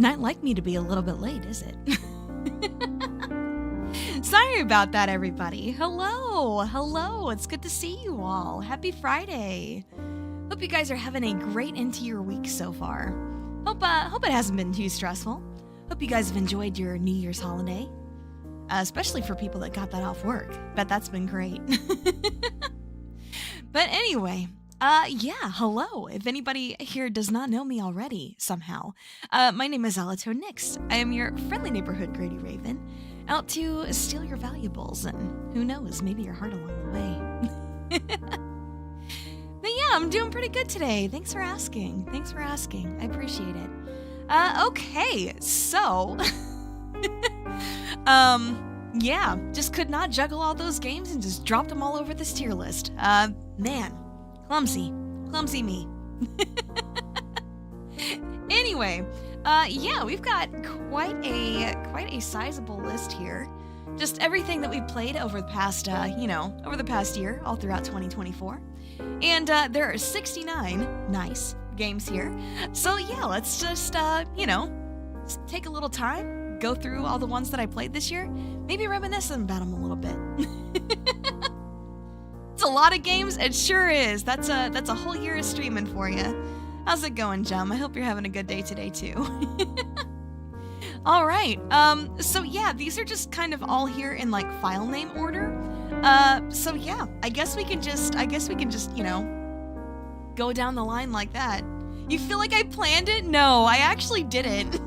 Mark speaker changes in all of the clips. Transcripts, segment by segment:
Speaker 1: not like me to be a little bit late, is it? Sorry about that, everybody. Hello. It's good to see you all. Happy Friday. Hope you guys are having a great end to your week so far. Hope it hasn't been too stressful. Hope you guys have enjoyed your New Year's holiday, especially for people that got that off work. Bet that's been great. But anyway, hello. If anybody here does not know me already somehow, my name is Nix. I am your friendly neighborhood Grady Raven, out to steal your valuables and who knows, maybe your heart along the way. But yeah, I'm doing pretty good today. Thanks for asking. I appreciate it. Okay, so yeah, just could not juggle all those games and just dropped them all over this tier list. Man, clumsy me. Anyway, yeah, we've got quite a sizable list here. Just everything that we've played over the past, over the past year, all throughout 2024. And there are 69 nice games here. So yeah, let's just, take a little time, go through all the ones that I played this year, maybe reminisce about them a little bit. It's a lot of games, it sure is. That's a whole year of streaming for you. How's it going, Jum? I hope you're having a good day today too. All right. So yeah, these are just kind of all here in like file name order. So yeah, I guess we can just, go down the line like that. You feel like I planned it? No, I actually didn't.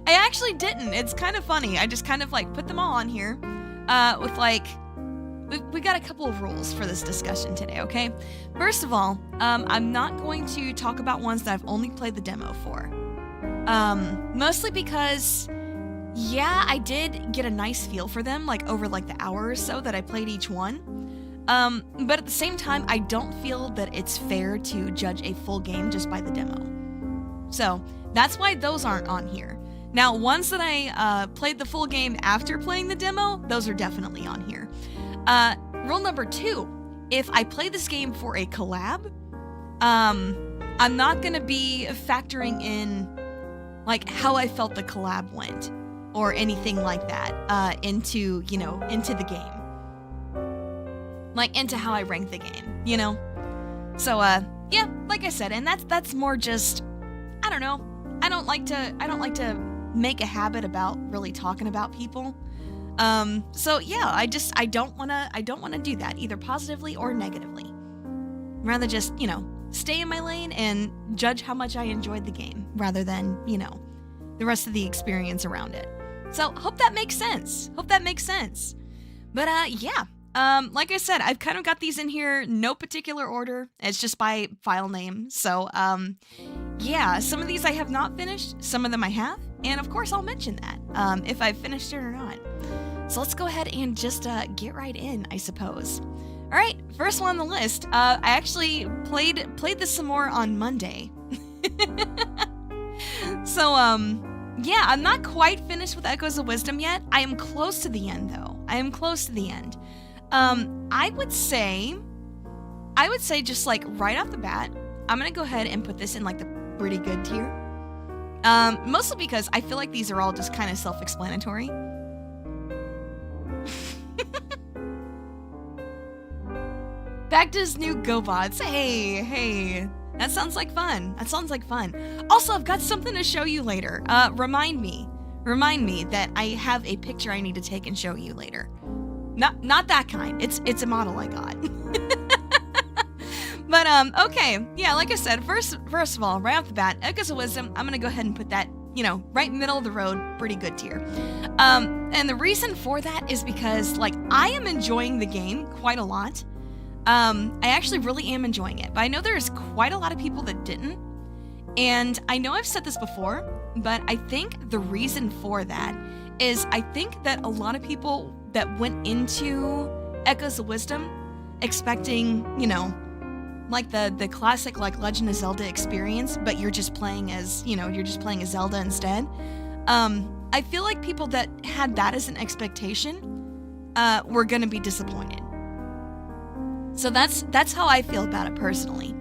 Speaker 1: I actually didn't. It's kind of funny. I just kind of like put them all on here, with like, we got a couple of rules for this discussion today, okay? First of all, I'm not going to talk about ones that I've only played the demo for. Mostly because, yeah, I did get a nice feel for them, like, over, like, the hour or so that I played each one. But at the same time, I don't feel that it's fair to judge a full game just by the demo. So, that's why those aren't on here. Now, ones that I, played the full game after playing the demo, those are definitely on here. Rule number 2, if I play this game for a collab, I'm not gonna be factoring in, like, how I felt the collab went, or anything like that, into the game. Like, into how I rank the game, you know? So, yeah, like I said, and that's more just, I don't know, I don't like to make a habit about really talking about people. So yeah, I don't wanna do that, either positively or negatively. Rather just, stay in my lane and judge how much I enjoyed the game, rather than, the rest of the experience around it. So, hope that makes sense. But, yeah, like I said, I've kind of got these in here, no particular order, it's just by file name. So, yeah, some of these I have not finished, some of them I have, and of course I'll mention that, if I've finished it or not. So let's go ahead and just get right in, I suppose. All right, first one on the list. I actually played this some more on Monday. So yeah, I'm not quite finished with Echoes of Wisdom yet. I am close to the end, though. I would say just like right off the bat, I'm gonna go ahead and put this in like the pretty good tier. Mostly because I feel like these are all just kind of self-explanatory. Bagda's new GoBots. Hey. That sounds like fun. Also, I've got something to show you later. Remind me that I have a picture I need to take and show you later. Not that kind. It's a model I got. But, okay. Yeah, like I said, first of all, right off the bat, Echoes of Wisdom, I'm gonna go ahead and put that, right middle of the road, pretty good tier. And the reason for that is because, like, I am enjoying the game quite a lot. I actually really am enjoying it, but I know there's quite a lot of people that didn't. And I know I've said this before, but I think the reason for that is I think that a lot of people that went into Echoes of Wisdom expecting, like the classic like Legend of Zelda experience, but you're just playing as, as Zelda instead. I feel like people that had that as an expectation were gonna be disappointed. So that's how I feel about it personally.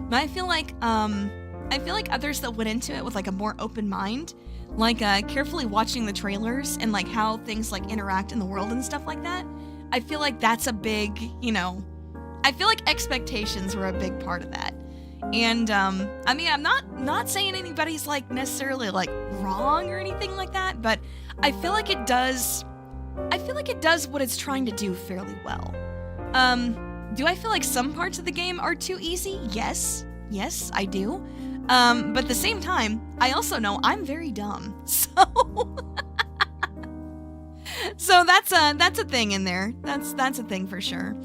Speaker 1: But I feel like others that went into it with like a more open mind, like carefully watching the trailers and like how things like interact in the world and stuff like that. I feel like that's a big, you know, I feel like expectations were a big part of that. And I mean, I'm not saying anybody's like necessarily like wrong or anything like that, but I feel like it does what it's trying to do fairly well. Do I feel like some parts of the game are too easy? Yes, I do. But at the same time, I also know I'm very dumb. So that's a thing in there. That's a thing for sure.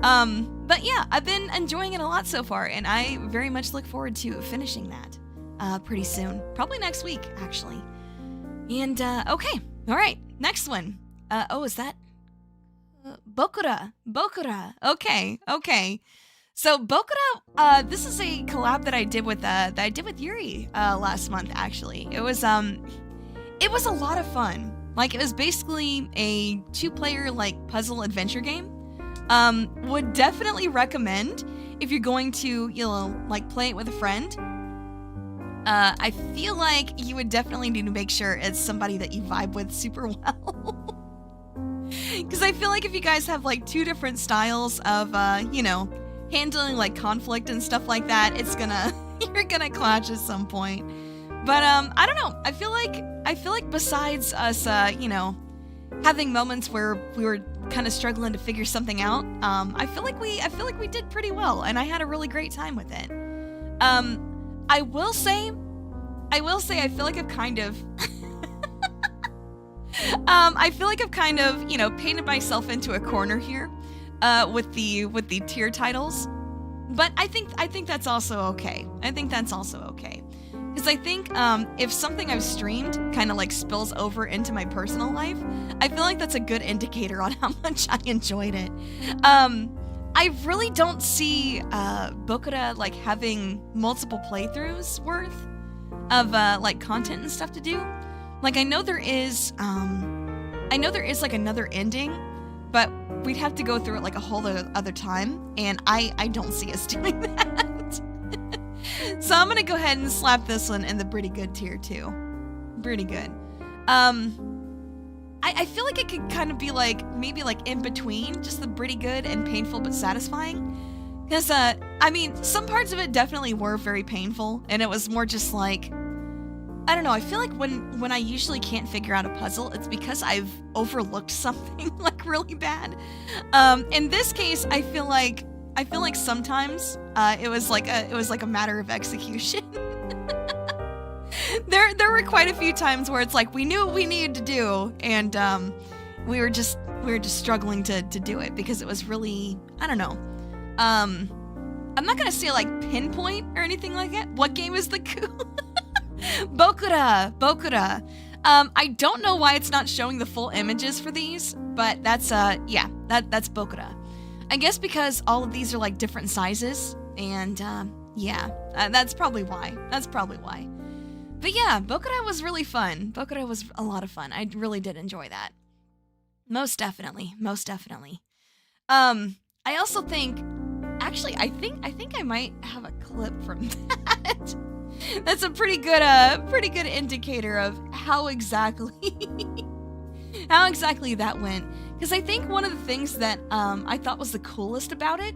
Speaker 1: But yeah, I've been enjoying it a lot so far, and I very much look forward to finishing that pretty soon. Probably next week, actually. And okay, all right, next one. Oh, is that Bokura? Okay. So Bokura, this is a collab that I did with Yuri last month. Actually, it was a lot of fun. Like, it was basically a 2-player like puzzle adventure game. Would definitely recommend if you're going to, you know, like play it with a friend. I feel like you would definitely need to make sure it's somebody that you vibe with super well. Because I feel like if you guys have like 2 different styles of, you know, handling like conflict and stuff like that, you're gonna clash at some point. But I don't know. I feel like besides us, you know, having moments where we were kind of struggling to figure something out, I feel like we did pretty well, and I had a really great time with it. I will say I feel like I've kind of you know, painted myself into a corner here with the tier titles. But I think that's also okay. Because I think if something I've streamed kind of like spills over into my personal life, I feel like that's a good indicator on how much I enjoyed it. I really don't see Bokura like having multiple playthroughs worth of like content and stuff to do. Like, I know there is like another ending, but we'd have to go through it like a whole other time, and I don't see us doing that. So I'm gonna go ahead and slap this one in the pretty good tier too. Pretty good. I feel like it could kind of be like, maybe like in between, just the pretty good and painful but satisfying. Because, I mean, some parts of it definitely were very painful, and it was more just like, I don't know, I feel like when I usually can't figure out a puzzle, it's because I've overlooked something like really bad. In this case, I feel like sometimes it was like a matter of execution. There were quite a few times where it's like we knew what we needed to do, and we were just struggling to do it because it was really, I don't know. I'm not gonna say like pinpoint or anything like that. What game is the coup? Bokura. I don't know why it's not showing the full images for these, but that's that's Bokura. I guess because all of these are like different sizes, and that's probably why. But yeah, Bokura was really fun. Bokura was a lot of fun. I really did enjoy that. Most definitely. I also think, actually, I think I might have a clip from that. That's a pretty good indicator of how exactly that went. Because I think one of the things that I thought was the coolest about it,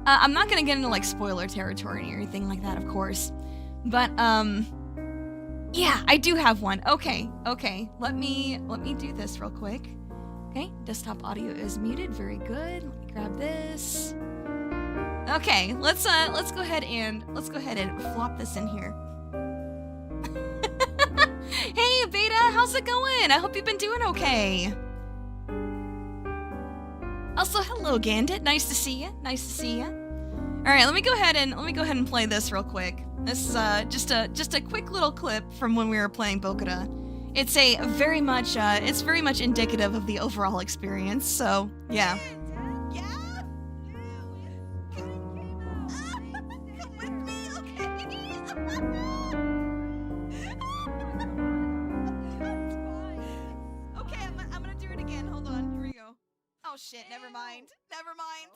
Speaker 1: I'm not gonna get into like spoiler territory or anything like that, of course, but yeah, I do have one. Okay, let me do this real quick. Okay, desktop audio is muted. Very good. Let me grab this. Okay, let's go ahead and flop this in here. Hey Beta, how's it going? I hope you've been doing okay. Also, hello Gandit, nice to see you. All right, let me go ahead and play this real quick. This is just a quick little clip from when we were playing Bokura. It's very much indicative of the overall experience. So yeah. Oh shit, never mind. Okay.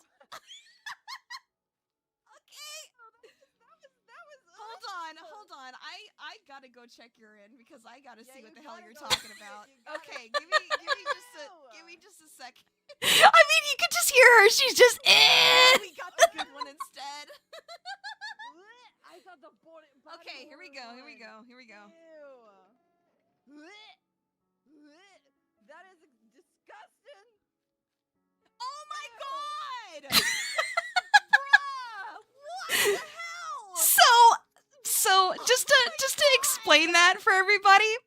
Speaker 1: hold on. I gotta go check your in because I gotta see what the hell you're talking about. Okay, give me just a second. I mean, you could just hear her. She's just we got the good one instead.
Speaker 2: I thought the body.
Speaker 1: Okay, here we go.
Speaker 2: Ew. That is disgusting.
Speaker 1: Oh my god! Bruh! What the hell? So just to explain that for everybody,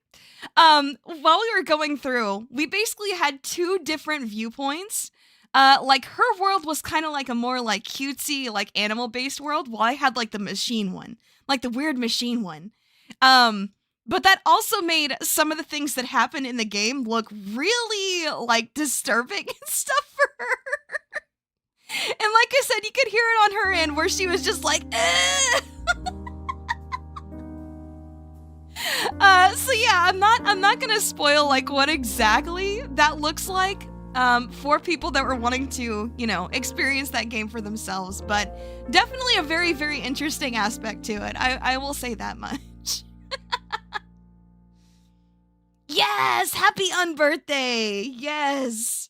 Speaker 1: while we were going through, we basically had two different viewpoints. Like her world was kind of like a more like cutesy, like animal-based world, while I had like the machine one, like the weird machine one. But that also made some of the things that happen in the game look really like disturbing and stuff for her. And like I said, you could hear it on her end where she was just like, so yeah, I'm not gonna spoil like what exactly that looks like for people that were wanting to, you know, experience that game for themselves, but definitely a very, very interesting aspect to it. I will say that much. Yes! Happy unbirthday! Yes!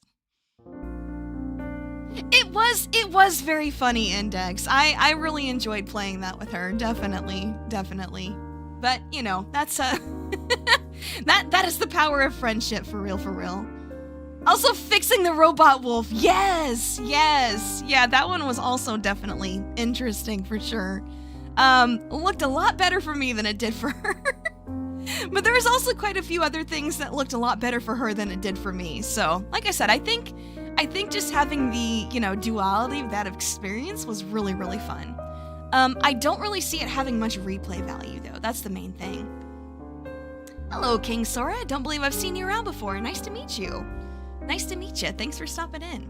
Speaker 1: It was very funny, Index. I really enjoyed playing that with her. Definitely. But, you know, that's that is the power of friendship, for real. Also fixing the robot wolf. Yes. Yeah, that one was also definitely interesting for sure. Looked a lot better for me than it did for her. But there was also quite a few other things that looked a lot better for her than it did for me. So, like I said, I think just having the, you know, duality of that experience was really, really fun. I don't really see it having much replay value, though. That's the main thing. Hello, King Sora. Don't believe I've seen you around before. Nice to meet you. Nice to meet you. Thanks for stopping in.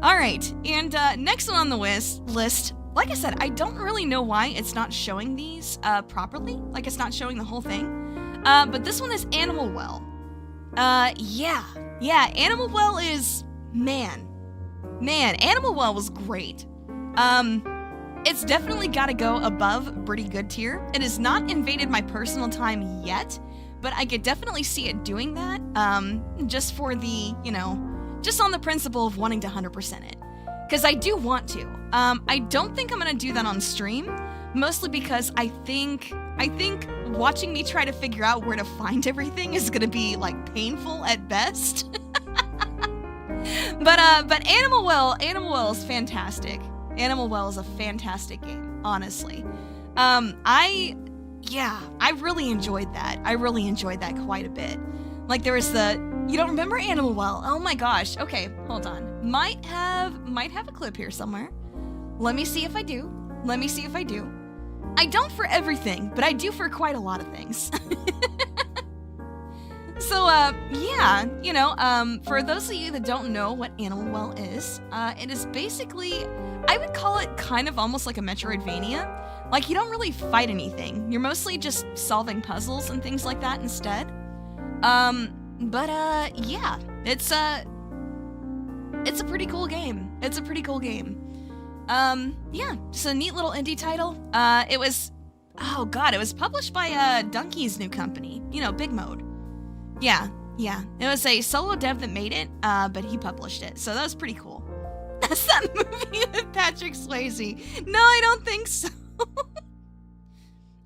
Speaker 1: All right, and next one on the list, like I said, I don't really know why it's not showing these properly. Like, it's not showing the whole thing. But this one is Animal Well. Yeah, Animal Well is, man, Animal Well was great. It's definitely gotta go above pretty good tier. It has not invaded my personal time yet, but I could definitely see it doing that, just for the, you know, just on the principle of wanting to 100% it. Because I do want to. I don't think I'm gonna do that on stream, mostly because I think watching me try to figure out where to find everything is gonna be, like, painful at best. But Animal Well is fantastic. Animal Well is a fantastic game, honestly. I really enjoyed that. I really enjoyed that quite a bit. Like, there was you don't remember Animal Well? Oh my gosh. Okay, hold on. Might have a clip here somewhere. Let me see if I do. I don't for everything, but I do for quite a lot of things. So, yeah, you know, for those of you that don't know what Animal Well is, it is basically, I would call it kind of almost like a Metroidvania. Like, you don't really fight anything. You're mostly just solving puzzles and things like that instead. Yeah, it's a pretty cool game. Yeah, just a neat little indie title. It was published by, Donkey's new company, you know, Big Mode. Yeah, it was a solo dev that made it, but he published it, so that was pretty cool. That's that movie with Patrick Swayze. No, I don't think so.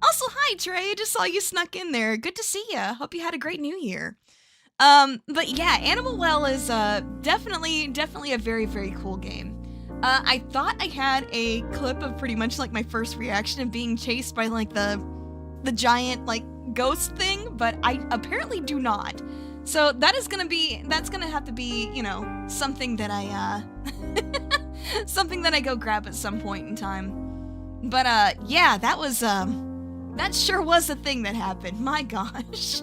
Speaker 1: Also, hi, Trey, I just saw you snuck in there. Good to see ya. Hope you had a great new year. But yeah, Animal Well is, definitely a very, very cool game. I thought I had a clip of pretty much, like, my first reaction of being chased by, like, the giant, like, ghost thing, but I apparently do not. So that's gonna have to be, you know, something that I, something that I go grab at some point in time. But, yeah, that was, that sure was a thing that happened. My gosh.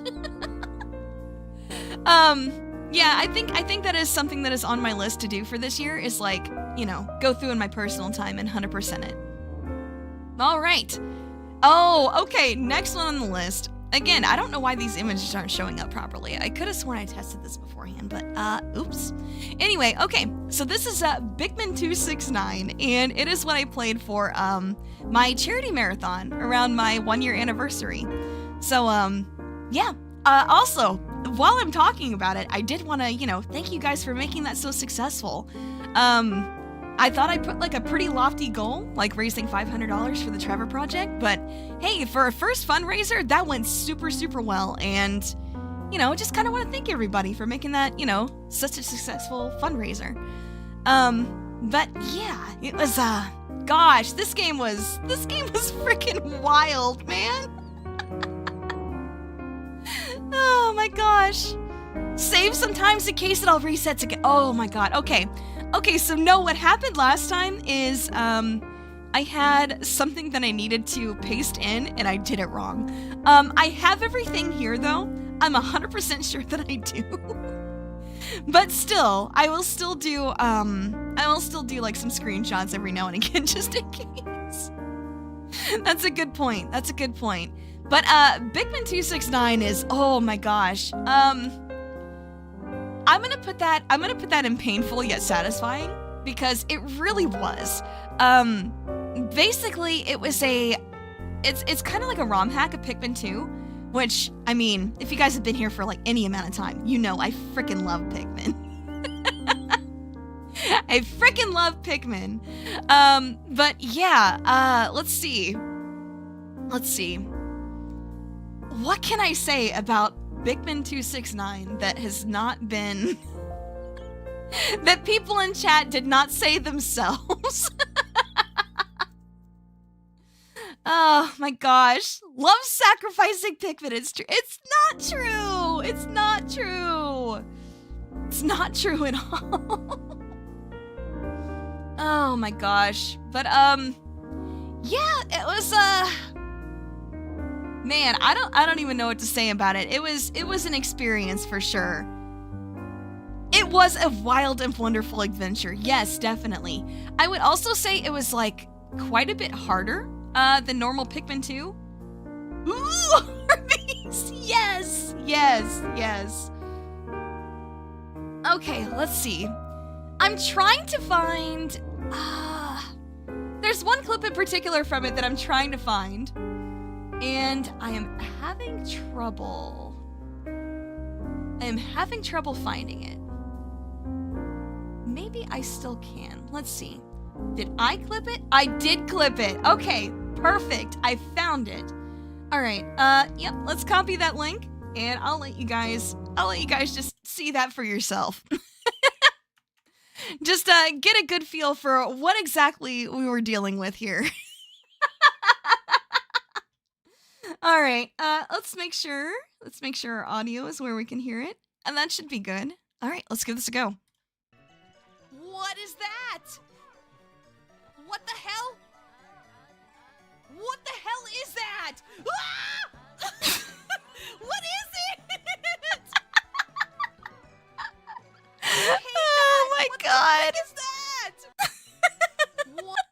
Speaker 1: Yeah, I think that is something that is on my list to do for this year, is, like, you know, go through in my personal time and 100% it. All right. Oh, okay, next one on the list. Again, I don't know why these images aren't showing up properly. I could have sworn I tested this beforehand, but oops. Anyway, okay, so this is Bigman269, and it is what I played for my charity marathon around my 1-year anniversary. So yeah. Also, while I'm talking about it, I did want to, you know, thank you guys for making that so successful. I thought I put like a pretty lofty goal, like raising $500 for the Trevor Project, but hey, for a first fundraiser, that went super, super well, and, you know, just kind of want to thank everybody for making that, you know, such a successful fundraiser. But yeah, it was, gosh, this game was freaking wild, man. Oh my gosh. Save sometimes in case it all resets again. Oh my god, okay. Okay, so no, what happened last time is, I had something that I needed to paste in, and I did it wrong. I have everything here, though. I'm 100% sure that I do. But still, I will still do, like, some screenshots every now and again, just in case. That's a good point. That's a good point. But, Bigman269 is, oh my gosh. I'm gonna put that in painful yet satisfying, because it really was. Basically, it was it's kind of like a ROM hack of Pikmin 2, which, I mean, if you guys have been here for like any amount of time, you know I freaking love Pikmin. I freaking love Pikmin. But yeah, let's see. What can I say about Bigman269 that has not been that people in chat did not say themselves? Oh my gosh. Love sacrificing Pikmin. It's true. It's not true. It's not true. It's not true at all. Oh my gosh. But yeah, it was man, I don't even know what to say about it. It was an experience for sure. It was a wild and wonderful adventure. Yes, definitely. I would also say it was like quite a bit harder than normal Pikmin 2. Ooh, Hermes! Yes, yes, yes. Okay, let's see. I'm trying to find there's one clip in particular from it that I'm trying to find. And I am having trouble. Finding it. Maybe I still can. Let's see. Did I clip it? I did clip it. Okay, perfect. I found it. All right. Yep. Let's copy that link, and I'll let you guys just see that for yourself. Just get a good feel for what exactly we were dealing with here. All right, let's make sure our audio is where we can hear it, and that should be good. All right, let's give this a go.
Speaker 2: What is that? What the hell? What the hell is that? Ah! What is it?
Speaker 1: Oh my god.
Speaker 2: What is that? What?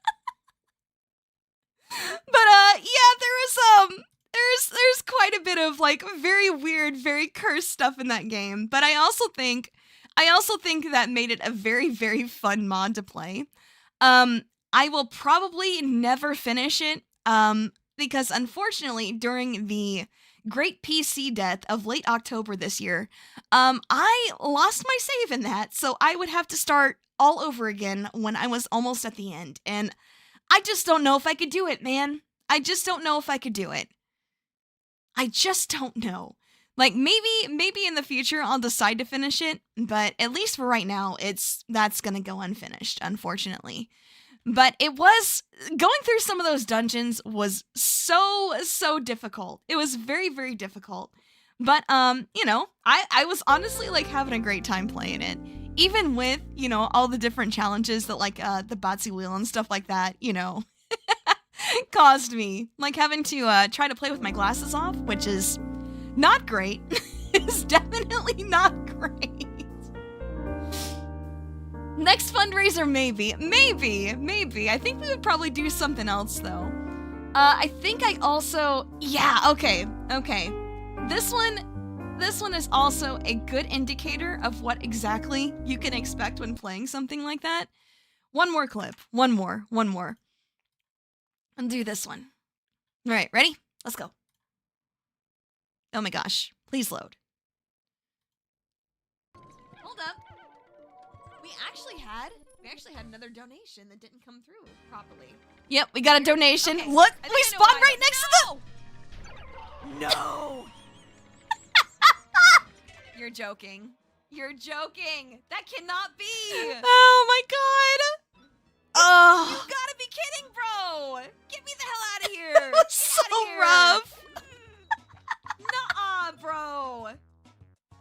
Speaker 1: But yeah, there's quite a bit of like very weird, very cursed stuff in that game. But I also think that made it a very, very fun mod to play. I will probably never finish it, because unfortunately during the great PC death of late October this year, I lost my save in that, so I would have to start all over again when I was almost at the end, and I just don't know if I could do it, man. I just don't know if I could do it. I just don't know. Like, maybe in the future I'll decide to finish it, but at least for right now, that's gonna go unfinished, unfortunately. But it was, going through some of those dungeons was so difficult. It was very, very difficult. But, you know, I was honestly, like, having a great time playing it. Even with, you know, all the different challenges that, like, the Batsy wheel and stuff like that, you know, caused me. Like, having to, try to play with my glasses off, which is not great. It's definitely not great. Next fundraiser, maybe. I think we would probably do something else, though. I think I also... Yeah, okay. this one is also a good indicator of what exactly you can expect when playing something like that. One more clip. One more. And do this one. All right, ready? Let's go. Oh my gosh. Please load.
Speaker 2: Hold up. We actually had another donation that didn't come through properly.
Speaker 1: Yep, we got a donation.
Speaker 2: Okay,
Speaker 1: Look,
Speaker 2: I think
Speaker 1: we
Speaker 2: I know
Speaker 1: spawned
Speaker 2: why.
Speaker 1: right next to the...
Speaker 2: No! You're joking. You're joking. That cannot be.
Speaker 1: Oh my god. Oh.
Speaker 2: You gotta be kidding, bro. Get me the hell out of here.
Speaker 1: That was so rough.
Speaker 2: Nuh-uh, bro.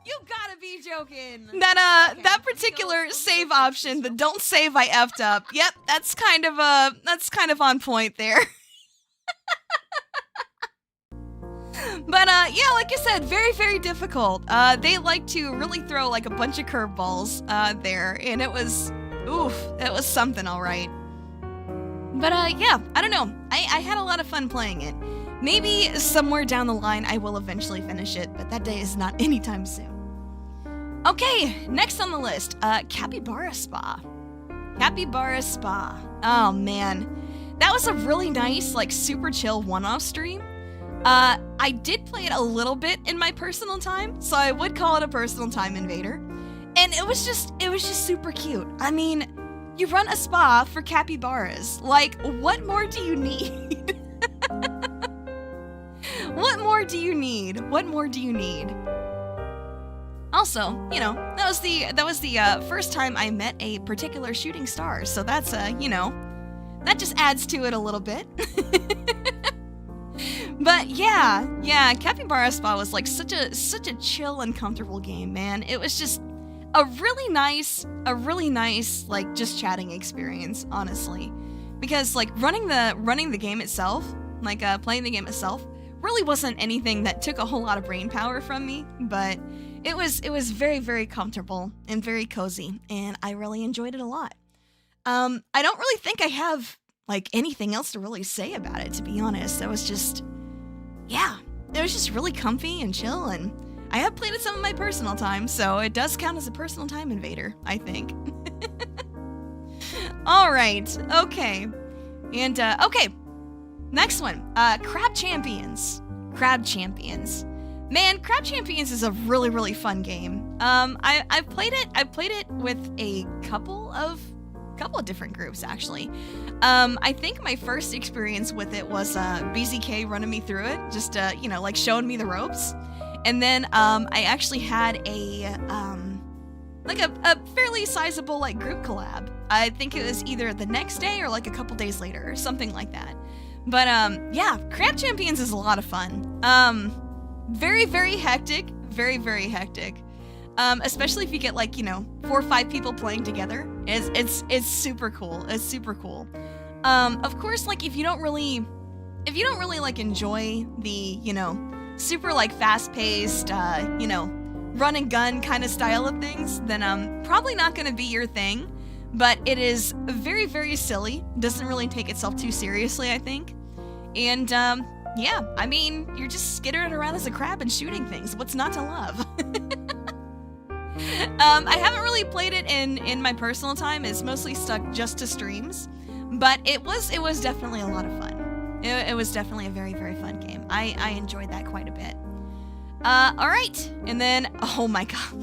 Speaker 2: You gotta be joking.
Speaker 1: That
Speaker 2: Okay,
Speaker 1: that
Speaker 2: let me
Speaker 1: particular
Speaker 2: go fix
Speaker 1: save
Speaker 2: this
Speaker 1: option,
Speaker 2: real
Speaker 1: the don't save I effed up. Yep, that's kind of on point there. But yeah, like I said, very, very difficult. They like to really throw like a bunch of curveballs there, and it was something, all right. But yeah, I don't know. I had a lot of fun playing it. Maybe somewhere down the line I will eventually finish it, but that day is not anytime soon. Okay, next on the list, Capybara Spa. Capybara Spa. Oh man, that was a really nice, like super chill one-off stream. I did play it a little bit in my personal time, so I would call it a personal time invader. And it was just super cute. I mean, you run a spa for capybaras. Like, what more do you need? What more do you need? What more do you need? Also, you know, that was the first time I met a particular shooting star, so that's you know, that just adds to it a little bit. But yeah, Capybara Spa was like such a chill and comfortable game, man. It was just a really nice like just chatting experience, honestly. Because like running the game itself, like playing the game itself, really wasn't anything that took a whole lot of brain power from me, but it was very, very comfortable and very cozy, and I really enjoyed it a lot. I don't really think I have like anything else to really say about it, to be honest. It was just really comfy and chill, and I have played it some in my personal time, so it does count as a personal time invader, I think. All right, okay. And, okay. Next one, Crab Champions. Crab Champions. Man, Crab Champions is a really, really fun game. I've played it with a couple of different groups, actually. I think my first experience with it was BZK running me through it, just you know, like showing me the ropes. And then I actually had a fairly sizable like group collab. I think it was either the next day or like a couple days later or something like that. But yeah, Crab Champions is a lot of fun. Very, very hectic, very, very hectic. Especially if you get like, you know, 4 or 5 people playing together. It's super cool. It's super cool. Of course, like if you don't really like enjoy the, you know, super like fast-paced, you know, run and gun kind of style of things, then probably not going to be your thing. But it is very, very silly. Doesn't really take itself too seriously, I think. And yeah, I mean, you're just skittering around as a crab and shooting things. What's not to love? I haven't really played it in my personal time. It's mostly stuck just to streams, but it was definitely a lot of fun. It was definitely a very, very fun game. I enjoyed that quite a bit. All right, and then oh my god,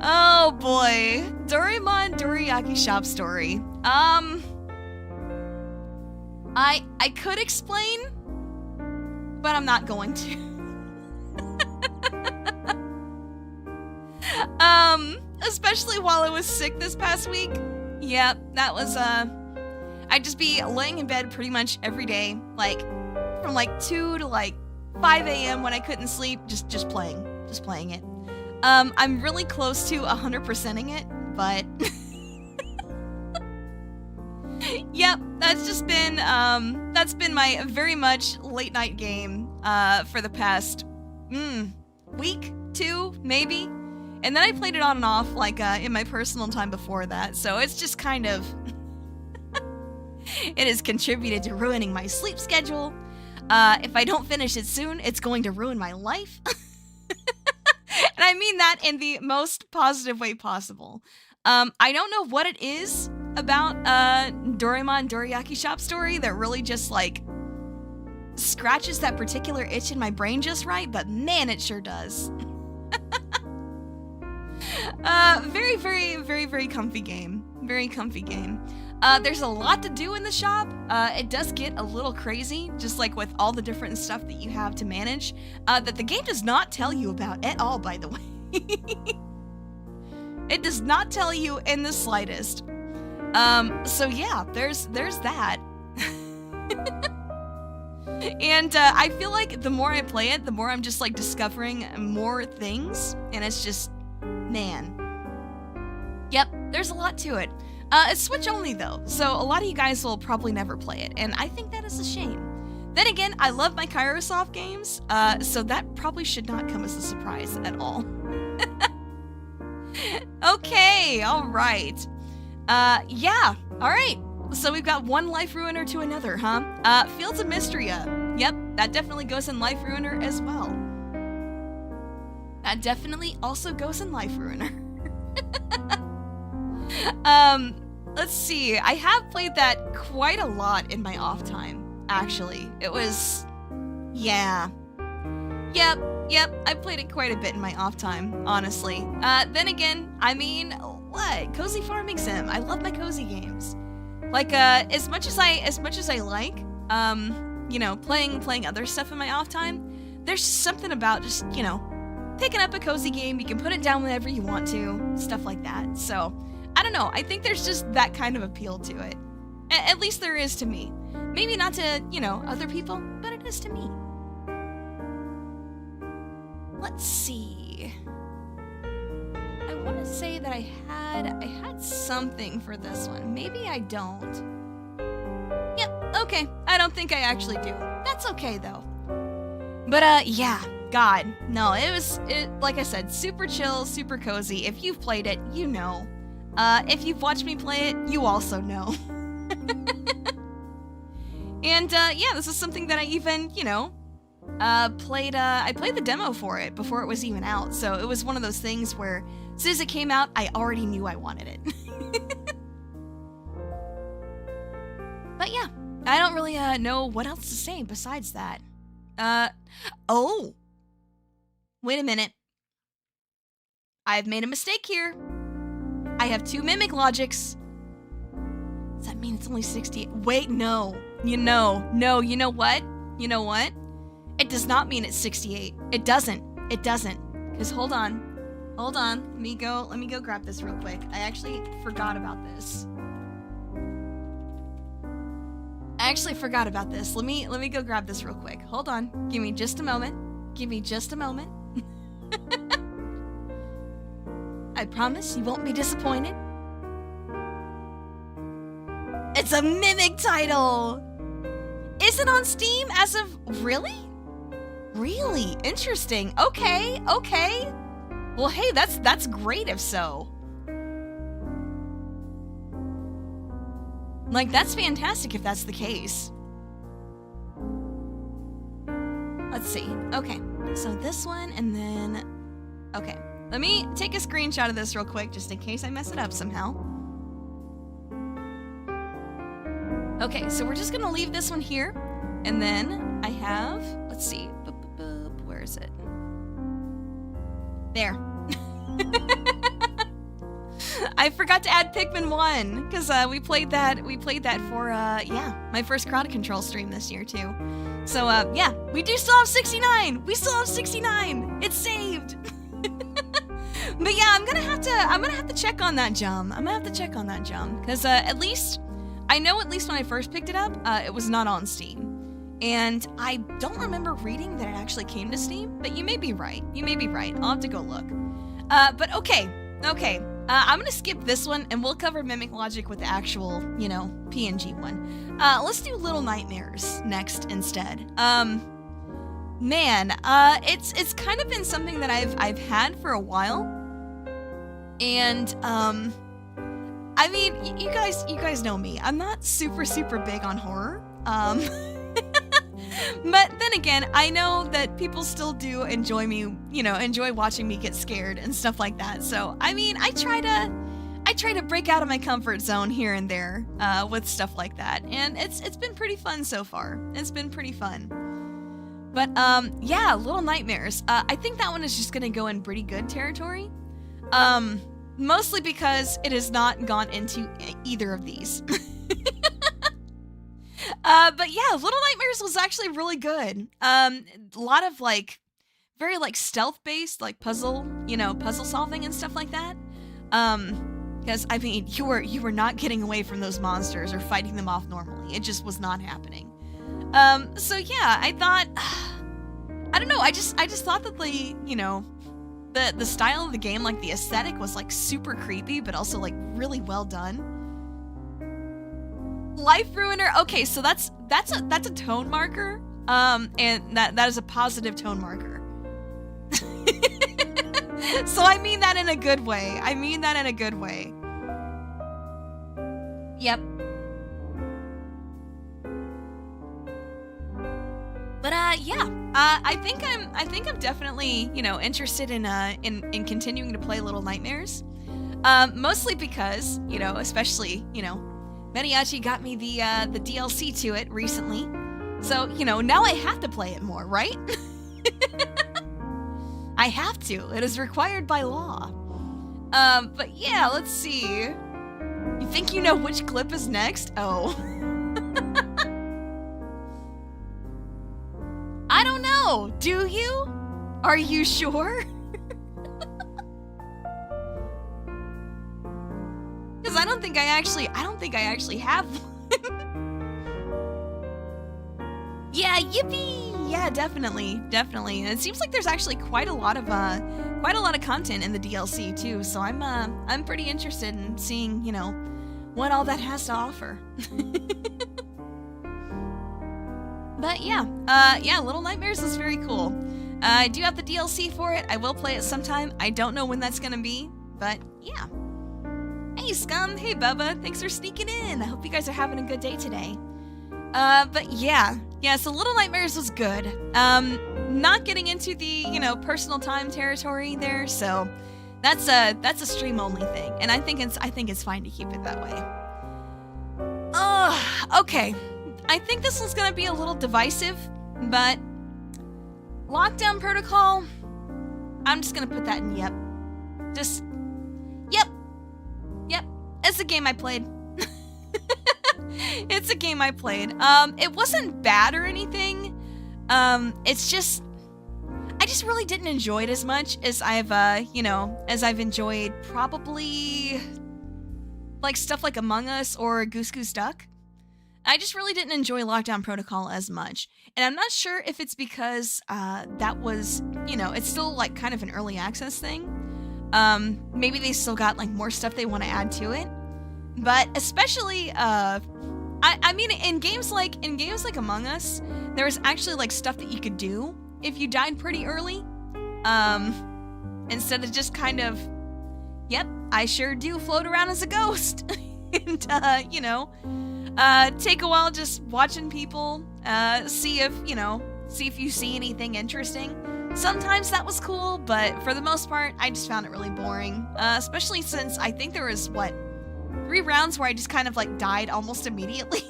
Speaker 1: oh boy, Doraemon Dorayaki Shop Story. I could explain, but I'm not going to. Especially while I was sick this past week. Yep, that was, I'd just be laying in bed pretty much every day, like, from like 2 to like 5 a.m. when I couldn't sleep, just playing it. I'm really close to 100%ing it, but yep, that's been my very much late night game, for the past, week, 2, maybe. And then I played it on and off, like, in my personal time before that, so it's just kind of... it has contributed to ruining my sleep schedule. If I don't finish it soon, it's going to ruin my life. And I mean that in the most positive way possible. I don't know what it is about Doraemon Dorayaki Shop Story that really just like scratches that particular itch in my brain just right, but man, it sure does. Very, very, very, very comfy game. Very comfy game. There's a lot to do in the shop. It does get a little crazy, just like with all the different stuff that you have to manage, that the game does not tell you about at all, by the way. It does not tell you in the slightest. So yeah, there's that. And I feel like the more I play it, the more I'm just like discovering more things, and it's just, man. Yep, there's a lot to it. It's Switch only though, so a lot of you guys will probably never play it, and I think that is a shame. Then again, I love my Kairosoft games, so that probably should not come as a surprise at all. Okay, alright. Yeah, alright. So we've got one Life Ruiner to another, huh? Fields of Mystria. Yep, that definitely goes in Life Ruiner as well. That definitely also goes in Life Ruiner. Let's see. I have played that quite a lot in my off time, actually. It was... yeah. Yep, I played it quite a bit in my off time, honestly. Then again, I mean, what? Cozy farming sim. I love my cozy games. Like, as much as I like, you know, playing other stuff in my off time, there's just something about just, you know, picking up a cozy game. You can put it down whenever you want to, stuff like that. So, I don't know. I think there's just that kind of appeal to it. At least there is to me. Maybe not to, you know, other people, but it is to me. Let's see. I want to say that I had something for this one. Maybe I don't. Yep, okay. I don't think I actually do. That's okay though. But yeah, God, no, it like I said, super chill, super cozy. If you've played it, you know. If you've watched me play it, you also know. And yeah, this is something that I even, you know, I played the demo for it before it was even out, so it was one of those things where as soon as it came out, I already knew I wanted it. But yeah, I don't really know what else to say besides that. Oh! Wait a minute. I've made a mistake here. I have 2 mimic logics. Does that mean it's only 60? Wait, no. You know what? You know what? It does not mean it's 68. It doesn't. It doesn't. Because hold on. Hold on. Let me go grab this real quick. I actually forgot about this. Let me go grab this real quick. Hold on. Give me just a moment. I promise you won't be disappointed. It's a Mimic title! Is it on Steam as of... Really? Really? Interesting. Okay. Well, hey, that's great if so. Like, that's fantastic if that's the case. Let's see. Okay, so this one, and then... Okay, let me take a screenshot of this real quick, just in case I mess it up somehow. Okay, so we're just gonna leave this one here, and then I have... Let's see. Where is it? There. I forgot to add Pikmin 1 because we played that for yeah, my first crowd control stream this year too. So yeah, we do still have 69. We still have 69. It's saved. But yeah, I'm gonna have to check on that gem. Because at least I know at least when I first picked it up, it was not on Steam. And I don't remember reading that it actually came to Steam, but you may be right. I'll have to go look. But okay. I'm gonna skip this one, and we'll cover Mimic Logic with the actual, you know, PNG one. Let's do Little Nightmares next instead. Man, it's kind of been something that I've had for a while, and I mean, you guys know me. I'm not super big on horror. But then again, I know that people still do enjoy me, enjoy watching me get scared and stuff like that. So, I mean, I try to break out of my comfort zone here and there with stuff like that. And it's been pretty fun so far. It's been pretty fun. But, yeah, Little Nightmares. I think that one is just gonna go in pretty good territory. Mostly because it has not gone into either of these. But yeah, Little Nightmares was actually really good. A lot of very stealth-based, puzzle solving and stuff like that. Because I mean, you were not getting away from those monsters or fighting them off normally. It just was not happening. So yeah, I thought, I don't know, I just thought that the style of the game, the aesthetic was super creepy, but also really well done. Life Ruiner. Okay, so that's a tone marker. And that is a positive tone marker. So I mean that in a good way. Yep. But yeah, I think I'm definitely interested in continuing to play Little Nightmares. Mostly because especially Mariachi got me the DLC to it recently, so now I have to play it more, right? I have to. It is required by law. But yeah, let's see. You think you know which clip is next? Oh. I don't know. Do you? Are you sure? Because I don't think I actually have one. Yeah, yippee! Yeah, definitely. And it seems like there's actually quite a lot of content in the DLC too. So I'm pretty interested in seeing, what all that has to offer. But yeah, Little Nightmares is very cool. I do have the DLC for it. I will play it sometime. I don't know when that's gonna be, but yeah. Hey Scum, hey Bubba, thanks for sneaking in. I hope you guys are having a good day today. But yeah, so Little Nightmares was good. Not getting into the, personal time territory there, so that's a stream only thing, and I think it's fine to keep it that way. Okay. I think this one's gonna be a little divisive, but Lockdown Protocol, I'm just gonna put that in yep. Just, yep. It's a game I played. It's a game I played. It wasn't bad or anything. It's just, I just really didn't enjoy it as much as I've enjoyed probably stuff like Among Us or Goose Goose Duck. I just really didn't enjoy Lockdown Protocol as much. And I'm not sure if it's because that was, it's still kind of an early access thing. Maybe they still got more stuff they want to add to it. But especially, I mean, in games like Among Us, there's actually stuff that you could do if you died pretty early. Instead of just kind of, yep, I sure do float around as a ghost. And, take a while just watching people, see if you see anything interesting. Sometimes that was cool, but for the most part, I just found it really boring. Especially since I think there was, 3 rounds where I just kind of died almost immediately.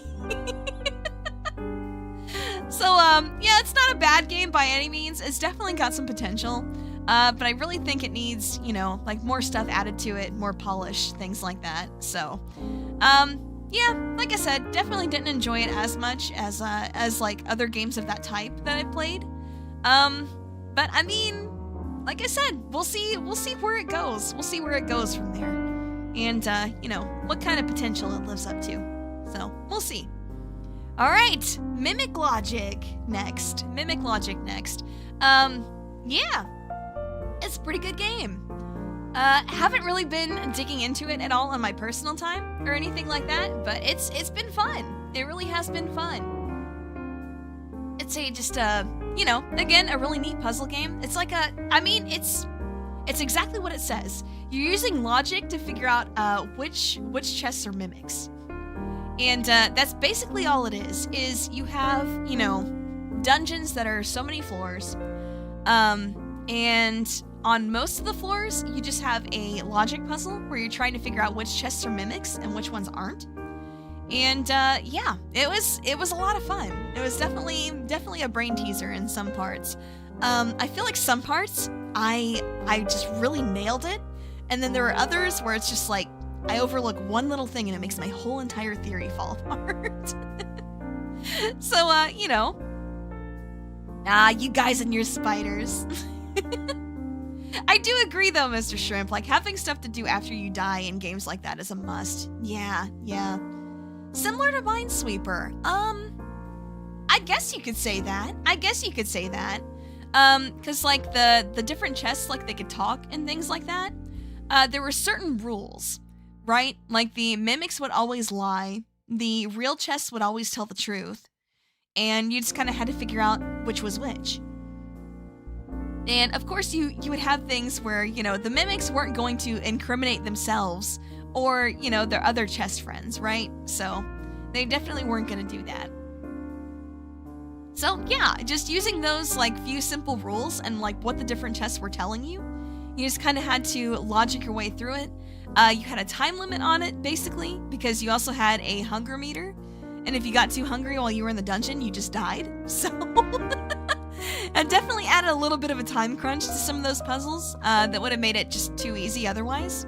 Speaker 1: So, yeah, it's not a bad game by any means. It's definitely got some potential. But I really think it needs, more stuff added to it, more polish, things like that. So, yeah, like I said, definitely didn't enjoy it as much as other games of that type that I've played. But I mean, like I said, we'll see where it goes. We'll see where it goes from there. And, what kind of potential it lives up to. So, we'll see. Alright, Mimic Logic next. Yeah, it's a pretty good game. Haven't really been digging into it at all on my personal time or anything like that, but it's been fun. It really has been fun. It's again, a really neat puzzle game. It's it's exactly what it says. You're using logic to figure out which chests are mimics. And that's basically all it is you have, dungeons that are so many floors. And on most of the floors, you just have a logic puzzle where you're trying to figure out which chests are mimics and which ones aren't. And yeah, it was a lot of fun. It was definitely a brain teaser in some parts. I feel like some parts I just really nailed it, and then there are others where it's just like I overlook one little thing and it makes my whole entire theory fall apart. So you know, you guys and your spiders. I do agree though, Mr. Shrimp, like having stuff to do after you die in games like that is a must. Yeah. Similar to Minesweeper. I guess you could say that. Cause like the different chests, like they could talk and things like that. There were certain rules, right? Like the mimics would always lie. The real chests would always tell the truth. And you just kind of had to figure out which was which. And of course you would have things where, you know, the mimics weren't going to incriminate themselves or, you know, their other chest friends, right? So they definitely weren't going to do that. So yeah, just using those like few simple rules and like what the different chests were telling you, you just kind of had to logic your way through it. You had a time limit on it, basically, because you also had a hunger meter. And if you got too hungry while you were in the dungeon, you just died. So it definitely added a little bit of a time crunch to some of those puzzles that would have made it just too easy otherwise.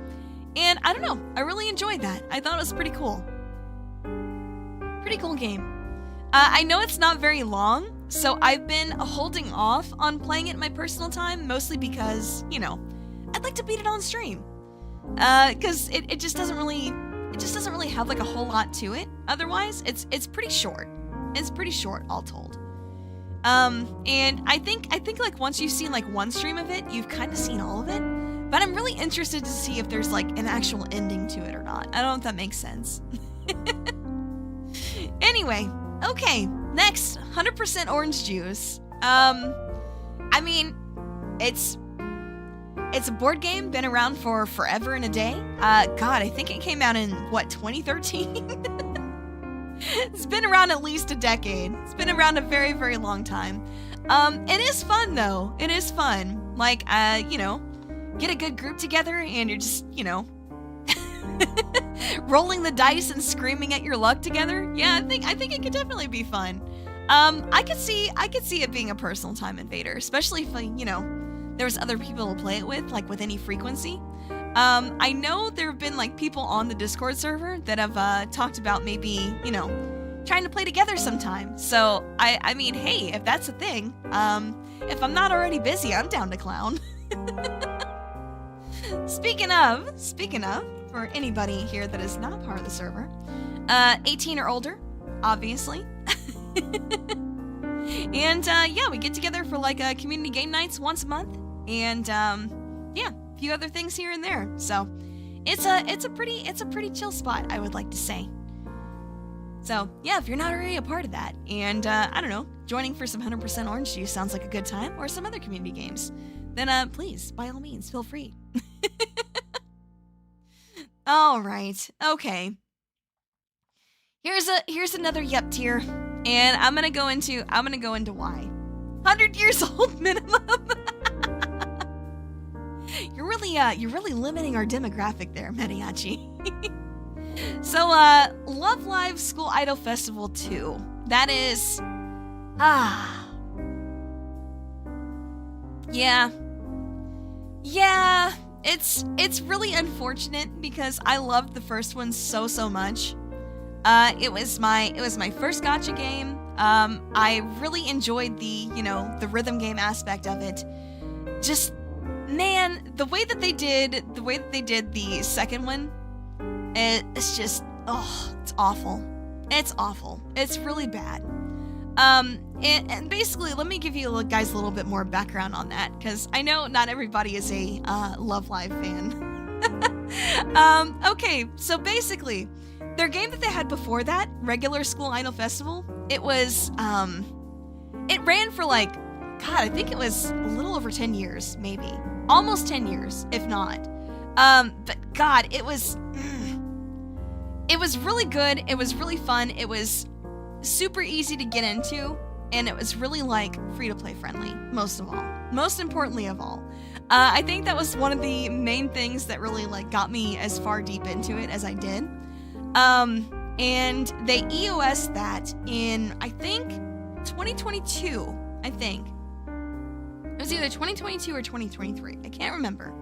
Speaker 1: And I don't know, I really enjoyed that. I thought it was pretty cool. Pretty cool game. I know it's not very long, so I've been holding off on playing it in my personal time, mostly because, you know, I'd like to beat it on stream. Because it just doesn't really have like a whole lot to it. Otherwise, it's pretty short. It's pretty short, all told. And I think like once you've seen like one stream of it, you've kind of seen all of it. But I'm really interested to see if there's like an actual ending to it or not. I don't know if that makes sense. Anyway, okay, next, 100% orange juice. I mean, it's a board game, been around for forever and a day. God, I think it came out in, what, 2013? It's been around at least a decade. It's been around a very, very long time. It is fun, though. It is fun. Like, you know, get a good group together and you're just, you know, rolling the dice and screaming at your luck together. Yeah, I think it could definitely be fun. I could see it being a personal time invader, especially if, you know, there was other people to play it with, like with any frequency. I know there have been like people on the Discord server that have talked about maybe, you know, trying to play together sometime. So I mean, hey, if that's a thing, if I'm not already busy, I'm down to clown. Speaking of, for anybody here that is not part of the server, 18 or older, obviously. And yeah, we get together for like community game nights once a month, and yeah, a few other things here and there. So it's a pretty chill spot, I would like to say. So yeah, if you're not already a part of that, and I don't know, joining for some 100% orange juice sounds like a good time, or some other community games, then please, by all means, feel free. All right, okay. Here's another yep tier, and I'm gonna go into why. 100 years old minimum. You're really limiting our demographic there, Mariachi. So Love Live School Idol Festival 2. That is Yeah, it's really unfortunate because I loved the first one so much. It was my first gacha game. I really enjoyed the rhythm game aspect of it. Just, man, the way that they did the second one, it's just, it's awful. It's awful. It's really bad. And basically, let me give you guys a little bit more background on that, because I know not everybody is a Love Live fan. Okay, so basically, their game that they had before that, Regular School Idol Festival, it was, it ran for like, God, I think it was a little over 10 years, maybe. Almost 10 years, if not. But God, it was really good. It was really fun. It was super easy to get into. and it was really like free-to-play friendly, most of all. Most importantly of all. I think that was one of the main things that really like got me as far deep into it as I did. And they EOS that in, I think, 2022, I think. It was either 2022 or 2023. I can't remember.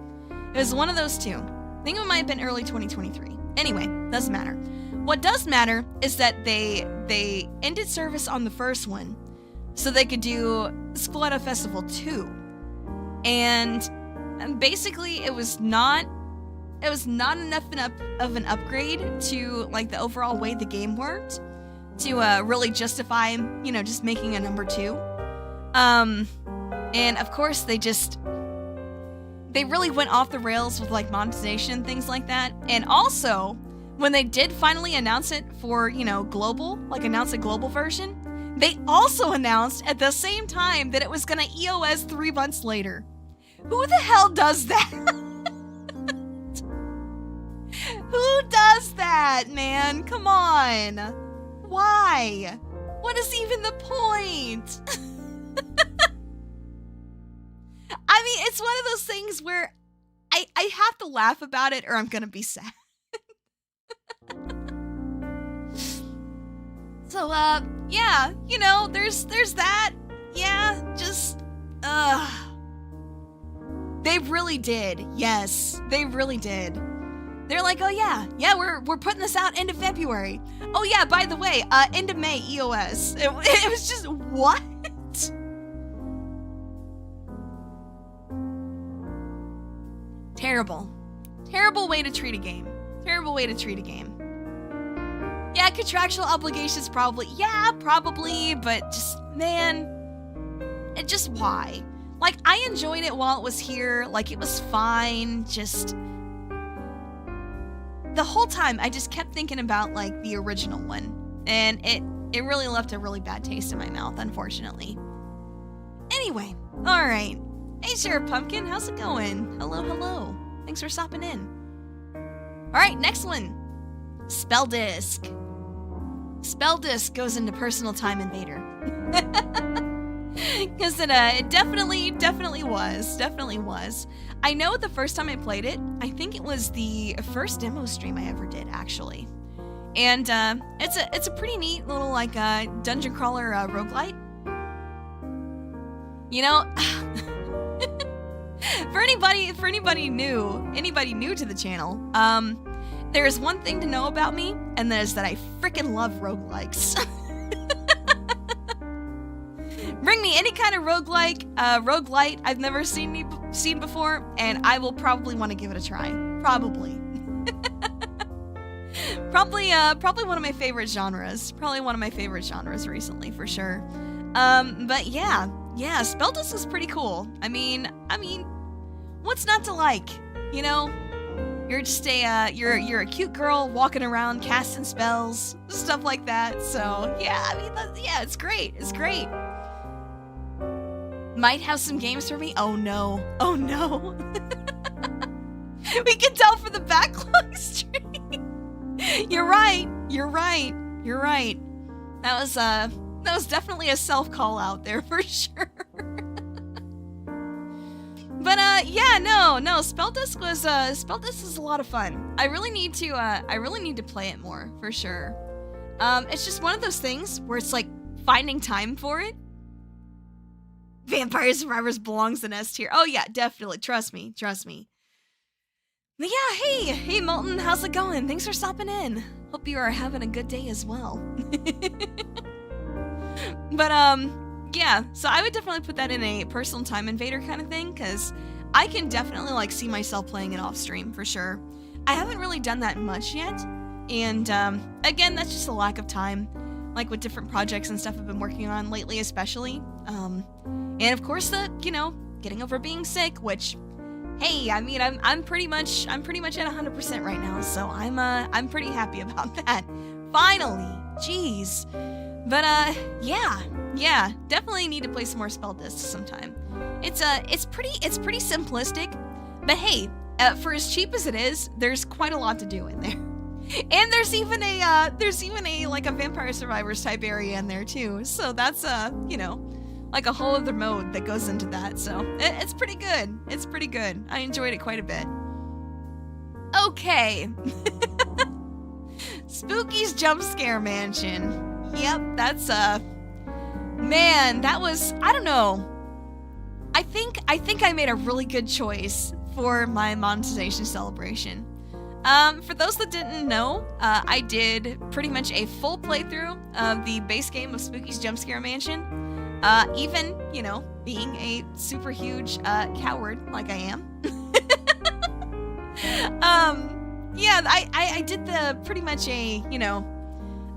Speaker 1: It was one of those two. I think it might have been early 2023. Anyway, doesn't matter. What does matter is that they ended service on the first one so they could do Squatta Festival 2. And basically it was not enough of an upgrade to like the overall way the game worked to really justify, you know, just making a number 2. And of course they really went off the rails with like monetization and things like that. And also, when they did finally announce it for, you know, global, like announce a global version, they also announced at the same time that it was gonna EOS 3 months later. Who the hell does that? Who does that, man? Come on. Why? What is even the point? I mean, it's one of those things where I have to laugh about it or I'm gonna be sad. So, yeah, you know, there's that. Yeah, just, they really did. Yes, they really did. They're like, oh yeah, we're putting this out end of February. Oh yeah, by the way, end of May EOS. It was just, what? Terrible. Terrible way to treat a game. Terrible way to treat a game. Yeah, contractual obligations probably. Yeah, probably, but just, man, it just, why? Like, I enjoyed it while it was here. Like, it was fine. Just, the whole time, I just kept thinking about, like, the original one. And it really left a really bad taste in my mouth, unfortunately. Anyway, alright. Hey, Sarah Pumpkin, how's it going? Hello, hello. Thanks for stopping in. Alright, next one. Spell disc. Spell disc goes into personal time invader. Because it definitely was. I know the first time I played it, I think it was the first demo stream I ever did, actually. And it's a pretty neat little like dungeon crawler roguelite. You know, for anybody new to the channel, there's one thing to know about me, and that is that I freaking love roguelikes. Bring me any kind of roguelite I've never seen before, and I will probably want to give it a try. Probably. Probably one of my favorite genres. Probably one of my favorite genres recently, for sure. But yeah, spell disc is pretty cool. I mean, what's not to like? You know, you're just you're a cute girl walking around casting spells, stuff like that. So yeah, I mean, it's great. It's great. Might have some games for me. Oh no. Oh no. We can tell for the backlog stream. You're right. That was definitely a self call out there for sure. But yeah, no, Spell Disc is a lot of fun. I really need to play it more for sure. It's just one of those things where it's like finding time for it. Vampire Survivors belongs in S tier. Oh yeah, definitely. Trust me. But yeah, hey Molten, how's it going? Thanks for stopping in. Hope you are having a good day as well. But yeah, so I would definitely put that in a personal time invader kind of thing, because I can definitely like see myself playing it off stream for sure. I haven't really done that much yet, and again, that's just a lack of time, like with different projects and stuff I've been working on lately, especially. And of course, getting over being sick, which, hey, I mean, I'm pretty much at 100% right now, so I'm pretty happy about that. Finally, jeez. But yeah, definitely need to play some more Spell Disc sometime. It's pretty simplistic, but hey, for as cheap as it is, there's quite a lot to do in there. And there's even a like a Vampire Survivors type area in there too. So that's you know, like a whole other mode that goes into that. So it's pretty good. It's pretty good. I enjoyed it quite a bit. Okay. Spooky's Jump Scare Mansion. Yep, that's man, that was, I don't know. I think I made a really good choice for my monetization celebration. For those that didn't know, I did pretty much a full playthrough of the base game of Spooky's Jump Scare Mansion. Even, you know, being a super huge coward like I am. Yeah, I did the pretty much a, you know,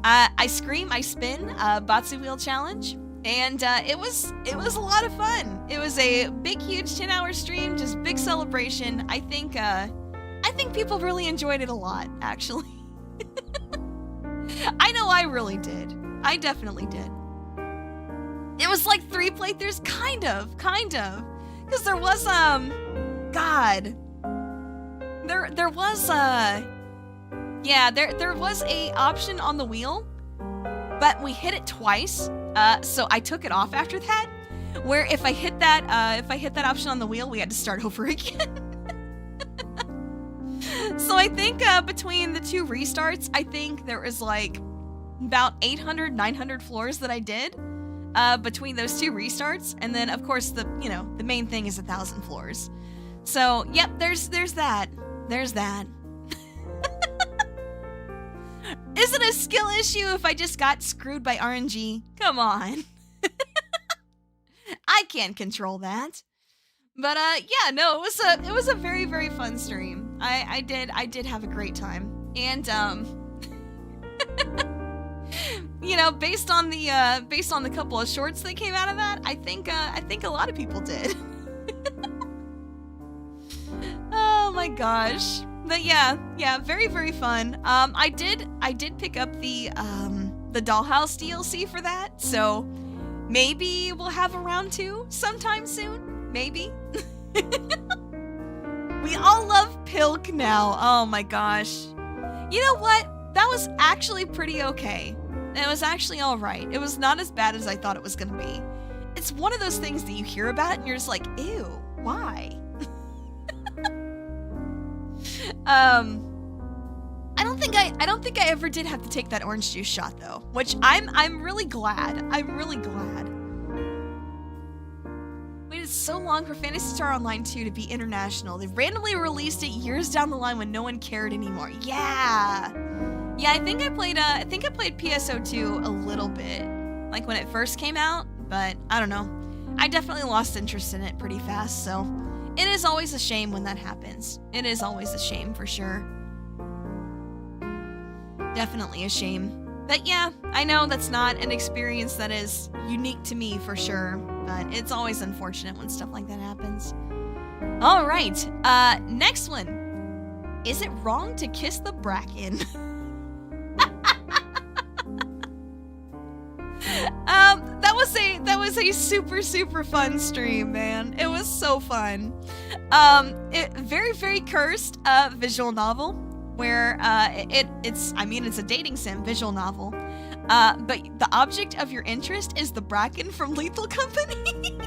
Speaker 1: I scream, I spin, Batsu Wheel challenge, and it was a lot of fun. It was a big, huge 10-hour stream, just big celebration. I think people really enjoyed it a lot, actually. I know I really did. I definitely did. It was like 3 playthroughs, kind of, because there was God. There was yeah, there was a option on the wheel, but we hit it twice. So I took it off after that. Where if I hit that option on the wheel, we had to start over again. So I think between the 2 restarts, I think there was like about 800, 900 floors that I did between those 2 restarts, and then of course the main thing is 1,000 floors. So yep, there's that. There's that. Is it a skill issue if I just got screwed by RNG? Come on. I can't control that. But yeah, no, it was a very, very fun stream. I did have a great time. And you know, based on the couple of shorts that came out of that, I think a lot of people did. Oh my gosh. But yeah, very, very fun. I did pick up the Dollhouse DLC for that, so maybe we'll have a round 2 sometime soon. Maybe. We all love Pilk now. Oh my gosh. You know what? That was actually pretty okay. It was actually alright. It was not as bad as I thought it was gonna be. It's one of those things that you hear about it and you're just like, ew, why? I don't think I ever did have to take that orange juice shot though, which I'm really glad. I'm really glad. Waited so long for Phantasy Star Online 2 to be international. They randomly released it years down the line when no one cared anymore. Yeah. Yeah, I think I played PSO2 a little bit, like when it first came out, but I don't know. I definitely lost interest in it pretty fast, so it is always a shame when that happens. It is always a shame for sure. Definitely a shame. But yeah, I know that's not an experience that is unique to me for sure, but it's always unfortunate when stuff like that happens. All right, next one. Is it wrong to kiss the bracken? That was a super, super fun stream, man. It was so fun. Very, very cursed visual novel where it's a dating sim visual novel. But the object of your interest is the bracken from Lethal Company.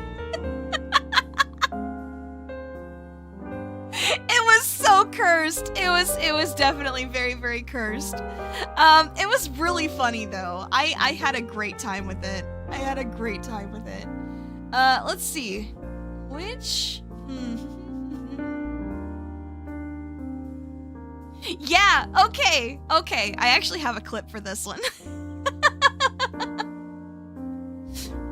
Speaker 1: It was so cursed. It was definitely very, very cursed. It was really funny though. I had a great time with it. Let's see. Which? Yeah, okay. I actually have a clip for this one.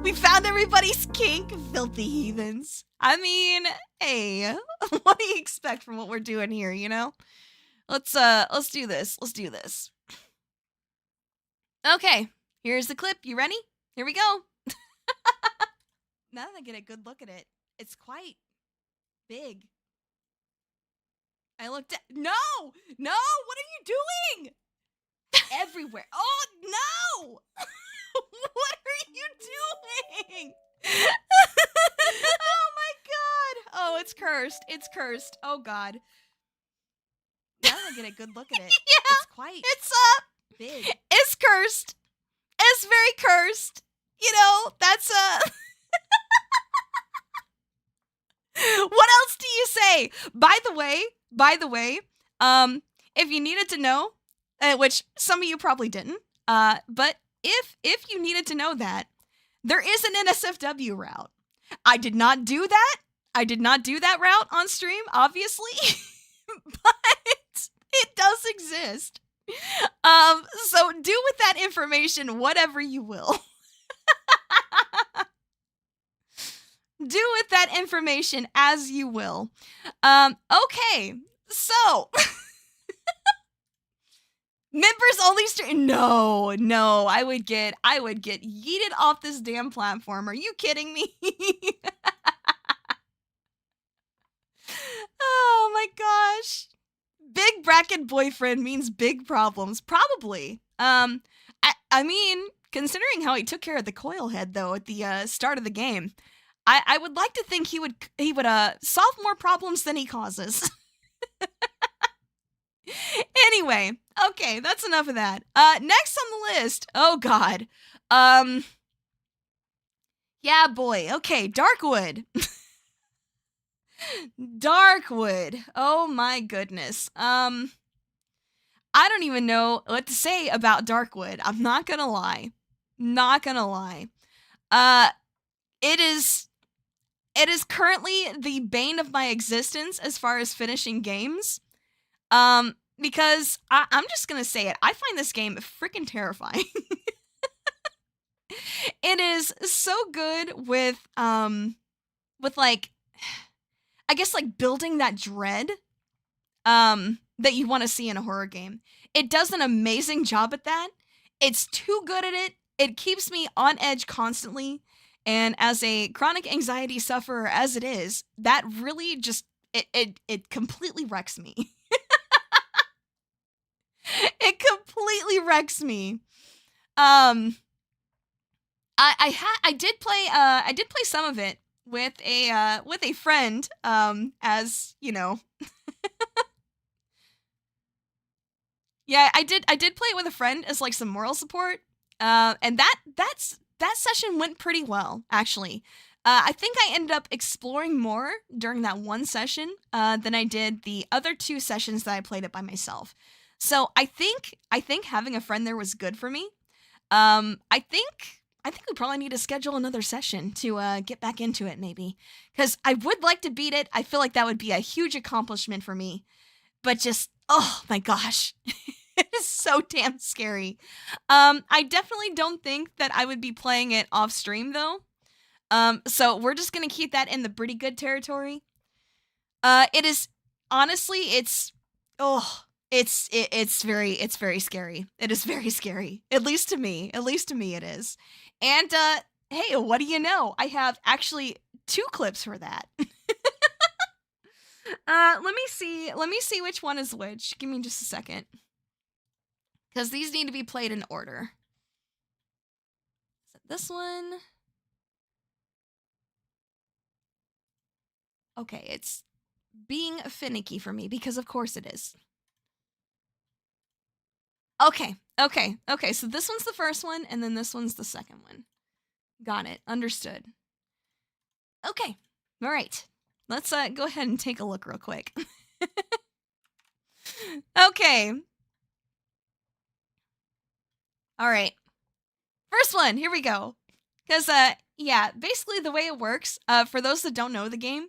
Speaker 1: We found everybody's kink, filthy heathens. I mean, hey, what do you expect from what we're doing here, you know? Let's do this. Okay, here's the clip. You ready? Here we go. Now that I get a good look at it, it's quite big. I looked at— No! What are you doing? Everywhere. Oh, no! What are you doing? Oh my god. Oh, it's cursed. Oh god. Now that I
Speaker 2: get a good look at it.
Speaker 1: Yeah,
Speaker 2: It's quite
Speaker 1: it's
Speaker 2: big.
Speaker 1: it's cursed. It's very cursed. You know, that's what else do you say? By the way, if you needed to know, which some of you probably didn't, but if you needed to know that, there is an NSFW route. I did not do that. I did not do that route on stream, obviously, but it does exist. So do with that information whatever you will. Do with that information as you will. Okay, so members only stream. No, I would get yeeted off this damn platform. Are you kidding me? Oh my gosh. Big bracket boyfriend means big problems. Probably. I mean, considering how he took care of the coil head though at the start of the game, I would like to think he would solve more problems than he causes. Anyway, okay, that's enough of that. Next on the list. Oh god. Yeah, boy. Okay, Darkwood. Darkwood. Oh my goodness. I don't even know what to say about Darkwood. I'm not gonna lie. Not gonna lie. It is currently the bane of my existence as far as finishing games. Because I'm just gonna say it. I find this game freaking terrifying. It is so good with like, I guess like building that dread that you want to see in a horror game. It does an amazing job at that. It's too good at it. It keeps me on edge constantly. And as a chronic anxiety sufferer as it is, that really just it completely wrecks me. It completely wrecks me. I did play some of it with a friend, as you know. Yeah, I did play it with a friend as like some moral support. And that session went pretty well, actually. I think I ended up exploring more during that one session than I did the other two sessions that I played it by myself. So I think having a friend there was good for me. I think we probably need to schedule another session to get back into it, maybe, because I would like to beat it. I feel like that would be a huge accomplishment for me. But just, oh my gosh, it is so damn scary. I definitely don't think that I would be playing it off stream though. So we're just gonna keep that in the pretty good territory. It is honestly, it's very scary. It is very scary. At least to me it is. And hey, what do you know? I have actually 2 clips for that. Let me see which one is which. Give me just a second. Cuz these need to be played in order. Is it this one? Okay, it's being finicky for me because of course it is. Okay, so this one's the first one, and then this one's the second one. Got it. Understood. Okay, all right. Let's go ahead and take a look real quick. Okay. All right. First one, here we go. Because, yeah, basically the way it works, for those that don't know the game,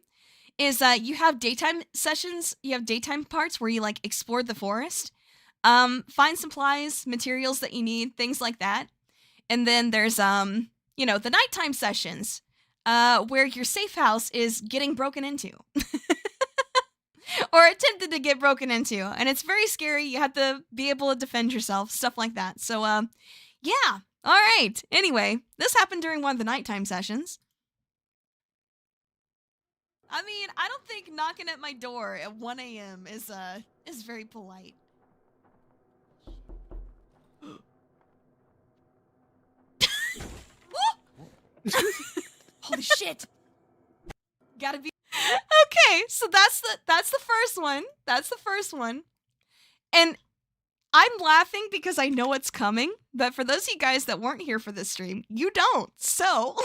Speaker 1: is you have daytime sessions, you have daytime parts where you, like, explore the forest. Find supplies, materials that you need, things like that. And then there's, you know, the nighttime sessions, where your safe house is getting broken into. Or attempted to get broken into. And it's very scary. You have to be able to defend yourself, stuff like that. So, yeah. All right. Anyway, this happened during one of the nighttime sessions. I mean, I don't think knocking at my door at 1 a.m. is very polite. Holy shit. Gotta be okay. So that's the first one. That's the first one. And I'm laughing because I know it's coming, but for those of you guys that weren't here for this stream, you don't. So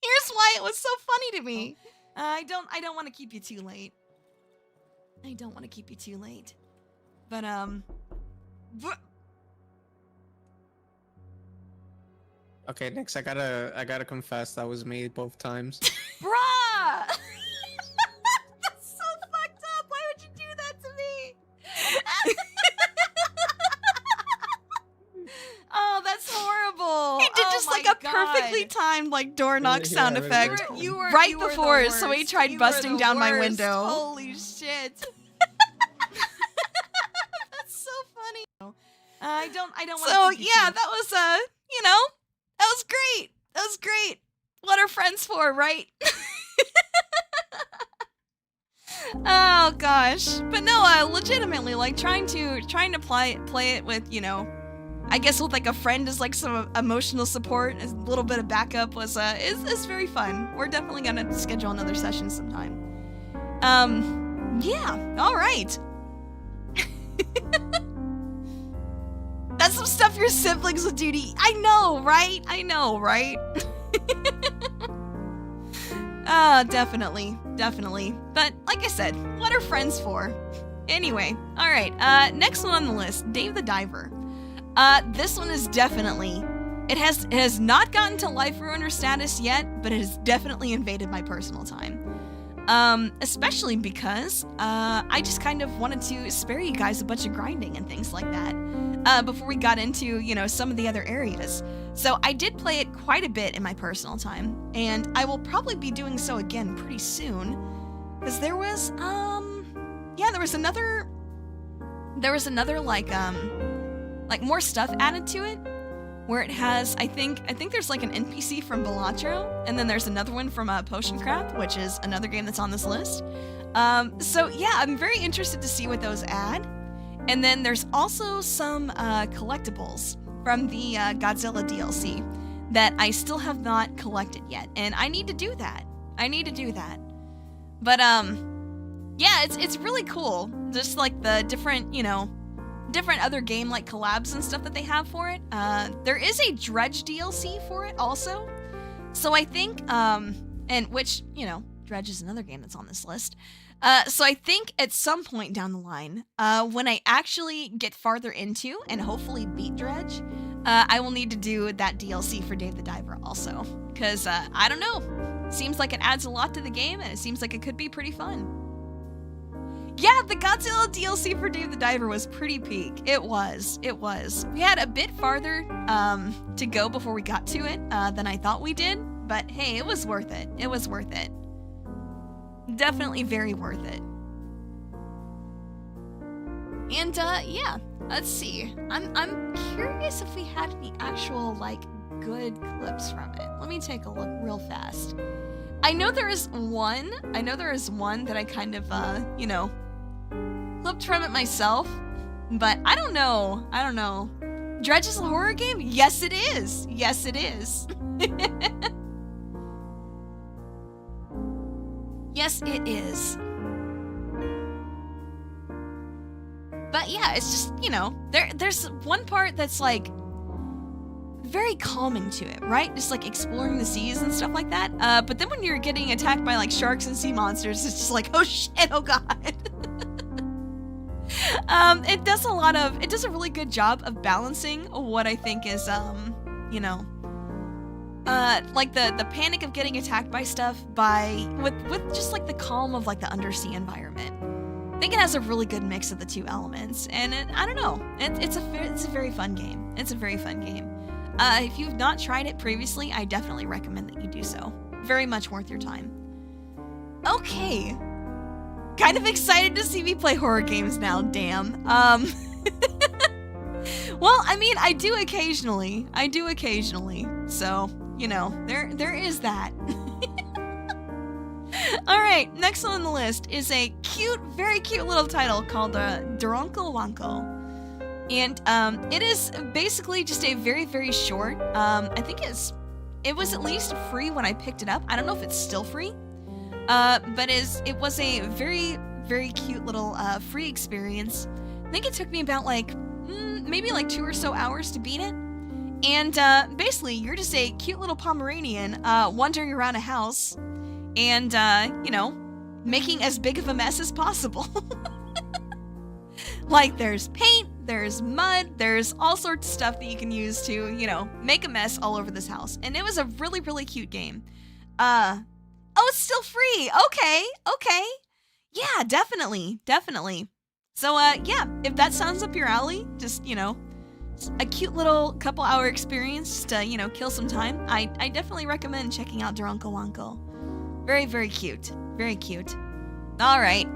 Speaker 1: here's why it was so funny to me. I don't want to keep you too late. I don't want to keep you too late. But
Speaker 3: Okay, next I gotta confess that was me both times.
Speaker 1: Bruh! That's so fucked up. Why would you do that to me? Oh, that's horrible. He did just like a perfectly timed like door knock sound effect
Speaker 2: You were
Speaker 1: right
Speaker 2: you were the
Speaker 1: before somebody
Speaker 2: worst.
Speaker 1: tried
Speaker 2: You were
Speaker 1: busting
Speaker 2: the
Speaker 1: down my
Speaker 2: worst.
Speaker 1: window.
Speaker 2: Holy shit.
Speaker 1: That's so funny. I don't want to.
Speaker 2: So,
Speaker 1: keep you
Speaker 2: yeah,
Speaker 1: too- that was you know, that was great. That was great. What are friends for, right? Oh gosh. But no, legitimately, like trying to play it with, you know, I guess with like a friend as like some emotional support, a little bit of backup was is very fun. We're definitely gonna schedule another session sometime. Yeah, all right. That's some stuff your siblings would do to you. I know, right? I know, right? Definitely. But like I said, what are friends for? Anyway, all right. Next one on the list, Dave the Diver. This one is definitely. It has not gotten to life ruiner status yet, but it has definitely invaded my personal time. Especially because I just kind of wanted to spare you guys a bunch of grinding and things like that before we got into, you know, some of the other areas. So I did play it quite a bit in my personal time, and I will probably be doing so again pretty soon, because there was another like more stuff added to it, where it has, I think there's like an NPC from Balatro, and then there's another one from Potion Craft, which is another game that's on this list. So yeah, I'm very interested to see what those add. And then there's also some collectibles from the Godzilla DLC that I still have not collected yet, and I need to do that. But yeah, it's really cool. Just like the different, you know, different other game like collabs and stuff that they have for it. There is a Dredge DLC for it also. So I think and which, you know, Dredge is another game that's on this list. So I think at some point down the line, when I actually get farther into and hopefully beat Dredge, I will need to do that DLC for Dave the Diver also. Because, I don't know, seems like it adds a lot to the game, and it seems like it could be pretty fun. Yeah, the Godzilla DLC for Dave the Diver was pretty peak. It was. We had a bit farther to go before we got to it than I thought we did, but hey, it was worth it. Definitely very worth it. And yeah, let's see. I'm curious if we had any actual like good clips from it. Let me take a look real fast. I know there is one that I kind of you know, clipped from it myself, but I don't know. Dredge is a horror game? Yes it is. Yes, it is. But yeah, it's just, you know, there's one part that's like very calming to it, right? Just like exploring the seas and stuff like that. But then when you're getting attacked by like sharks and sea monsters, it's just like, oh shit, oh god. It does a really good job of balancing what I think is, you know, like the panic of getting attacked by stuff with just like the calm of like the undersea environment. I think it has a really good mix of the two elements, and I don't know, it's a very fun game. If you've not tried it previously, I definitely recommend that you do so. Very much worth your time. Okay, kind of excited to see me play horror games now. Damn. Well, I mean, I do occasionally. So, you know, there is that. All right, next on the list is a cute, very cute little title called Duronko Wanko. And it is basically just a very, very short, I think it was at least free when I picked it up. I don't know if it's still free, but it was a very, very cute little free experience think it took me about like, maybe like 2 or so hours to beat it. And basically, you're just a cute little Pomeranian wandering around a house and, you know, making as big of a mess as possible. Like, there's paint, there's mud, there's all sorts of stuff that you can use to, you know, make a mess all over this house. And it was a really, really cute game. Oh, it's still free. Okay. Yeah, definitely. So, yeah, if that sounds up your alley, just, you know, a cute little couple hour experience just to, you know, kill some time, I definitely recommend checking out Duranko Wanko. Very, very cute. Very cute. All right.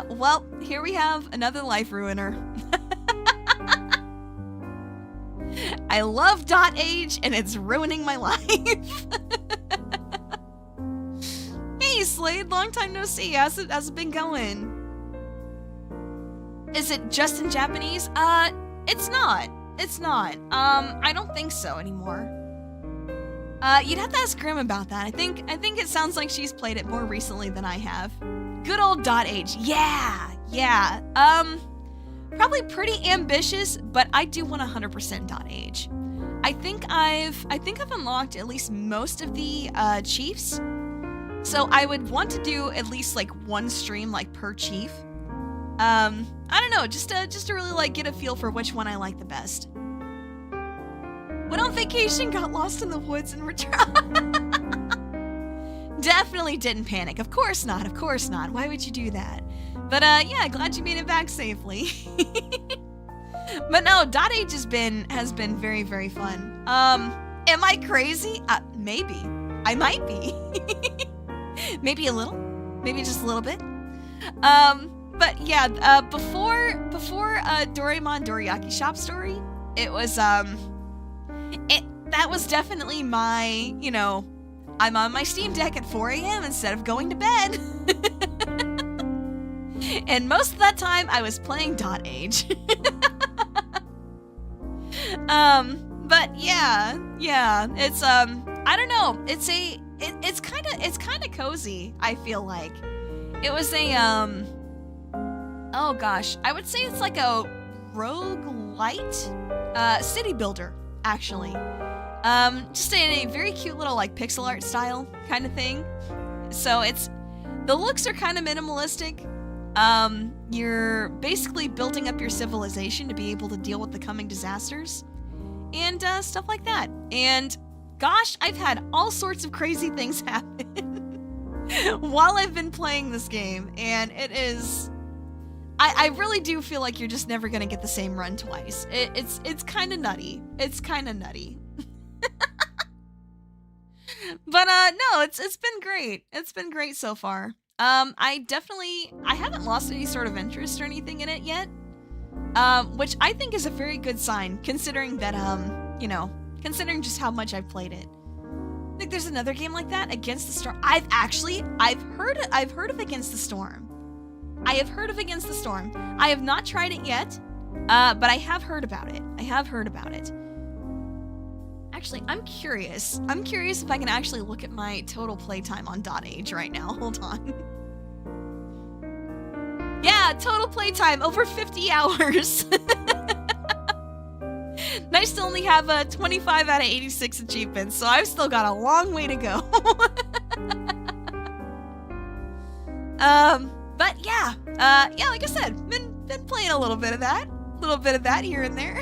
Speaker 1: Well, here we have another life ruiner. I love .age and it's ruining my life. Hey, Slade, long time no see. How's it been going? Is it just in Japanese? It's not. I don't think so anymore. You'd have to ask Grim about that. I think it sounds like she's played it more recently than I have. Good old .age. Yeah. Probably pretty ambitious, but I do want 100% .age. I think I've unlocked at least most of the chiefs. So I would want to do at least like one stream like per chief. I don't know, just to really like get a feel for which one I like the best. Went on vacation, got lost in the woods, and returned. Definitely didn't panic. Of course not. Why would you do that? But yeah, glad you made it back safely. But no, .age has been very, very fun. Am I crazy? Maybe. I might be. Maybe a little. Maybe just a little bit. But yeah, before Doraemon Dorayaki Shop Story, it was that was definitely my, you know, I'm on my Steam Deck at 4 a.m. instead of going to bed. And most of that time I was playing .age. But yeah, it's I don't know, it's kind of cozy, I feel like. It was a oh gosh, I would say it's like a roguelite city builder, actually. Just in a very cute little like pixel art style kind of thing. So the looks are kind of minimalistic. You're basically building up your civilization to be able to deal with the coming disasters and stuff like that. And gosh, I've had all sorts of crazy things happen while I've been playing this game, and it is, I really do feel like you're just never gonna get the same run twice. It's kind of nutty. But no, it's been great. It's been great so far. I haven't lost any sort of interest or anything in it yet. Which I think is a very good sign, considering that you know, considering just how much I've played it. I think there's another game like that, Against the Storm. I've heard of Against the Storm. I have not tried it yet, but I have heard about it. Actually, I'm curious if I can actually look at my total playtime on .age right now. Hold on. Yeah, total playtime, over 50 hours. And I still only have 25 out of 86 achievements, so I've still got a long way to go. But yeah, like I said, been playing a little bit of that here and there.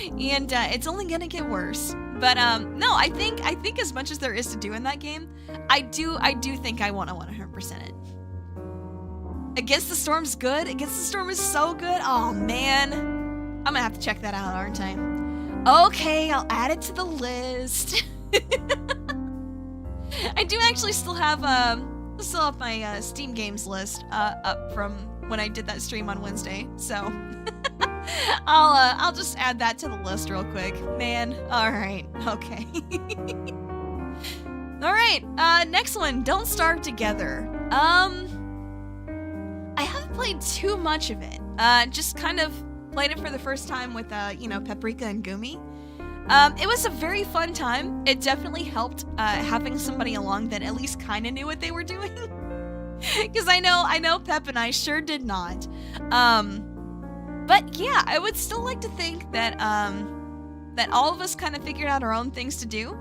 Speaker 1: And it's only gonna get worse. But no, I think as much as there is to do in that game, I do think I want to 100% it. Against the Storm's good. Against the Storm is so good. Oh man, I'm gonna have to check that out, aren't I? Okay, I'll add it to the list. I do actually still have my Steam games list up from when I did that stream on Wednesday, so I'll just add that to the list real quick. Man, all right, okay. All right, next one, Don't Starve Together. I haven't played too much of it. Just kind of played it for the first time with, you know, Paprika and Gumi. It was a very fun time. It definitely helped having somebody along that at least kind of knew what they were doing. Because I know Pep and I sure did not. But yeah, I would still like to think that that all of us kind of figured out our own things to do,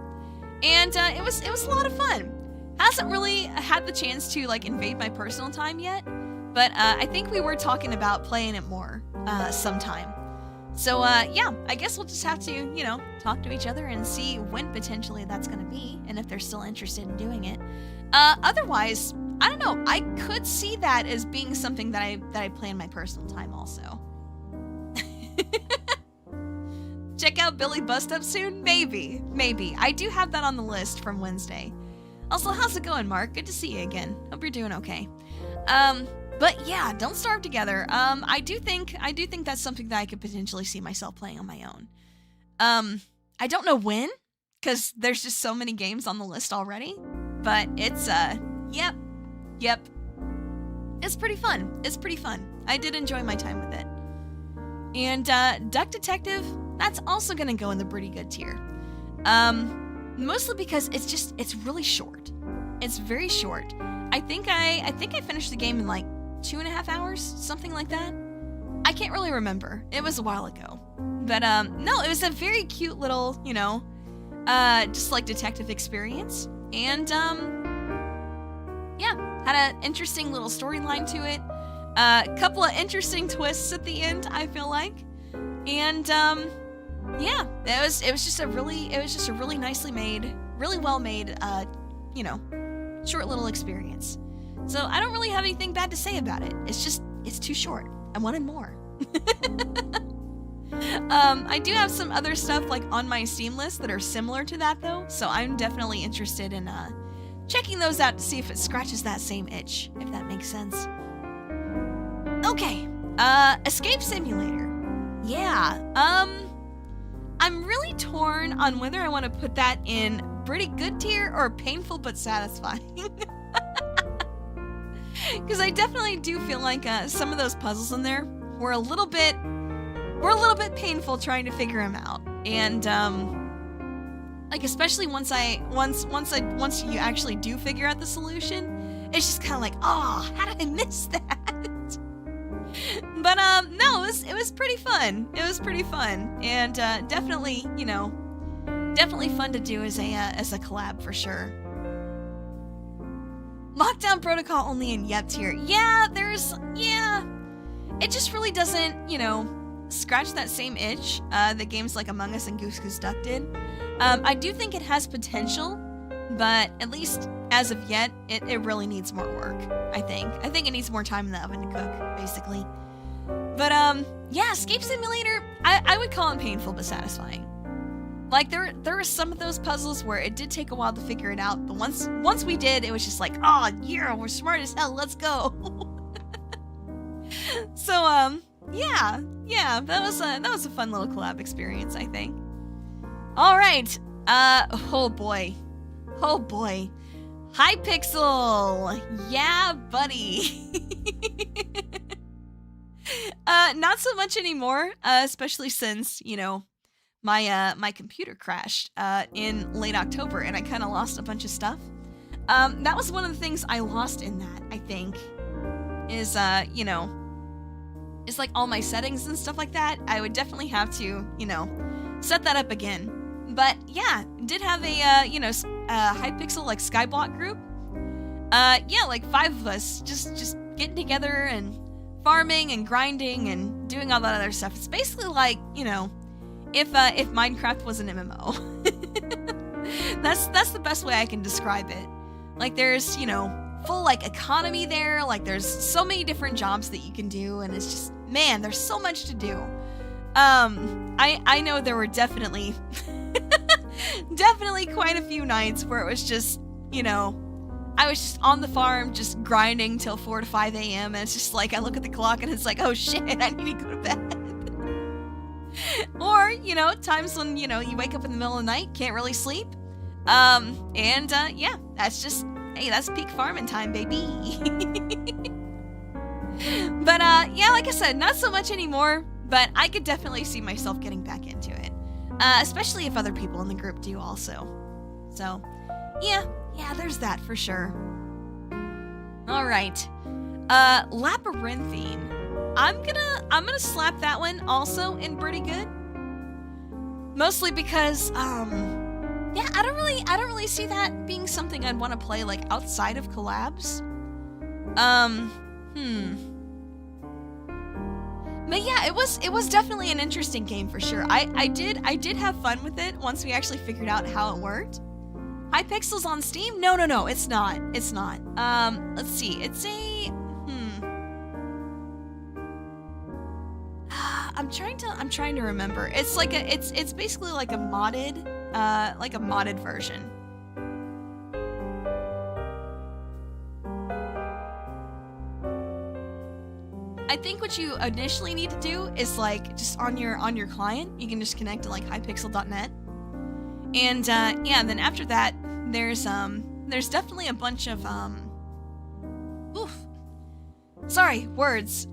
Speaker 1: and it was a lot of fun. Hasn't really had the chance to like invade my personal time yet, but I think we were talking about playing it more sometime. So yeah, I guess we'll just have to, you know, talk to each other and see when potentially that's gonna be, and if they're still interested in doing it. Otherwise, I don't know. I could see that as being something that I play in my personal time also. Check out Billy Bust Up soon? Maybe. I do have that on the list from Wednesday. Also, how's it going, Mark? Good to see you again. Hope you're doing okay. But yeah, Don't Starve Together. I do think that's something that I could potentially see myself playing on my own. I don't know when, because there's just so many games on the list already. But it's yep. It's pretty fun. I did enjoy my time with it. And Duck Detective, that's also gonna go in the pretty good tier. Mostly because it's really short. It's very short. I think I finished the game in like 2.5 hours, something like that. I can't really remember. It was a while ago. But no, it was a very cute little, you know, just like detective experience. And yeah, had an interesting little storyline to it. A couple of interesting twists at the end, I feel like. And yeah, it was just a really nicely made, really well made, you know, short little experience. So I don't really have anything bad to say about it. It's too short. I wanted more. I do have some other stuff like on my Steam list that are similar to that though, so I'm definitely interested in checking those out to see if it scratches that same itch, if that makes sense. Okay, Escape Simulator. Yeah, I'm really torn on whether I want to put that in pretty good tier or painful but satisfying. Because I definitely do feel like some of those puzzles in there were a little bit painful trying to figure them out, and like especially once you actually do figure out the solution, it's just kind of like, oh, how did I miss that? But no, it was pretty fun. It was pretty fun, and definitely, you know, definitely fun to do as a collab for sure. Lockdown Protocol only in Yep tier. Yeah, it just really doesn't, you know, scratch that same itch that games like Among Us and Goose Goose Duck did. I do think it has potential, but at least as of yet, it really needs more work, I think. I think it needs more time in the oven to cook, basically. But yeah, Escape Simulator, I would call it painful but satisfying. Like, there are some of those puzzles where it did take a while to figure it out, but once we did, it was just like, oh yeah, we're smart as hell, let's go. So yeah, that was a fun little collab experience, I think. All right, oh boy, Hypixel, yeah, buddy. Not so much anymore, especially since, you know, my computer crashed in late October, and I kind of lost a bunch of stuff. That was one of the things I lost in that, I think, is you know, is like all my settings and stuff like that. I would definitely have to, you know, set that up again. But yeah, did have a you know, Hypixel like Skyblock group. Yeah, like 5 of us just getting together and farming and grinding and doing all that other stuff. It's basically like, you know, if Minecraft was an MMO. That's the best way I can describe it. Like, there's, you know, full like economy there, like there's so many different jobs that you can do, and it's just, man, there's so much to do. I know there were definitely quite a few nights where it was just, you know, I was just on the farm just grinding till 4 to 5 a.m. and it's just like I look at the clock and it's like, oh shit, I need to go to bed. Or, you know, times when, you know, you wake up in the middle of the night, can't really sleep. Yeah, that's just, hey, that's peak farming time, baby. But, yeah, like I said, not so much anymore, but I could definitely see myself getting back into it. Especially if other people in the group do also. So, yeah, there's that for sure. All right. Labyrinthine. I'm gonna slap that one also in pretty good. Mostly because, yeah, I don't really see that being something I'd want to play like outside of collabs. But yeah, it was definitely an interesting game for sure. I did have fun with it once we actually figured out how it worked. Hypixel's on Steam? No, it's not. It's not. Let's see. It's a I'm trying to remember. It's like it's basically like a modded version. I think what you initially need to do is like just on your client, you can just connect to like hypixel.net. And yeah, then after that, there's definitely a bunch of sorry, words.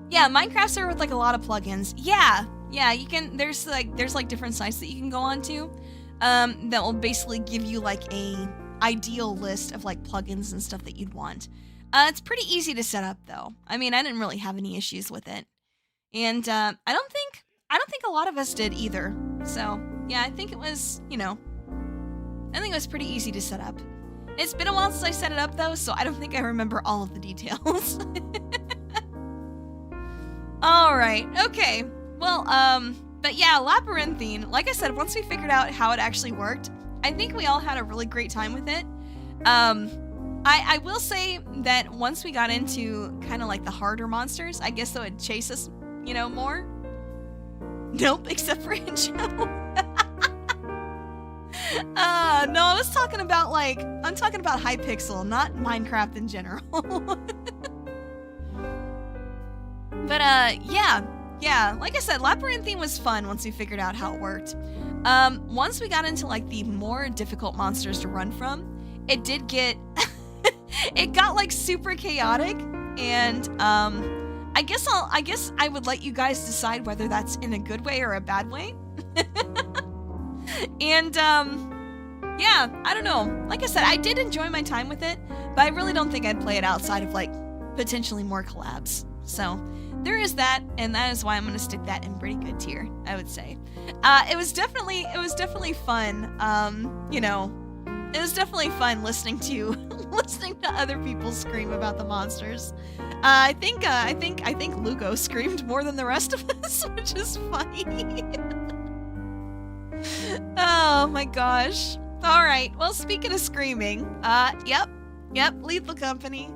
Speaker 1: Yeah, Minecraft server with like a lot of plugins. Yeah, you can. There's like different sites that you can go on to, that will basically give you like a ideal list of like plugins and stuff that you'd want. It's pretty easy to set up though. I mean, I didn't really have any issues with it, and I don't think a lot of us did either. So yeah, I think it was, I think it was pretty easy to set up. It's been a while since I set it up though, so I don't think I remember all of the details. Alright, okay. Well, but yeah, Labyrinthine, like I said, once we figured out how it actually worked, I think we all had a really great time with it. I will say that once we got into kind of like the harder monsters, I guess that would chase us, more. Nope, except for Incho. No, I'm talking about Hypixel, not Minecraft in general. But yeah, like I said, Labyrinthine was fun once we figured out how it worked. Once we got into like the more difficult monsters to run from, it did get it got like super chaotic, and I guess I would let you guys decide whether that's in a good way or a bad way. And yeah, I don't know. Like I said, I did enjoy my time with it, but I really don't think I'd play it outside of like potentially more collabs. So there is that, and that is why I'm gonna stick that in pretty good tier, I would say. It was definitely fun. It was definitely fun listening to other people scream about the monsters. I think Lugo screamed more than the rest of us, which is funny. Oh my gosh. All right. Well, speaking of screaming, yep, Lethal Company.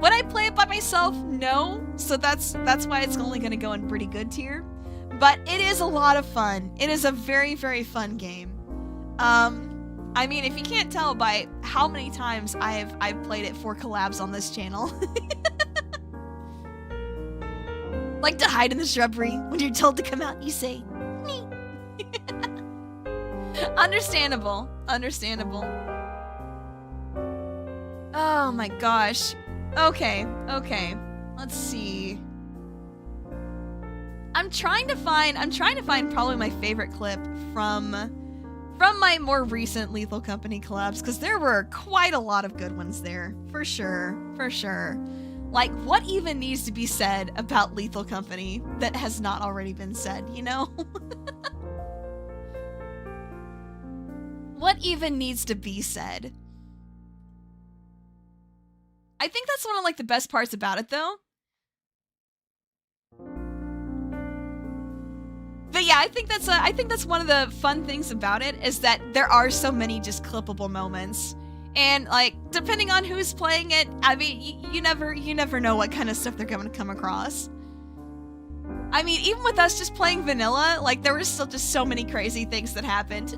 Speaker 1: Would I play it by myself? No. So that's why it's only going to go in pretty good tier. But it is a lot of fun. It is a very, very fun game. I mean, if you can't tell by how many times I've played it for collabs on this channel. Like to hide in the shrubbery. When you're told to come out, you say, me. Understandable. Oh my gosh. Okay. Let's see. I'm trying to find probably my favorite clip from my more recent Lethal Company collabs, because there were quite a lot of good ones there, for sure. Like, what even needs to be said about Lethal Company that has not already been said, What even needs to be said? I think that's one of like the best parts about it though. But yeah, I think that's one of the fun things about it, is that there are so many just clippable moments. And like, depending on who's playing it, I mean, you never know what kind of stuff they're going to come across. I mean, even with us just playing vanilla, like there were still just so many crazy things that happened.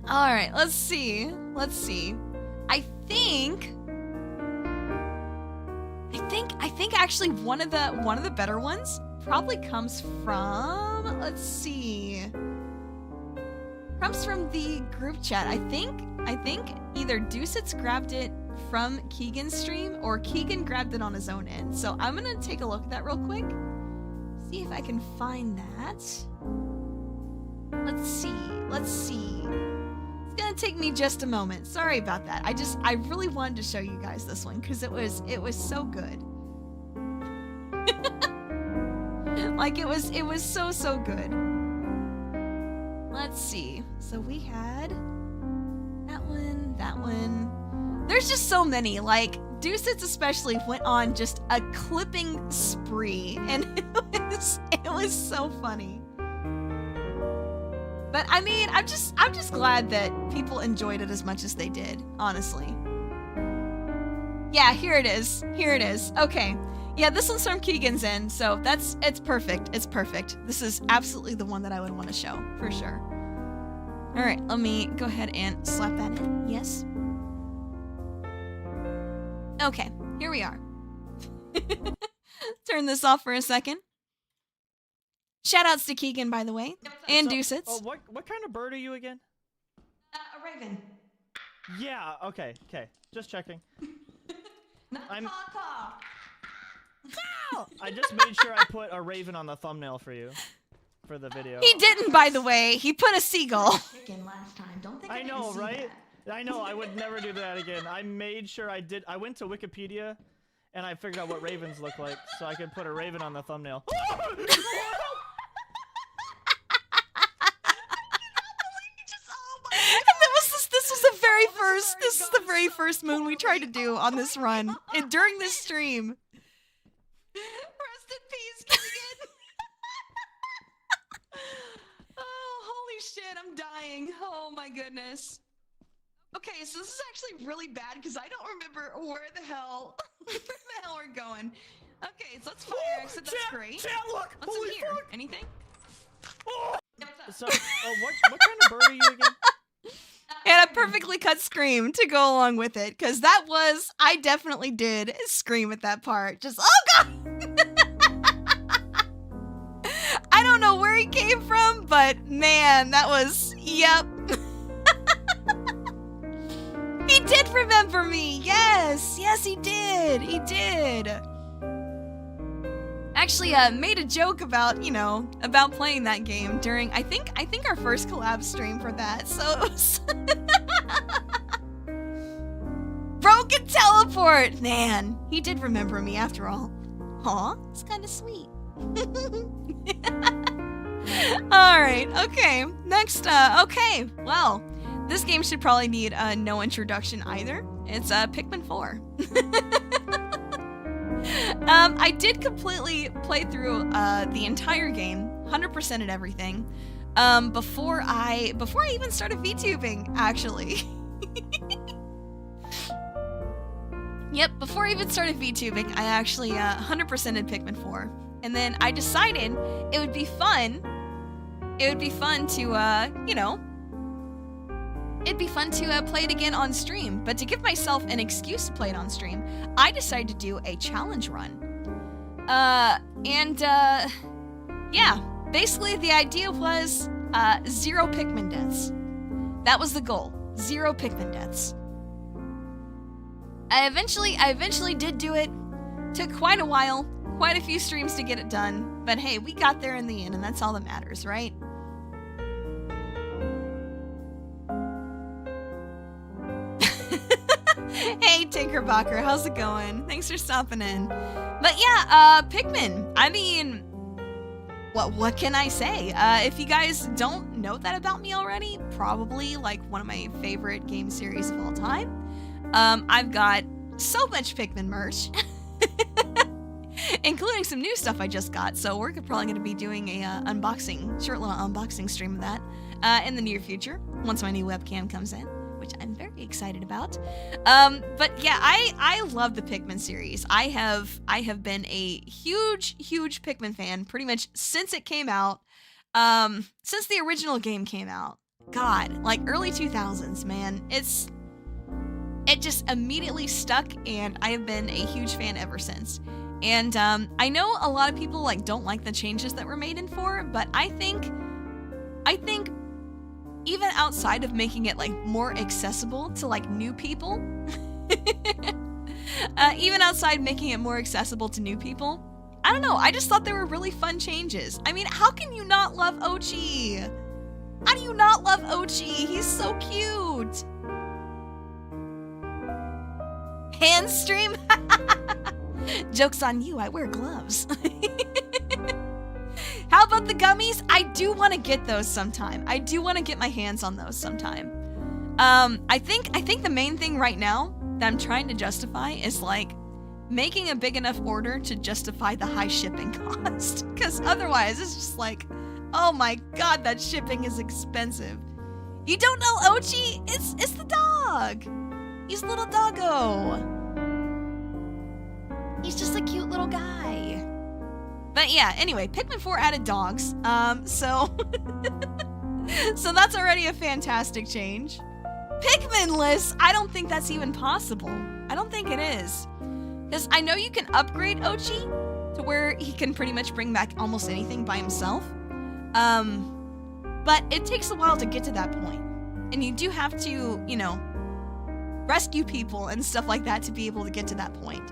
Speaker 1: All right, let's see. I think actually one of the better ones probably comes from, comes from the group chat. I think either Deucitz grabbed it from Keegan's stream or Keegan grabbed it on his own end. So I'm gonna take a look at that real quick. See if I can find that. Let's see. Let's see. It's gonna take me just a moment. Sorry about that. I really wanted to show you guys this one because it was so good. Like it was so good. Let's see. So we had that one. There's just so many. Like Deucets especially went on just a clipping spree, and it was so funny. But I mean, I'm just glad that people enjoyed it as much as they did, honestly. Yeah, here it is. Here it is. Okay. Yeah, this one's from Keegan's End, so it's perfect. It's perfect. This is absolutely the one that I would want to show, for sure. All right, let me go ahead and slap that in. Yes. Okay, here we are. Turn this off for a second. Shoutouts to Keegan, by the way, and Deucets.
Speaker 4: Oh, what kind of bird are you again?
Speaker 1: A raven.
Speaker 4: Yeah. Okay. Just checking. I'm. I just made sure I put a raven on the thumbnail for you, for the video.
Speaker 1: He didn't, by the way. He put a seagull.
Speaker 2: Last time. Don't think
Speaker 4: I know, right? I know. I would never do that again. I made sure I did. I went to Wikipedia, and I figured out what ravens look like, so I could put a raven on the thumbnail. This is the very first moon we tried to do on this run, and during this stream.
Speaker 1: Rest in peace, Keegan. Oh, holy shit, I'm dying. Oh my goodness. Okay, so this is actually really bad because I don't remember where the hell we're going. Okay, so let's fire exit. That's great.
Speaker 4: Chat, look!
Speaker 1: What's in here?
Speaker 4: Fuck.
Speaker 1: Anything?
Speaker 4: Oh. So, what kind of bird are you again?
Speaker 1: And a perfectly cut scream to go along with it, because I definitely did scream at that part. Just, oh god! I don't know where he came from, but man, that was, yep. He did remember me, yes, he did. Actually, made a joke about, about playing that game during, I think our first collab stream for that, so it was... Broken teleport! Man, he did remember me after all. Aw, it's kind of sweet. Alright, okay. Next, okay, well, this game should probably need no introduction either. It's Pikmin 4. I did completely play through the entire game, 100%ed everything, before I even started VTubing, actually. Yep, before I even started VTubing, I actually 100%ed Pikmin 4. And then I decided it would be fun to, it'd be fun to play it again on stream. But to give myself an excuse to play it on stream, I decided to do a challenge run. Yeah, basically the idea was 0 Pikmin deaths. That was the goal, 0 Pikmin deaths. I eventually did do it. Took quite a while, quite a few streams to get it done. But hey, we got there in the end, and that's all that matters, right? Hey, Tinkerbocker, how's it going? Thanks for stopping in. But yeah, Pikmin. I mean, what can I say? If you guys don't know that about me already, probably like one of my favorite game series of all time. I've got so much Pikmin merch, including some new stuff I just got. So we're probably going to be doing a short little unboxing stream of that in the near future once my new webcam comes in, which I'm very excited about. But yeah, I love the Pikmin series. I have been a huge Pikmin fan pretty much since it came out, since the original game came out. God, like early 2000s, man. It just immediately stuck, and I have been a huge fan ever since. And I know a lot of people like don't like the changes that were made in 4, but I think even outside of making it like more accessible to like new people, even outside making it more accessible to new people, I don't know, I just thought they were really fun changes. I mean, how can you not love Ochi? How do you not love Ochi? He's so cute. Hand stream? Joke's on you, I wear gloves. How about the gummies? I do want to get those sometime. I do want to get my hands on those sometime. I think the main thing right now that I'm trying to justify is like making a big enough order to justify the high shipping cost. Because otherwise it's just like, oh my god, that shipping is expensive. You don't know Ochi? It's the dog. He's a little doggo. He's just a cute little guy. But yeah, anyway, Pikmin 4 added dogs. So so that's already a fantastic change. Pikminless, I don't think that's even possible. I don't think it is. Because I know you can upgrade Ochi to where he can pretty much bring back almost anything by himself. But it takes a while to get to that point. And you do have to, you know, rescue people and stuff like that to be able to get to that point.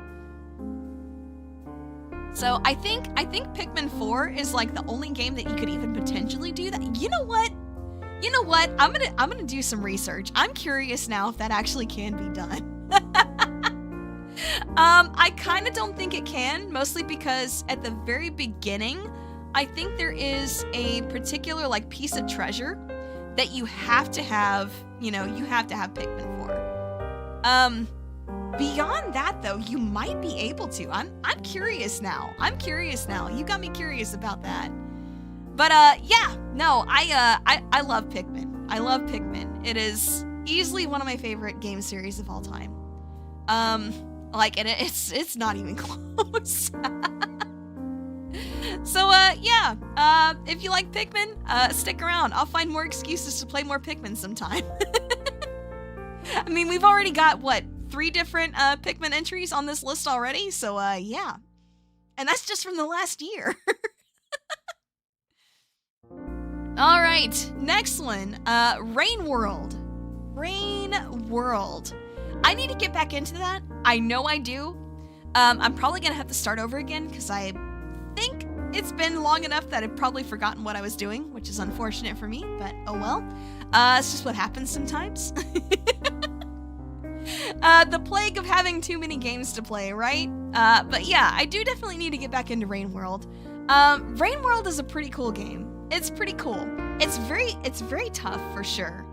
Speaker 1: So I think Pikmin 4 is like the only game that you could even potentially do that. You know what? I'm gonna do some research. I'm curious now if that actually can be done. I kind of don't think it can, mostly because at the very beginning, I think there is a particular like piece of treasure that you have to have. You know, you have to have Pikmin 4. Beyond that, though, you might be able to. I'm curious now. You got me curious about that. But yeah, no, I love Pikmin. I love Pikmin. It is easily one of my favorite game series of all time. Like, and it's not even close. So yeah, if you like Pikmin, stick around. I'll find more excuses to play more Pikmin sometime. I mean, we've already got what? 3 different Pikmin entries on this list already, so yeah. And that's just from the last year. Alright, next one. Rain World. Rain World. I need to get back into that. I know I do. I'm probably gonna have to start over again, because I think it's been long enough that I've probably forgotten what I was doing, which is unfortunate for me, but oh well. It's just what happens sometimes. The plague of having too many games to play, right? But yeah, I do definitely need to get back into Rain World. Rain World is a pretty cool game. It's pretty cool. It's very tough for sure.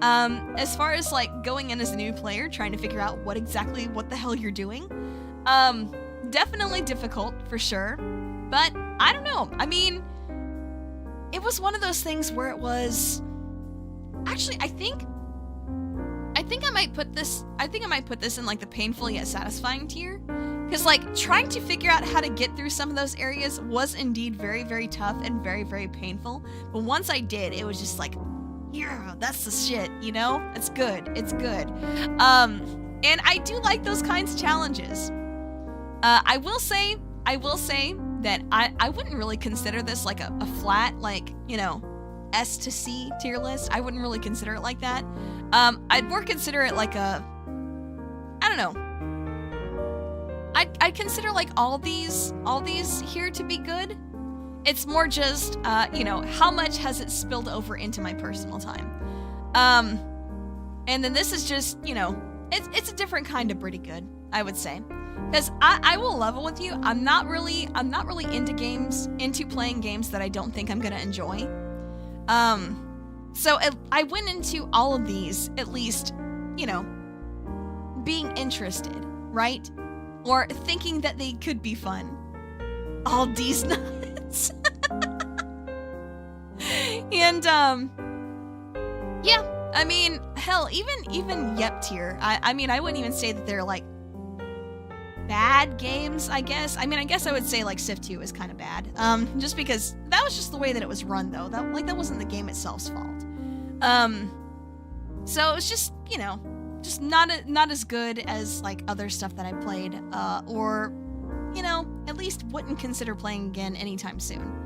Speaker 1: As far as like going in as a new player, trying to figure out what the hell you're doing. Definitely difficult for sure. But I don't know. I mean, it was one of those things where it was actually, I think I might put this in like the painful yet satisfying tier, because like trying to figure out how to get through some of those areas was indeed very, very tough and very, very painful. But once I did, it was just like, yeah, that's the shit, you know? It's good. It's good. And I do like those kinds of challenges. I will say that I wouldn't really consider this like a flat, like, you know, S to C tier list. I wouldn't really consider it like that. I'd more consider it like a, I don't know. I'd consider like all these here to be good. It's more just, you know, how much has it spilled over into my personal time. And then this is just, you know, it's a different kind of pretty good, I would say. Because I will level with you. I'm not really into playing games that I don't think I'm gonna enjoy. So I went into all of these, at least, you know, being interested, right? Or thinking that they could be fun. All these nuts. And, yeah, I mean, hell, even Yep tier, I mean, I wouldn't even say that they're, like, bad games, I guess. I mean, I guess I would say, like, Civ 2 is kind of bad. Just because that was just the way that it was run, though. That wasn't the game itself's fault. So it's just, you know, just not as good as, like, other stuff that I played, or, you know, at least wouldn't consider playing again anytime soon.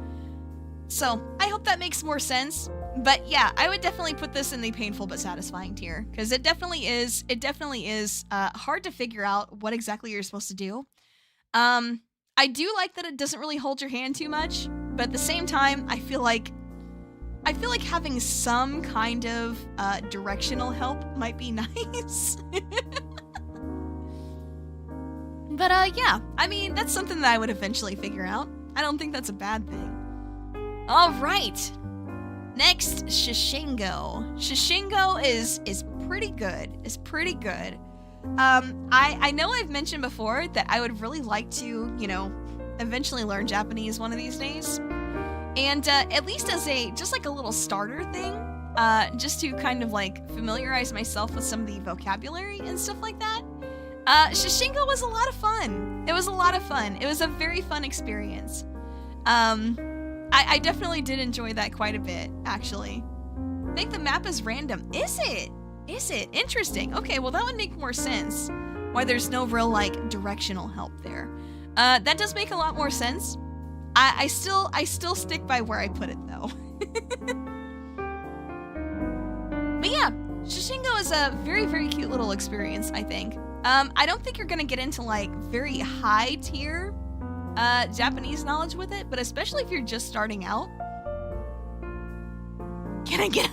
Speaker 1: So, I hope that makes more sense. But yeah, I would definitely put this in the painful but satisfying tier, because it definitely is hard to figure out what exactly you're supposed to do. I do like that it doesn't really hold your hand too much, but at the same time, I feel like I feel like having some kind of directional help might be nice. But yeah, I mean, that's something that I would eventually figure out. I don't think that's a bad thing. All right. Next, Shishingo. Shishingo is pretty good. It's pretty good. I know I've mentioned before that I would really like to, you know, eventually learn Japanese one of these days. And at least as just like a little starter thing, just to kind of like familiarize myself with some of the vocabulary and stuff like that. Shishingo was a lot of fun. It was a lot of fun. It was a very fun experience. I definitely did enjoy that quite a bit, actually. Make the map as random. Is it? Is it? Interesting. Okay, well that would make more sense. Why there's no real, like, directional help there. That does make a lot more sense. I still stick by where I put it, though. But yeah, Shishingo is a very, very cute little experience, I think. I don't think you're gonna get into, like, very high tier Japanese knowledge with it, but especially if you're just starting out. Can I get...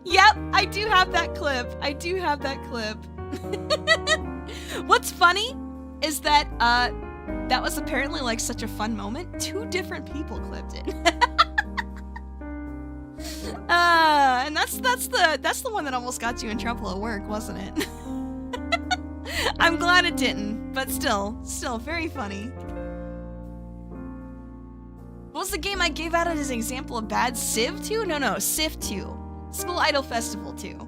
Speaker 1: Yep, I do have that clip. I do have that clip. What's funny is that that was apparently like such a fun moment. 2 different people clipped it. And that's the one that almost got you in trouble at work, wasn't it? I'm glad it didn't, but still very funny. What was the game I gave out as an example of bad? Civ 2? No, Civ 2. School Idol Festival 2.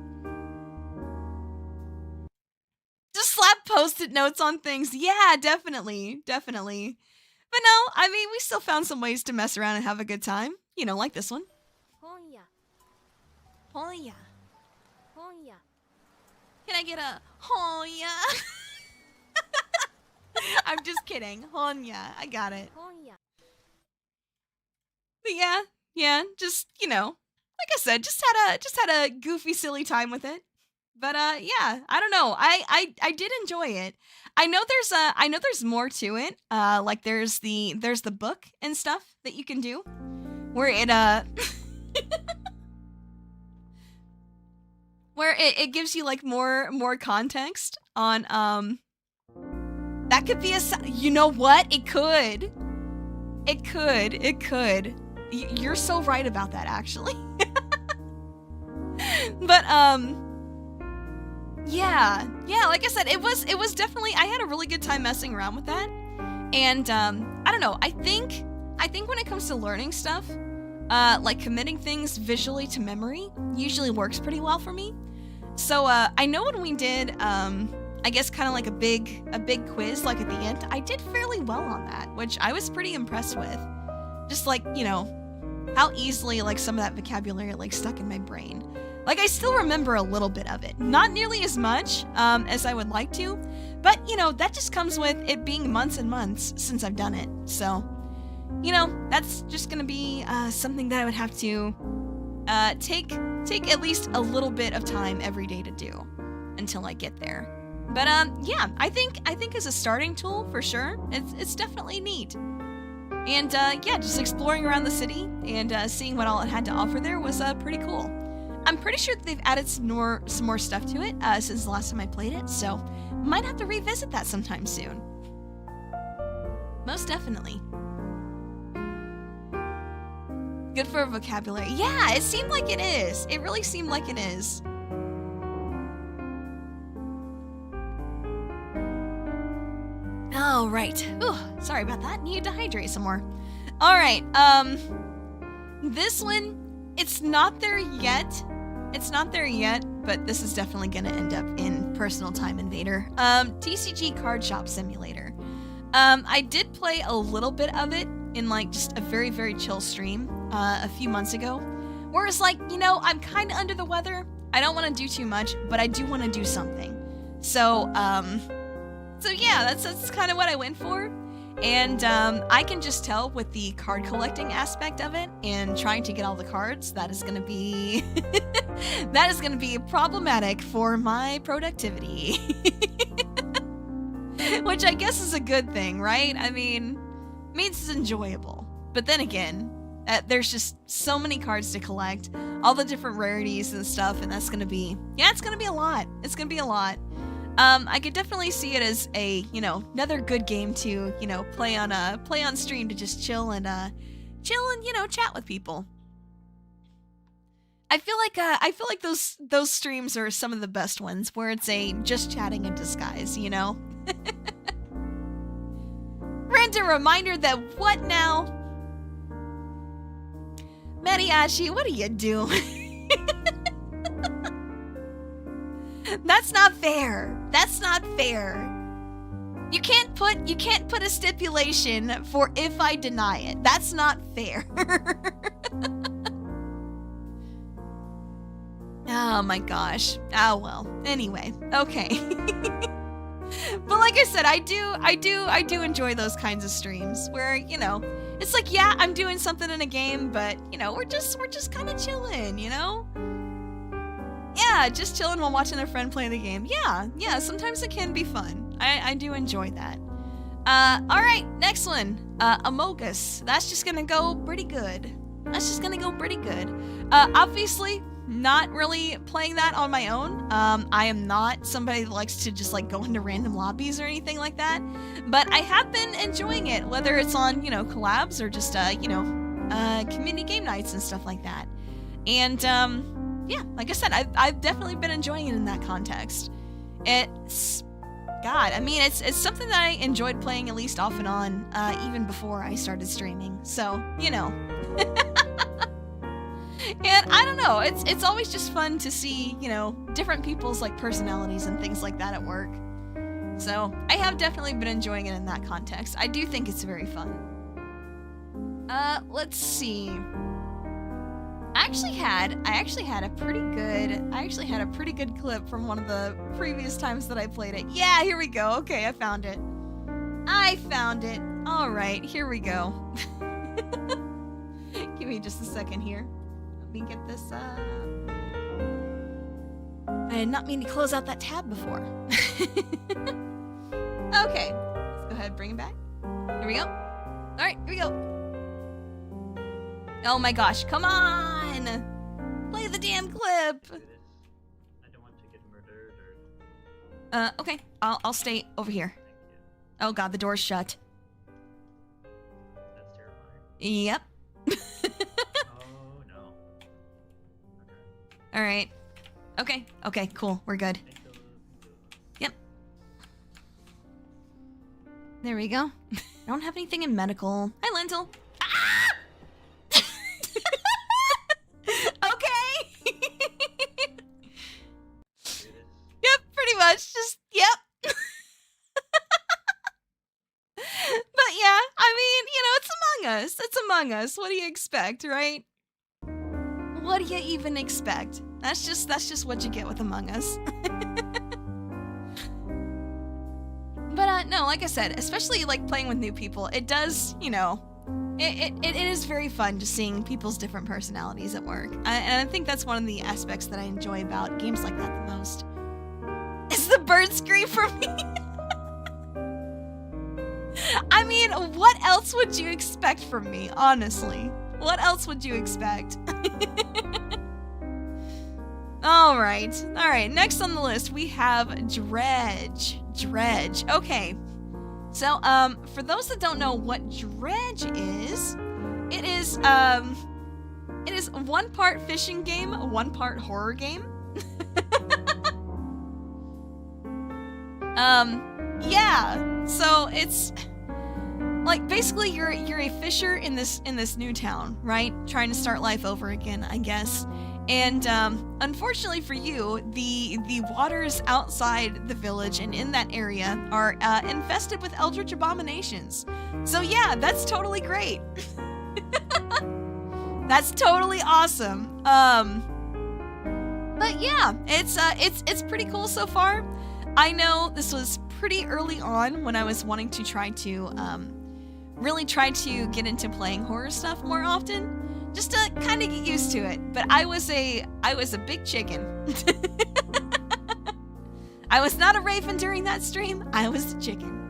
Speaker 1: Just slap post-it notes on things. Yeah, definitely. But no, I mean, we still found some ways to mess around and have a good time. You know, like this one. Honya. Can I get a Honya? I'm just kidding. Honya. I got it. But yeah, just, you know, like I said, just had a goofy, silly time with it. But yeah, I don't know. I did enjoy it. I know there's more to it. Like there's the book and stuff that you can do, where it where it gives you like more context on that could be you know what? It could. You're so right about that, actually. But yeah, like I said, it was definitely, I had a really good time messing around with that. And I don't know, I think when it comes to learning stuff, like committing things visually to memory usually works pretty well for me. So I know when we did I guess kind of like a big quiz like at the end, I did fairly well on that, which I was pretty impressed with. Just like, you know, how easily like some of that vocabulary like stuck in my brain. Like I still remember a little bit of it. Not nearly as much as I would like to, but you know, that just comes with it being months and months since I've done it. So, you know, that's just gonna be something that I would have to take at least a little bit of time every day to do until I get there. But yeah, I think as a starting tool for sure, it's definitely neat. And yeah, just exploring around the city and seeing what all it had to offer there was pretty cool. I'm pretty sure that they've added some more stuff to it since the last time I played it, so might have to revisit that sometime soon. Most definitely. Good for vocabulary. Yeah, it seemed like it is. It really seemed like it is. Oh, right. Ooh, sorry about that. Need to hydrate some more. All right. This one, it's not there yet. But this is definitely gonna end up in Personal Time Invader. TCG Card Shop Simulator. I did play a little bit of it in like just a very, very chill stream a few months ago. Where it's like, you know, I'm kind of under the weather. I don't want to do too much, but I do want to do something. So yeah, that's kind of what I went for. And I can just tell with the card collecting aspect of it and trying to get all the cards, that is going to be that is going to be problematic for my productivity. Which I guess is a good thing, right? I mean, it means it's enjoyable. But then again, There's just so many cards to collect, all the different rarities and stuff, and that's gonna be, yeah, it's gonna be a lot. It's gonna be a lot. I could definitely see it as a, you know, another good game to, you know, play on stream to just chill and you know, chat with people. I feel like those streams are some of the best ones where it's a just chatting in disguise, you know. Random reminder that what now? Mariachi, what are you doing? That's not fair. That's not fair. You can't put a stipulation for if I deny it. That's not fair. Oh my gosh. Oh well. Anyway, okay. But like I said, I do enjoy those kinds of streams where, you know, it's like, yeah, I'm doing something in a game, but you know, we're just kind of chilling, you know? Yeah, just chilling while watching a friend play the game. Yeah, sometimes it can be fun. I do enjoy that. Alright, next one. Amogus. That's just gonna go pretty good. Obviously, not really playing that on my own. I am not somebody that likes to just like go into random lobbies or anything like that. But I have been enjoying it, whether it's on, you know, collabs or just, you know, community game nights and stuff like that. And, yeah, like I said, I've definitely been enjoying it in that context. It's, God, I mean, it's something that I enjoyed playing at least off and on, even before I started streaming. So, you know. And I don't know, it's always just fun to see, you know, different people's like personalities and things like that at work. So I have definitely been enjoying it in that context. I do think it's very fun. Let's see. I actually had a pretty good clip from one of the previous times that I played it. Yeah, here we go. Okay, I found it. All right, here we go. Give me just a second here. Let me get this up. I did not mean to close out that tab before. Okay, let's go ahead and bring it back. Here we go. All right, here we go. Oh my gosh, come on! Play the damn clip!
Speaker 4: I don't want to get murdered or...
Speaker 1: Okay, I'll stay over here. Oh god, the door's shut.
Speaker 4: That's terrifying.
Speaker 1: Yep.
Speaker 4: Oh no. Okay.
Speaker 1: Alright. Okay, cool, we're good. Yep. There we go. I don't have anything in medical. Hi, Lentil. Ah! Okay. Yep, pretty much. Just, yep. But yeah, I mean, you know, it's Among Us. It's Among Us. What do you expect, right? What do you even expect? That's just what you get with Among Us. But no, like I said, especially like playing with new people, it does, you know, it is very fun just seeing people's different personalities at work. And I think that's one of the aspects that I enjoy about games like that the most. Is the bird scream for me? I mean, what else would you expect from me, honestly? What else would you expect? All right, next on the list we have Dredge. Okay, so for those that don't know what Dredge is, it is one part fishing game, one part horror game. Yeah, so it's like basically you're a fisher in this new town, right? Trying to start life over again, I guess. And unfortunately for you, the waters outside the village and in that area are infested with eldritch abominations. So yeah, that's totally great. That's totally awesome. But yeah, it's pretty cool so far. I know this was pretty early on when I was wanting to try to really try to get into playing horror stuff more often. Just to kind of get used to it. But I was a big chicken. I was not a raven during that stream. I was a chicken.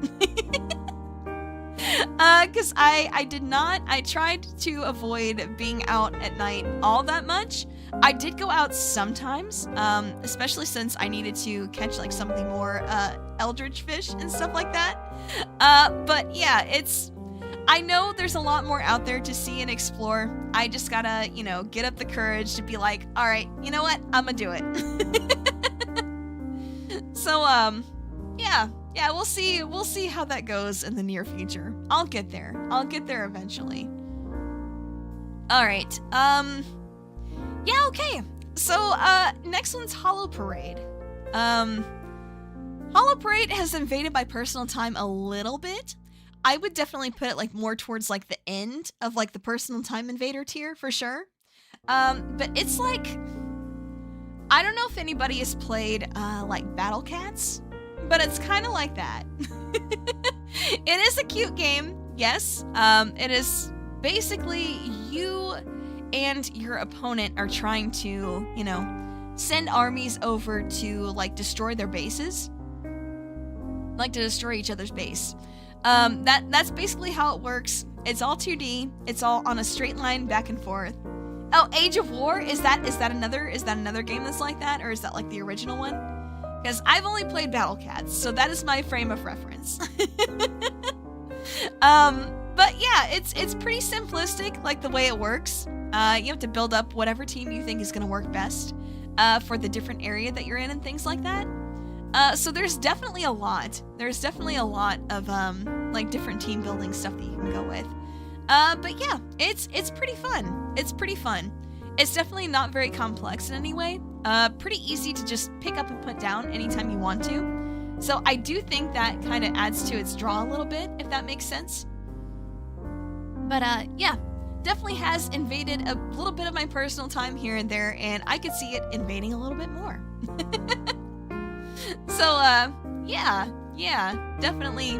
Speaker 1: Because I did not, I tried to avoid being out at night all that much. I did go out sometimes, especially since I needed to catch like some of the more eldritch fish and stuff like that. But yeah, I know there's a lot more out there to see and explore. I just gotta, you know, get up the courage to be like, all right, you know what? I'm gonna do it. So, yeah, we'll see how that goes in the near future. I'll get there eventually. All right, yeah, okay. So, next one's Hollow Parade. Hollow Parade has invaded my personal time a little bit. I would definitely put it like more towards like the end of like the personal time invader tier for sure. But it's like, I don't know if anybody has played like Battle Cats, but it's kind of like that. It is a cute game, yes. It is basically you and your opponent are trying to, you know, send armies over to like destroy their bases, like to destroy each other's base. That's basically how it works. It's all 2D. It's all on a straight line back and forth. Oh, Age of War, is that another game that's like that, or is that like the original one? Because I've only played Battle Cats, so that is my frame of reference. But yeah, it's pretty simplistic, like the way it works. You have to build up whatever team you think is going to work best for the different area that you're in and things like that. So there's definitely a lot. There's definitely a lot of like different team building stuff that you can go with. But yeah, it's pretty fun. It's pretty fun. It's definitely not very complex in any way. Pretty easy to just pick up and put down anytime you want to. So I do think that kind of adds to its draw a little bit, if that makes sense. But yeah, definitely has invaded a little bit of my personal time here and there, and I could see it invading a little bit more. So, yeah, definitely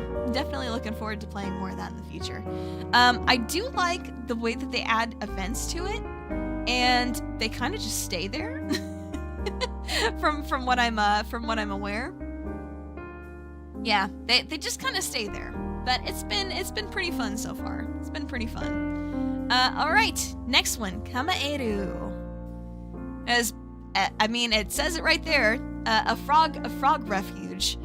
Speaker 1: looking forward to playing more of that in the future. I do like the way that they add events to it, and they kind of just stay there. from what I'm aware. Yeah, they just kind of stay there, but it's been pretty fun so far. It's been pretty fun. All right, next one, Kamaeru. I mean, it says it right there. A frog refuge,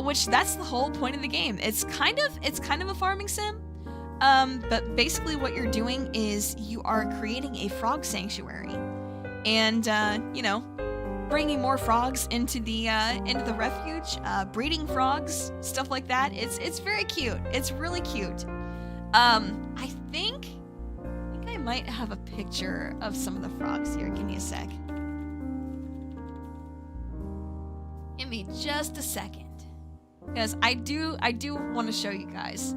Speaker 1: which that's the whole point of the game. It's kind of a farming sim, but basically what you're doing is you are creating a frog sanctuary, and you know, bringing more frogs into the refuge, breeding frogs, stuff like that. It's very cute. It's really cute. I think I might have a picture of some of the frogs here. Give me a sec. Give me just a second, because I do want to show you guys.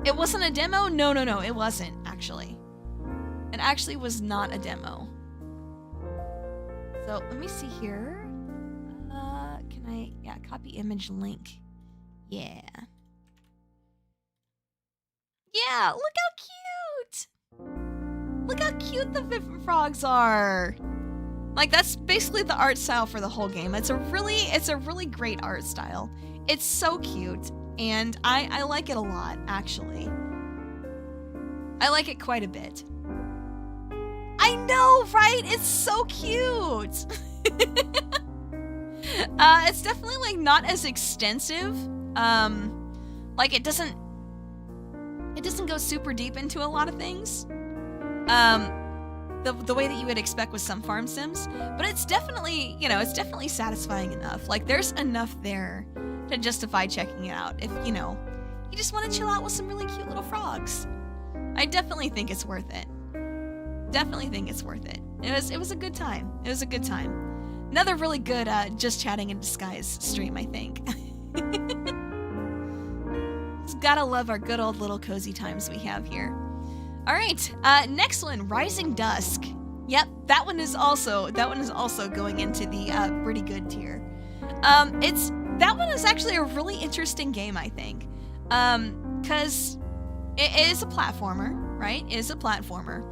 Speaker 1: It wasn't a demo? No, it wasn't, actually. It actually was not a demo. So let me see here. Can I, copy image link. Yeah. Yeah, look how cute! Look how cute the different frogs are! Like, that's basically the art style for the whole game. It's a really great art style. It's so cute, and I like it a lot, actually. I like it quite a bit. I know, right? It's so cute! It's definitely, like, not as extensive. Like, it doesn't go super deep into a lot of things. The way that you would expect with some farm sims, but it's definitely, you know, it's definitely satisfying enough. Like, there's enough there to justify checking it out if, you know, you just want to chill out with some really cute little frogs. I definitely think it's worth it. Definitely think it's worth it. It was a good time. It was a good time. Another really good just chatting in disguise stream, I think. Just gotta love our good old little cozy times we have here. All right, next one, Rising Dusk. Yep, that one is also going into the pretty good tier. That one is actually a really interesting game, I think, because it is a platformer, right? It is a platformer,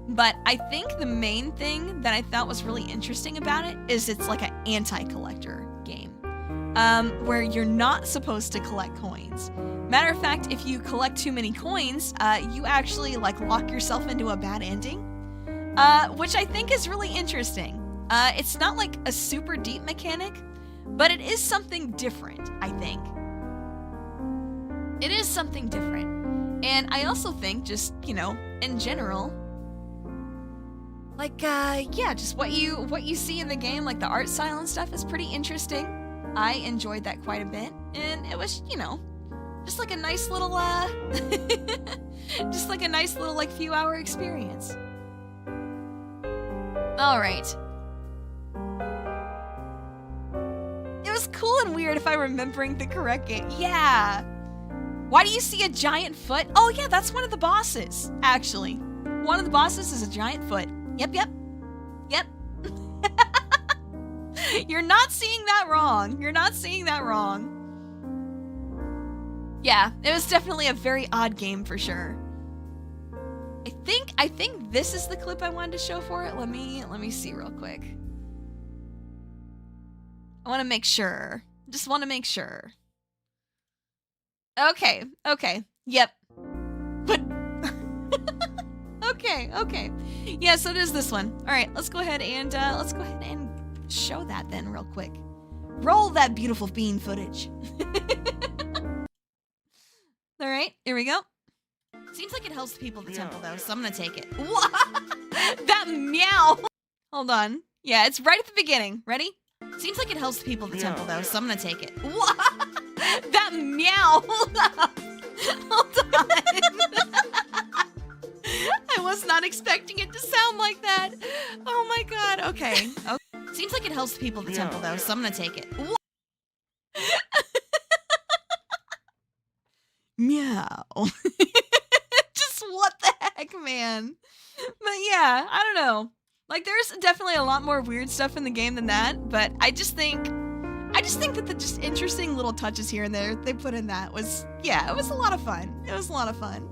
Speaker 1: but I think the main thing that I thought was really interesting about it is it's like an anti-collector game. where you're not supposed to collect coins. Matter of fact, if you collect too many coins, you actually like lock yourself into a bad ending, which I think is really interesting. It's not like a super deep mechanic, but it is something different, I think. It is something different. And I also think just, you know, in general, like, yeah, just what you see in the game, like the art style and stuff is pretty interesting. I enjoyed that quite a bit, and it was, you know, just like a nice little, just like a nice little, like, few-hour experience. Alright. It was cool and weird if I'm remembering the correct game. Yeah! Why do you see a giant foot? Oh yeah, that's one of the bosses, actually. One of the bosses is a giant foot. Yep. You're not seeing that wrong. You're not seeing that wrong. Yeah, it was definitely a very odd game for sure. I think this is the clip I wanted to show for it. Let me see real quick. I want to make sure. Just want to make sure. Okay. Yep. But okay. Yeah, so it is this one. All right, let's go ahead and show that then real quick. Roll that beautiful bean footage. All right, here we go. Seems like it helps the people at the temple though, so I'm gonna take it. What? That meow. Hold on. Yeah, it's right at the beginning. Ready? Seems like it helps the people at the temple though, so I'm gonna take it. What? That meow. Hold on. I was not expecting it to sound like that. Oh my god. Okay. Seems like it helps the people at the temple though, so I'm gonna take it. What? Meow. Just what the heck, man. But yeah, I don't know. Like, there's definitely a lot more weird stuff in the game than that, but I just think that the just interesting little touches here and there they put in that was, yeah, it was a lot of fun. It was a lot of fun.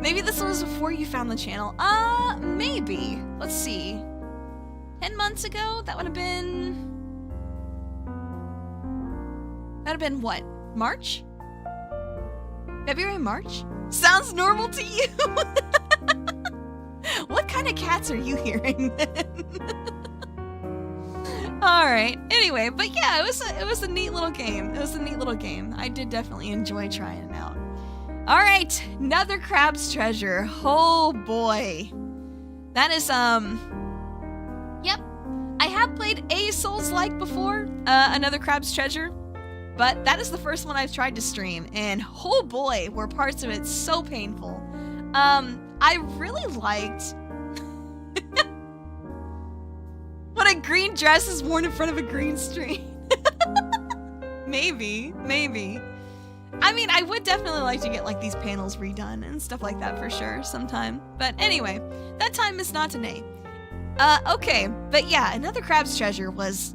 Speaker 1: Maybe this was before you found the channel. Maybe. Let's see. 10 months ago? That would have been... That'd have been what? March? February, March? Sounds normal to you? What kind of cats are you hearing then? Alright, anyway, but yeah, it was a neat little game. It was a neat little game. I did definitely enjoy trying it out. Alright, another crab's treasure. Oh boy. That is, yep. I have played a Souls-like before, another crab's treasure. But that is the first one I've tried to stream, and oh boy, were parts of it so painful. I really liked when a green dress is worn in front of a green screen. Maybe. I mean, I would definitely like to get like these panels redone and stuff like that for sure sometime. But anyway, that time is not today. Okay, but yeah, another crab's treasure was...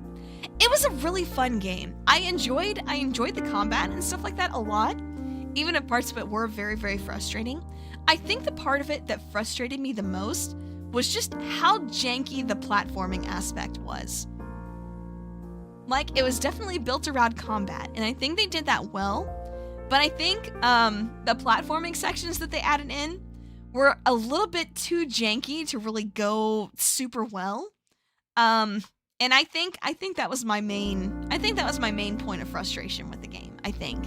Speaker 1: It was a really fun game. I enjoyed the combat and stuff like that a lot, even if parts of it were very, very frustrating. I think the part of it that frustrated me the most was just how janky the platforming aspect was. Like, it was definitely built around combat, and I think they did that well, but I think the platforming sections that they added in were a little bit too janky to really go super well. And I think that was my main point of frustration with the game, I think.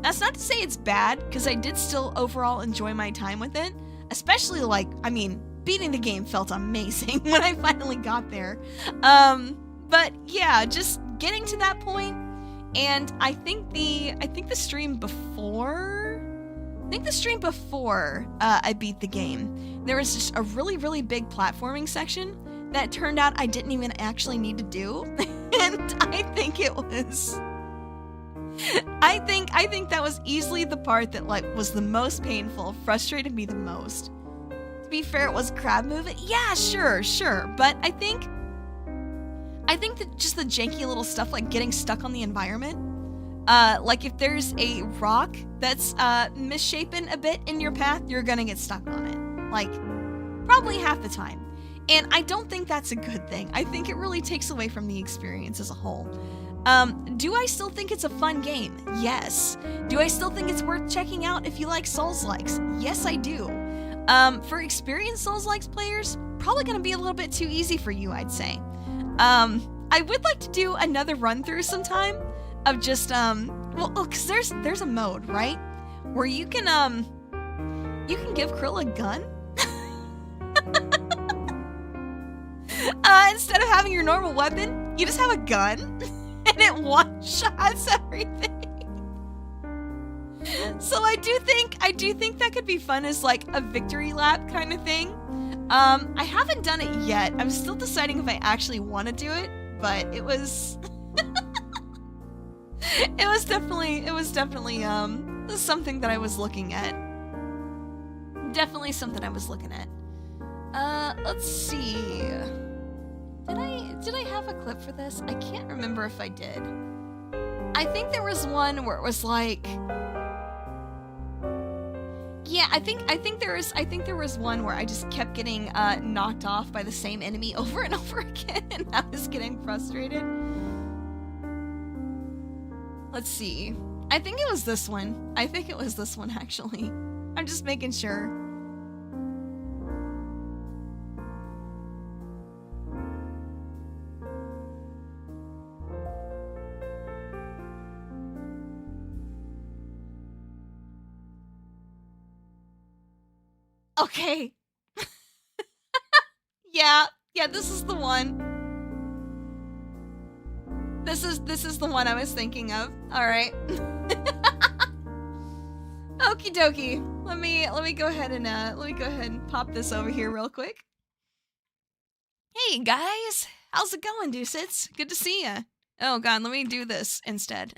Speaker 1: That's not to say it's bad, because I did still overall enjoy my time with it. Especially, like, I mean, beating the game felt amazing when I finally got there. But yeah, just getting to that point, and I think the stream before I beat the game, there was just a really, really big platforming section that turned out I didn't even actually need to do. And I think it was... I think that was easily the part that, like, was the most painful, frustrated me the most. To be fair, it was crab movement. Yeah, sure. But I think that just the janky little stuff, like getting stuck on the environment. Like if there's a rock that's misshapen a bit in your path, you're gonna get stuck on it. Like, probably half the time. And I don't think that's a good thing. I think it really takes away from the experience as a whole. Do I still think it's a fun game? Yes. Do I still think it's worth checking out if you like Souls-likes? Yes, I do. For experienced Souls-likes players, probably gonna be a little bit too easy for you, I'd say. I would like to do another run-through sometime of just, well, cause there's a mode, right? Where you can give Krill a gun? Instead of having your normal weapon, you just have a gun, and it one-shots everything. So I do think that could be fun as like a victory lap kind of thing. I haven't done it yet. I'm still deciding if I actually want to do it, but it was it was definitely something that I was looking at. Definitely something I was looking at. Let's see. Did I have a clip for this? I can't remember if I did. I think there was one where it was like, yeah, I think there was one where I just kept getting knocked off by the same enemy over and over again, and I was getting frustrated. Let's see. I think it was this one. Actually. I'm just making sure. Okay. yeah, this is the one. This is the one I was thinking of. All right. Okie dokie. Let me go ahead and pop this over here real quick. Hey guys, how's it going, Deucits? Good to see ya. Oh god, let me do this instead.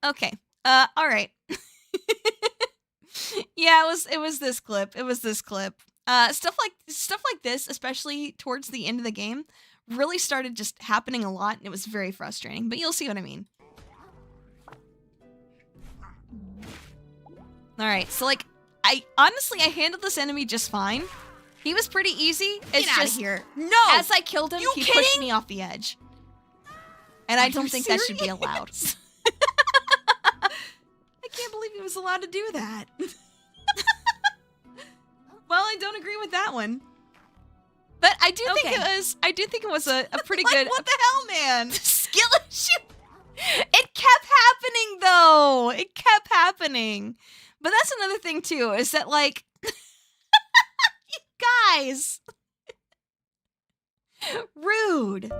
Speaker 1: Okay. All right. Yeah, it was this clip. Stuff like this, especially towards the end of the game, really started just happening a lot, and it was very frustrating, but you'll see what I mean. Alright, so like, I handled this enemy just fine. He was pretty easy. It's
Speaker 2: Get out
Speaker 1: just
Speaker 2: of here. No!
Speaker 1: As I killed him, he pushed me off the edge. And I don't think that should be allowed. I can't believe he was allowed to do that. Well, I don't agree with that one. But I do think it was a pretty
Speaker 2: Like,
Speaker 1: good.
Speaker 2: what the hell, man?
Speaker 1: Skill issue. It kept happening though. It kept happening. But that's another thing too, is that like you guys. Rude.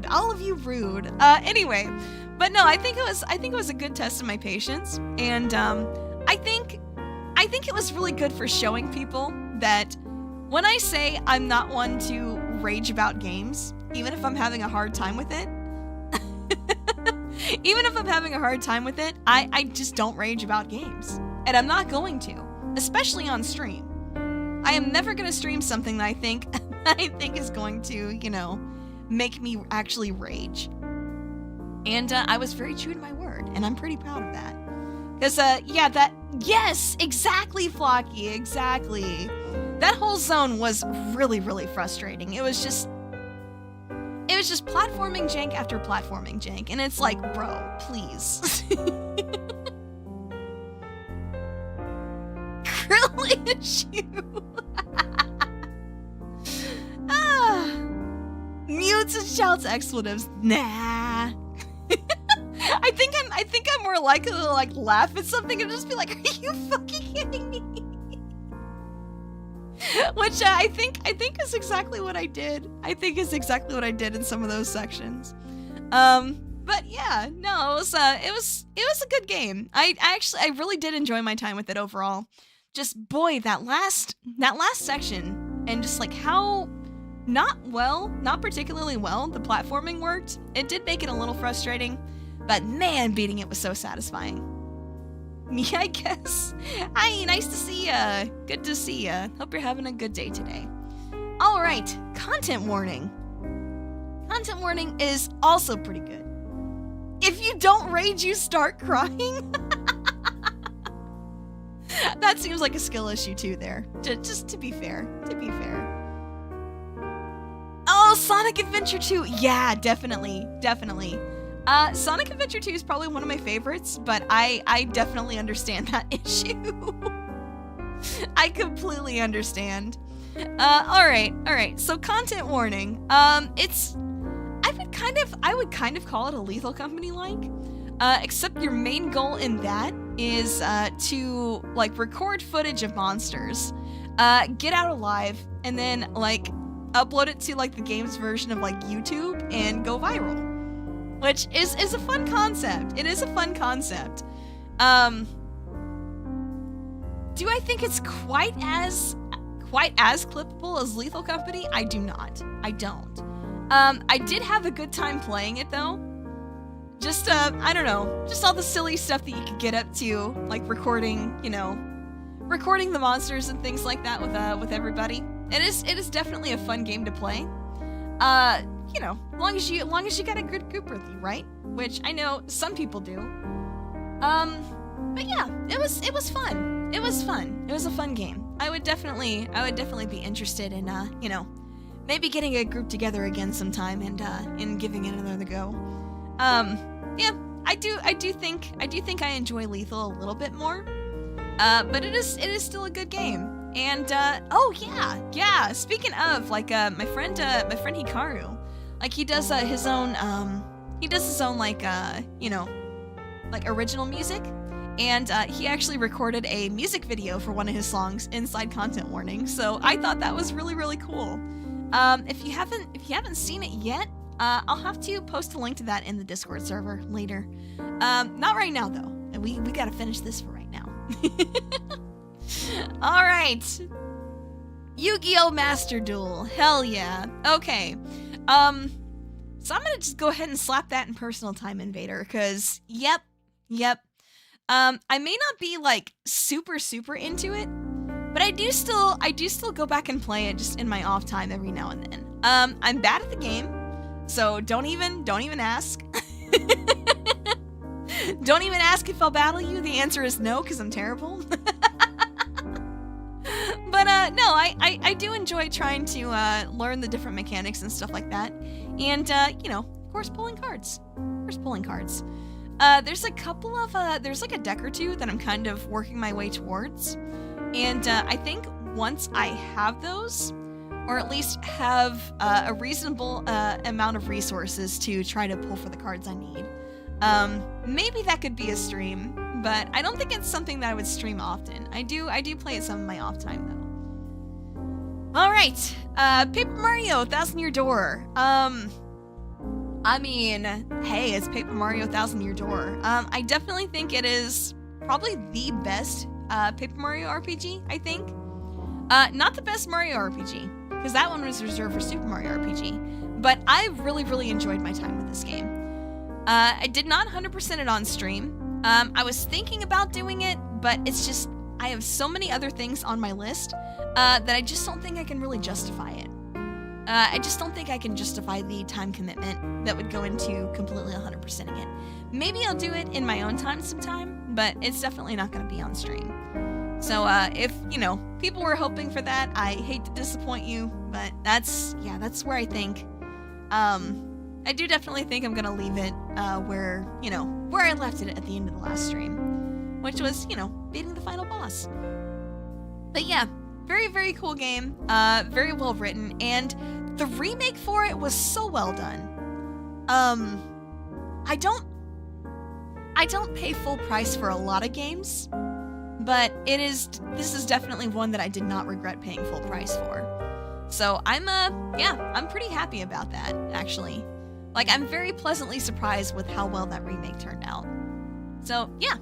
Speaker 1: All of you rude. Anyway, but no, I think it was a good test of my patience, and I think it was really good for showing people that when I say I'm not one to rage about games, even if I'm having a hard time with it, I just don't rage about games. And I'm not going to, especially on stream. I am never going to stream something that I think is going to, you know, make me actually rage. And I was very true to my word, and I'm pretty proud of that. Because, yes, exactly, Flocky, exactly. That whole zone was really, really frustrating. It was just platforming jank after platforming jank, and it's like, bro, please. Krill issue. Mutes and shouts expletives. Nah. I think I'm more likely to like laugh at something and just be like, "Are you fucking kidding me?" Which I think is exactly what I did. I think is exactly what I did in some of those sections. But yeah, no, it was a good game. I really did enjoy my time with it overall. Just boy, that last section, and just like how not particularly well the platforming worked. It did make it a little frustrating, but man, beating it was so satisfying. Me, I guess. Hi, nice to see ya. Good to see ya. Hope you're having a good day today. All right, content warning. Content warning is also pretty good. If you don't rage, you start crying. That seems like a skill issue too there. Just to be fair. Sonic Adventure 2. Yeah, definitely. Sonic Adventure 2 is probably one of my favorites, but I definitely understand that issue. I completely understand. All right. So content warning. I would kind of call it a Lethal Company like, except your main goal in that is to like record footage of monsters, get out alive, and then like upload it to like the game's version of like YouTube and go viral, which is a fun concept. It is a fun concept. Do I think it's quite as clippable as Lethal Company? I do not. I don't. I did have a good time playing it though. Just I don't know, just all the silly stuff that you could get up to, like recording the monsters and things like that with everybody. It is definitely a fun game to play. As long as you got a good group with you, right? Which I know some people do. But yeah, it was fun. It was fun. It was a fun game. I would definitely be interested in maybe getting a group together again sometime and giving it another go. Yeah, I do think I enjoy Lethal a little bit more. But it is still a good game. And oh yeah. Speaking of, like my friend Hikaru, like he does his own like original music, and he actually recorded a music video for one of his songs inside Content Warning. So I thought that was really, really cool. If you haven't seen it yet, I'll have to post a link to that in the Discord server later. Not right now though. We gotta finish this for right now. All right. Yu-Gi-Oh! Master Duel. Hell yeah. Okay. So I'm gonna just go ahead and slap that in personal time, Invader, because yep. I may not be like super into it, but I do still go back and play it just in my off time every now and then. I'm bad at the game, so don't even ask. Don't even ask if I'll battle you. The answer is no, because I'm terrible. But no, I do enjoy trying to learn the different mechanics and stuff like that, and of course pulling cards. There's a couple of there's like a deck or two that I'm kind of working my way towards, and I think once I have those, or at least have a reasonable amount of resources to try to pull for the cards I need, maybe that could be a stream. But I don't think it's something that I would stream often. I do play it some of my off time though. All right, Paper Mario: Thousand Year Door. I mean, hey, it's Paper Mario: Thousand Year Door. I definitely think it is probably the best Paper Mario RPG. I think, not the best Mario RPG, because that one was reserved for Super Mario RPG. But I really enjoyed my time with this game. I did not 100% it on stream. I was thinking about doing it, but it's just, I have so many other things on my list that I just don't think I can really justify it. I just don't think I can justify the time commitment that would go into completely 100%ing it. Maybe I'll do it in my own time sometime, but it's definitely not going to be on stream. So if, people were hoping for that, I hate to disappoint you, but that's where I think, I do definitely think I'm gonna leave it where I left it at the end of the last stream, which was, beating the final boss. But yeah, very cool game, very well written, and the remake for it was so well done. I don't pay full price for a lot of games, but this is definitely one that I did not regret paying full price for. So I'm pretty happy about that, actually. Like, I'm very pleasantly surprised with how well that remake turned out. So, yeah.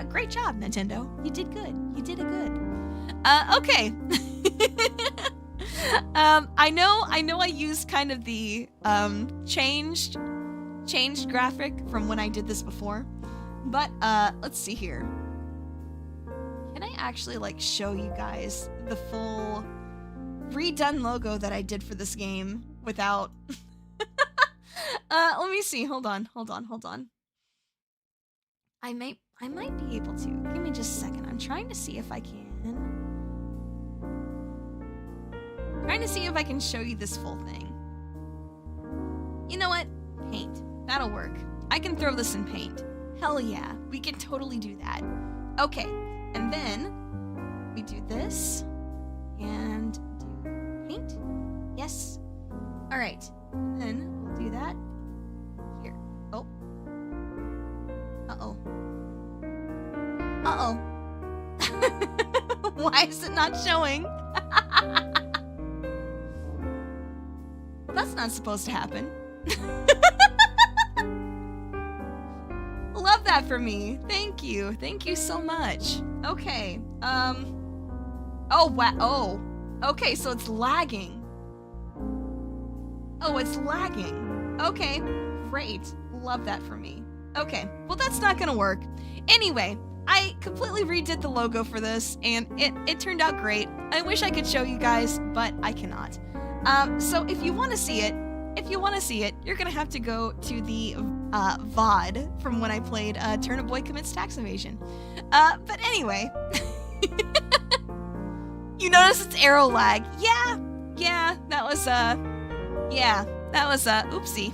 Speaker 1: Great job, Nintendo. You did good. You did it good. Okay. I know I used kind of the, changed graphic from when I did this before. But, let's see here. Can I actually, show you guys the full redone logo that I did for this game without... Let me see. Hold on. I might be able to. Give me just a second. I'm trying to see if I can. Trying to see if I can show you this full thing. You know what? Paint. That'll work. I can throw this in paint. Hell yeah. We can totally do that. Okay. And then we do this and do paint. Yes. All right. And then we'll do that here. Oh. Uh-oh. Uh-oh. Why is it not showing? That's not supposed to happen. Love that for me. Thank you. Thank you so much. Okay. Oh, wow. Oh. Okay, so it's lagging. Oh, it's lagging. Okay. Great. Love that for me. Okay. Well, that's not gonna work. Anyway, I completely redid the logo for this, and it turned out great. I wish I could show you guys, but I cannot. So if you want to see it, you're gonna have to go to the VOD from when I played Turnip Boy Commits Tax Evasion. But anyway, you notice it's arrow lag. Yeah, that was oopsie.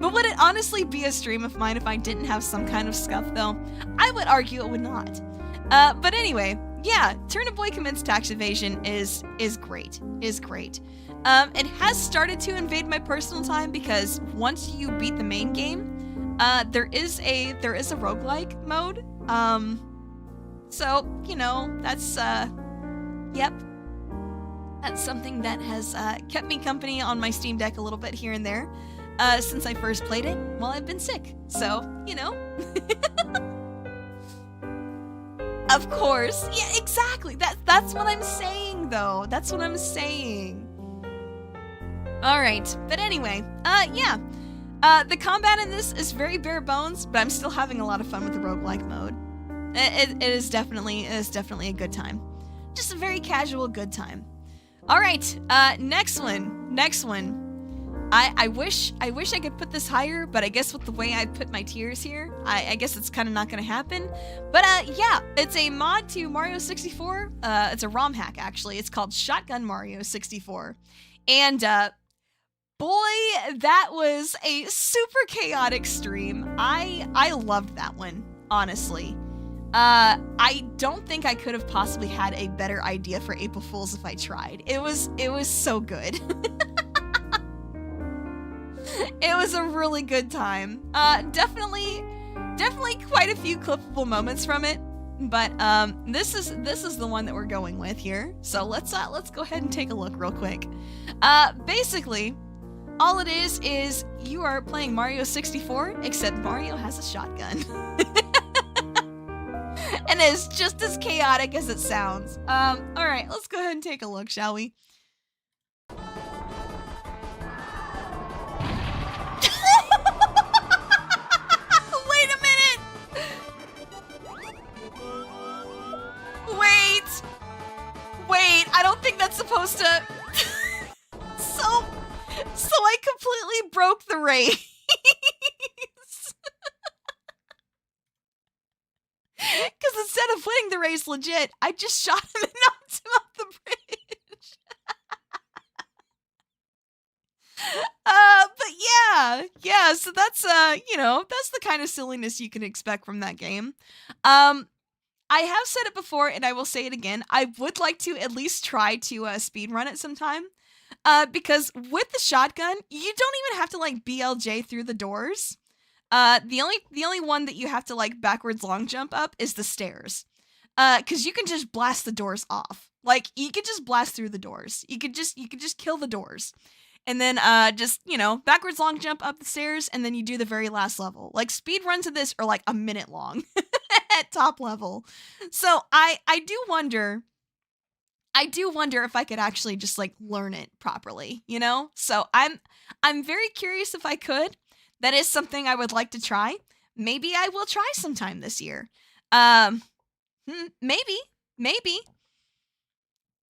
Speaker 1: But would it honestly be a stream of mine if I didn't have some kind of scuff, though? I would argue it would not. But anyway, yeah, Turnip Boy Commits Tax Evasion is great. It has started to invade my personal time because once you beat the main game, there is a roguelike mode. So, you know, that's yep. That's something that has kept me company on my Steam Deck a little bit here and there. Since I first played it while I've been sick. So, you know. Of course. Yeah, exactly. That's what I'm saying, though. That's what I'm saying. Alright. But anyway, yeah. The combat in this is very bare bones, but I'm still having a lot of fun with the roguelike mode. It is definitely a good time. Just a very casual good time. Alright, next one. I wish I could put this higher, but I guess with the way I put my tiers here, I guess it's kind of not going to happen. But yeah, it's a mod to Mario 64. It's a ROM hack, actually. It's called Shotgun Mario 64. And boy, that was a super chaotic stream. I loved that one, honestly. I don't think I could have possibly had a better idea for April Fools if I tried. It was so good. It was a really good time. Definitely quite a few clippable moments from it. But this is the one that we're going with here. So let's go ahead and take a look real quick. Basically, all it is you are playing Mario 64, except Mario has a shotgun. And it's just as chaotic as it sounds. Alright, let's go ahead and take a look, shall we? Wait a minute! Wait, I don't think that's supposed to... So I completely broke the race. Because instead of winning the race legit, I just shot him and knocked him off the bridge. But yeah, so that's, you know, that's the kind of silliness you can expect from that game. I have said it before, and I will say it again. I would like to at least try to speedrun it sometime. Because with the shotgun, you don't even have to, like, BLJ through the doors. The only one that you have to, like, backwards long jump up is the stairs. Cause you can just blast the doors off. Like, you could just blast through the doors. You could just kill the doors. And then, just, you know, backwards long jump up the stairs, and then you do the very last level. Like, speed runs of this are, like, a minute long at top level. So, I do wonder if I could actually just, like, learn it properly, you know? So, I'm very curious if I could. That is something I would like to try. Maybe I will try sometime this year. Maybe.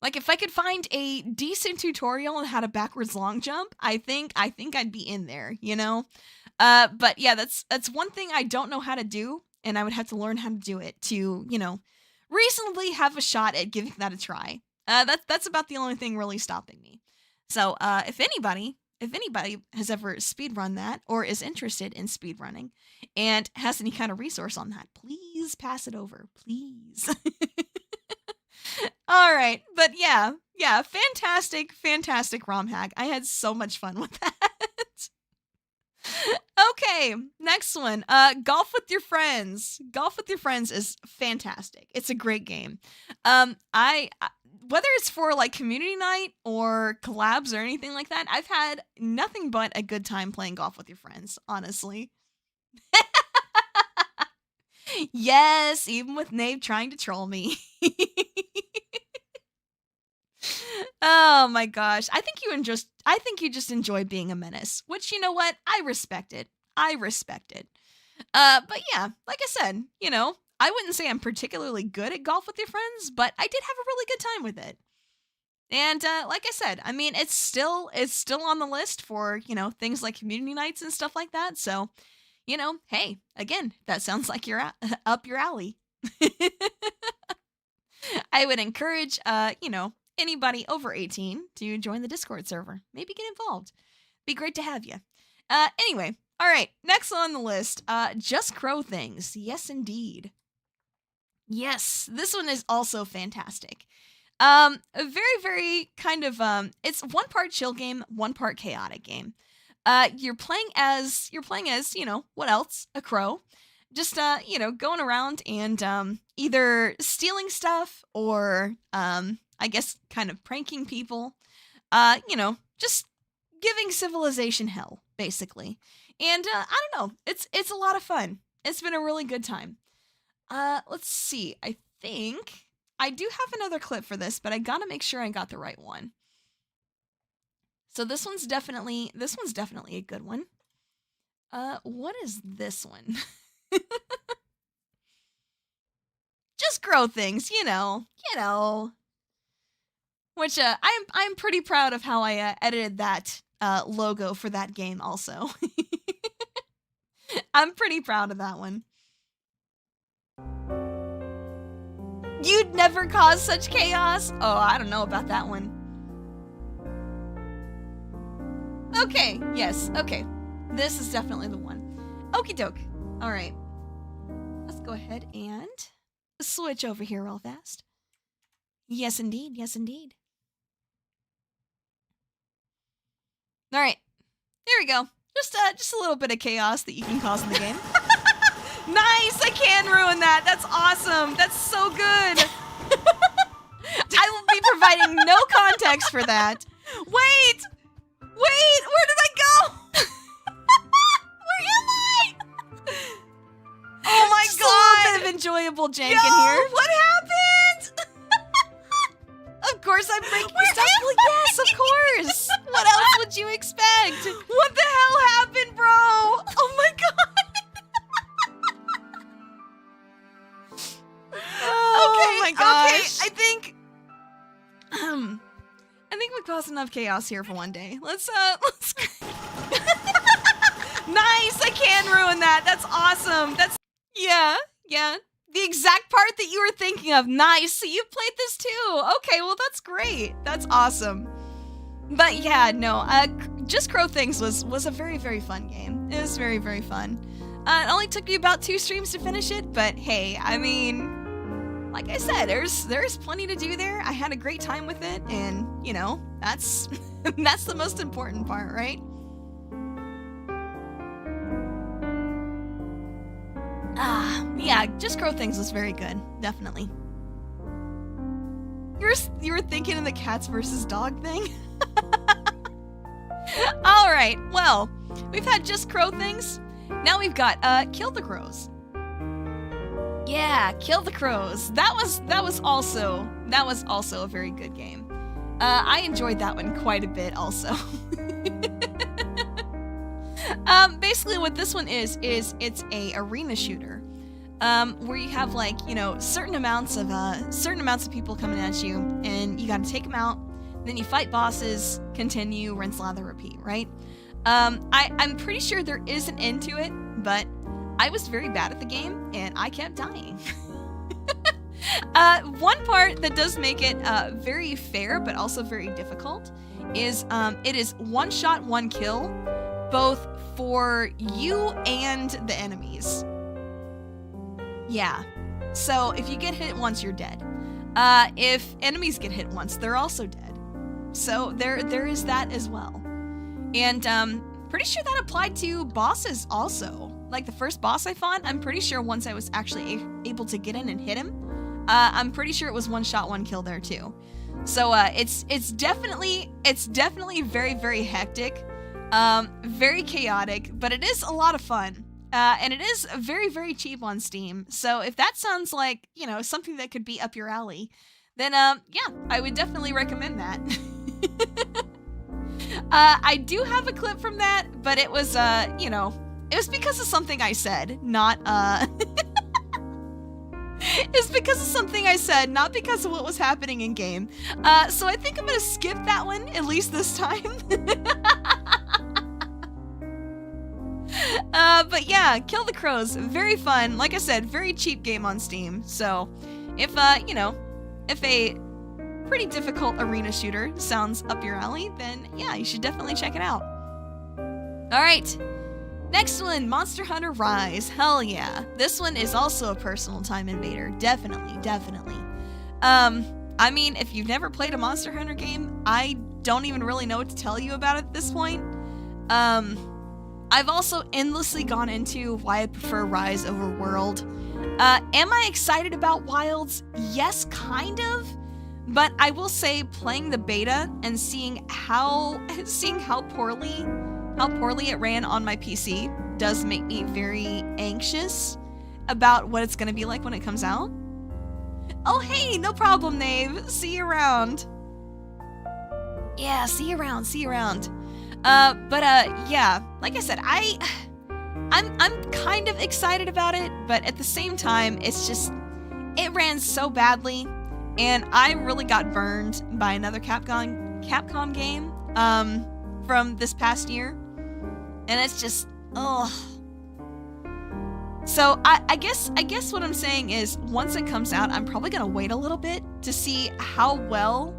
Speaker 1: Like, if I could find a decent tutorial on how to backwards long jump, I think I'd be in there, you know? But yeah, that's one thing I don't know how to do, and I would have to learn how to do it to, you know, reasonably have a shot at giving that a try. That's about the only thing really stopping me. So, if anybody if anybody has ever speedrun that or is interested in speedrunning and has any kind of resource on that, please pass it over, please. All right, but yeah, fantastic ROM hack. I had so much fun with that. Okay, next one. Golf with your friends. Golf with your friends is fantastic. It's a great game. I whether it's for like community night or collabs or anything like that, I've had nothing but a good time playing golf with your friends, honestly. Yes, even with Nave trying to troll me. Oh my gosh. I think you just enjoy being a menace, which, you know what? I respect it. But yeah, like I said, you know, I wouldn't say I'm particularly good at golf with your friends, but I did have a really good time with it. And like I said, I mean, it's still on the list for, you know, things like community nights and stuff like that. So, you know, hey, again, that sounds like you're up your alley. I would encourage, you know, anybody over 18 to join the Discord server. Maybe get involved. Be great to have you. Anyway, all right, next on the list, Just Crow Things. Yes, indeed. Yes, this one is also fantastic. A very, very kind of, it's one part chill game, one part chaotic game. You're playing as, you know, what else? A crow. Just, you know, going around and, either stealing stuff or, I guess kind of pranking people. You know, just giving civilization hell, basically. And, I don't know, it's a lot of fun. It's been a really good time. Let's see, I think I do have another clip for this, but I gotta make sure I got the right one. So this one's definitely a good one. What is this one? Just Grow Things, you know. Which, I'm pretty proud of how I edited that logo for that game also. I'm pretty proud of that one. You'd never cause such chaos? Oh, I don't know about that one. Okay, yes, okay. This is definitely the one. Okie doke. Alright. Let's go ahead and switch over here real fast. Yes, indeed. Alright. There we go. Just a little bit of chaos that you can cause in the game. Nice! I can ruin that! That's awesome! That's so good! I will be providing no context for that. Wait! Where did I go? Where am I? Oh my god! A little bit of enjoyable jank in here. What happened? Of course I'm breaking stuff. Well, yes, of course! What else would you expect? What the hell happened, bro? Oh my god! Oh my gosh. Okay, I think we caused enough chaos here for one day. Let's Nice! I can ruin that. That's awesome. Yeah. The exact part that you were thinking of. Nice. So you played this too. Okay, well that's great. That's awesome. But yeah, no, Just Crow Things was a very, very fun game. It was very, very fun. It only took me about 2 streams to finish it, but hey, I mean, like I said, there's plenty to do there. I had a great time with it, and you know, that's that's the most important part, right? Yeah, Just Crow Things was very good, definitely. You were thinking of the cats versus dog thing? All right, well, we've had Just Crow Things. Now we've got Kill the Crows. Yeah, Kill the Crows. That was also a very good game. I enjoyed that one quite a bit also. Basically what this one is it's a arena shooter. Where you have like, you know, certain amounts of people coming at you, and you got to take them out. Then you fight bosses, continue, rinse, lather, repeat, right? I'm pretty sure there is an end to it, but I was very bad at the game, and I kept dying. One part that does make it very fair, but also very difficult, is it is one shot, one kill, both for you and the enemies. Yeah. So if you get hit once, you're dead. If enemies get hit once, they're also dead. So there is that as well. And pretty sure that applied to bosses also. Like the first boss I fought, I'm pretty sure once I was actually able to get in and hit him, I'm pretty sure it was one shot, one kill there too. So it's definitely very, very hectic, very chaotic, but it is a lot of fun. And it is very, very cheap on Steam. So if that sounds like, you know, something that could be up your alley, then yeah, I would definitely recommend that. I do have a clip from that, but it was you know, it was because of something I said, not it's because of something I said, not because of what was happening in game. So I think I'm gonna skip that one, at least this time. But yeah, Kill the Crows, very fun. Like I said, very cheap game on Steam. So if, you know, if a pretty difficult arena shooter sounds up your alley, then yeah, you should definitely check it out. All right. Next one, Monster Hunter Rise. Hell yeah. This one is also a personal time invader. Definitely, definitely. I mean, if you've never played a Monster Hunter game, I don't even really know what to tell you about it at this point. I've also endlessly gone into why I prefer Rise over World. Am I excited about Wilds? Yes, kind of. But I will say playing the beta and seeing how poorly it ran on my PC does make me very anxious about what it's going to be like when it comes out. Oh, hey, no problem, Nave. See you around. Yeah, see you around, see you around. Yeah, like I said, I'm kind of excited about it, but at the same time, it's just, it ran so badly, and I really got burned by another Capcom game, from this past year, and it's just, ugh. So I guess what I'm saying is, once it comes out, I'm probably gonna wait a little bit to see how well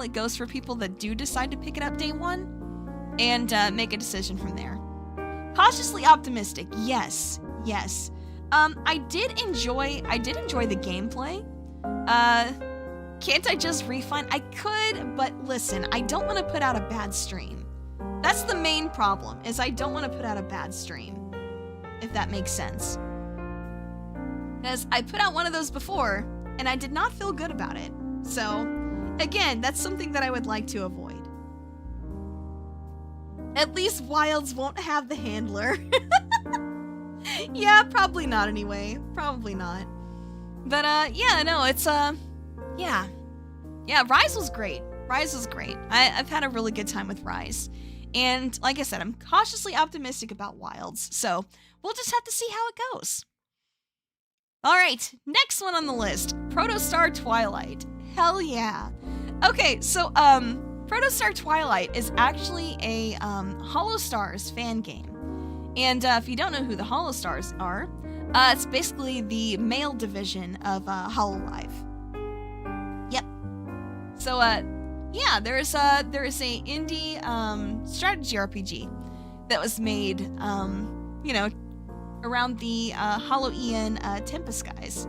Speaker 1: it goes for people that do decide to pick it up day one, and make a decision from there. Cautiously optimistic, yes. I did enjoy the gameplay. Can't I just refund? I could, but listen, I don't want to put out a bad stream. That's the main problem, is I don't want to put out a bad stream, if that makes sense. Because I put out one of those before, and I did not feel good about it. So, again, that's something that I would like to avoid. At least Wilds won't have the handler. Yeah, probably not anyway. Probably not. But, yeah, no, it's, yeah. Yeah, Rise was great. I've had a really good time with Rise. And, like I said, I'm cautiously optimistic about Wilds. So, we'll just have to see how it goes. Alright, next one on the list. Protostar Twilight. Hell yeah. Okay, so, Protostar Twilight is actually a Hollow Stars fan game. And if you don't know who the Hollow Stars are, it's basically the male division of Hololive. Yep. So yeah, there is a indie strategy RPG that was made you know, around the Hollow-Ian Tempest guys.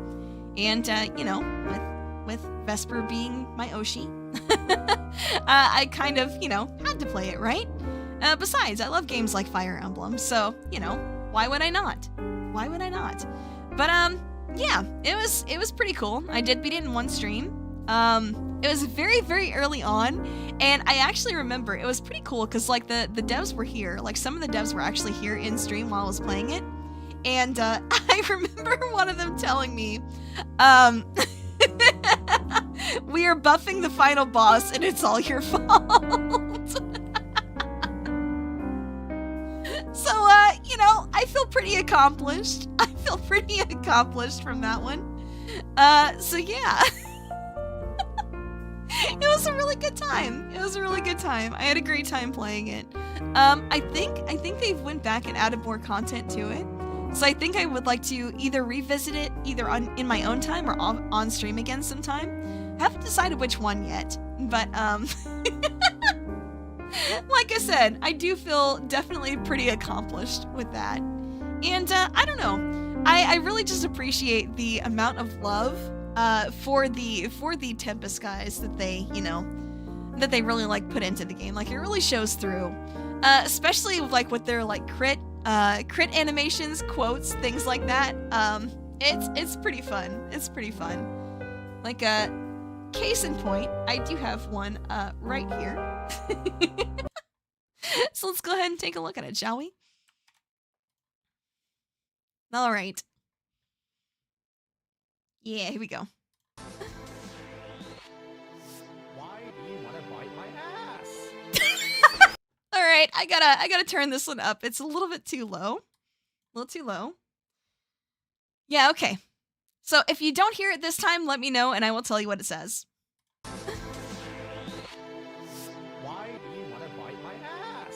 Speaker 1: And you know, with Vesper being my Oshi, I kind of, you know, had to play it, right? Besides, I love games like Fire Emblem, so, you know, why would I not? But, yeah, it was pretty cool. I did beat it in one stream. It was very, very early on, and I actually remember it was pretty cool, because, like, the devs were here. Like, some of the devs were actually here in stream while I was playing it, and, I remember one of them telling me, we are buffing the final boss, and it's all your fault. So, you know, I feel pretty accomplished. From that one. So yeah. It was a really good time. I had a great time playing it. I think they've went back and added more content to it. So I think I would like to either revisit it either in my own time or on stream again sometime. I haven't decided which one yet, but like I said, I do feel definitely pretty accomplished with that. And I don't know, I really just appreciate the amount of love for the Tempest guys that they, you know, that they really like put into the game. Like it really shows through, especially like with their like crit animations, quotes, things like that. It's pretty fun. It's pretty fun. Like case in point, I do have one right here. So let's go ahead and take a look at it, shall we? All right. Yeah, here we go.
Speaker 4: Why do you want to bite my ass?
Speaker 1: All right, I gotta turn this one up. It's a little bit too low. A little too low. Yeah, okay. So if you don't hear it this time, let me know and I will tell you what it says.
Speaker 4: Why do you want to bite my ass?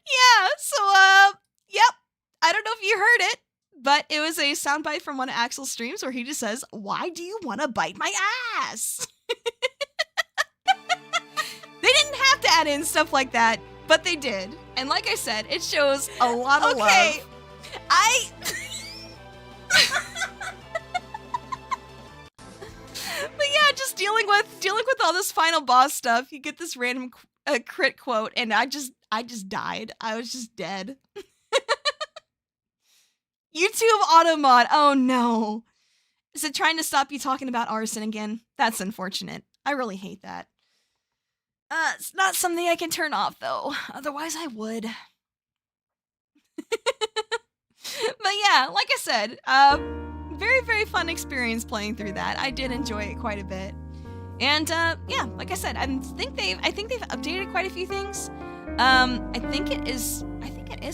Speaker 1: Yeah, so yep. I don't know if you heard it, but it was a soundbite from one of Axel's streams where he just says, "Why do you want to bite my ass?" They didn't have to add in stuff like that, but they did. And like I said, it shows a lot of love. But yeah, just dealing with all this final boss stuff, you get this random crit quote, and I just died. I was just dead. YouTube Automod. Oh no. Is it trying to stop you talking about arson again? That's unfortunate. I really hate that. It's not something I can turn off though. Otherwise I would. But yeah, like I said, very, very fun experience playing through that. I did enjoy it quite a bit. And yeah, like I said, I think they've updated quite a few things. I think it is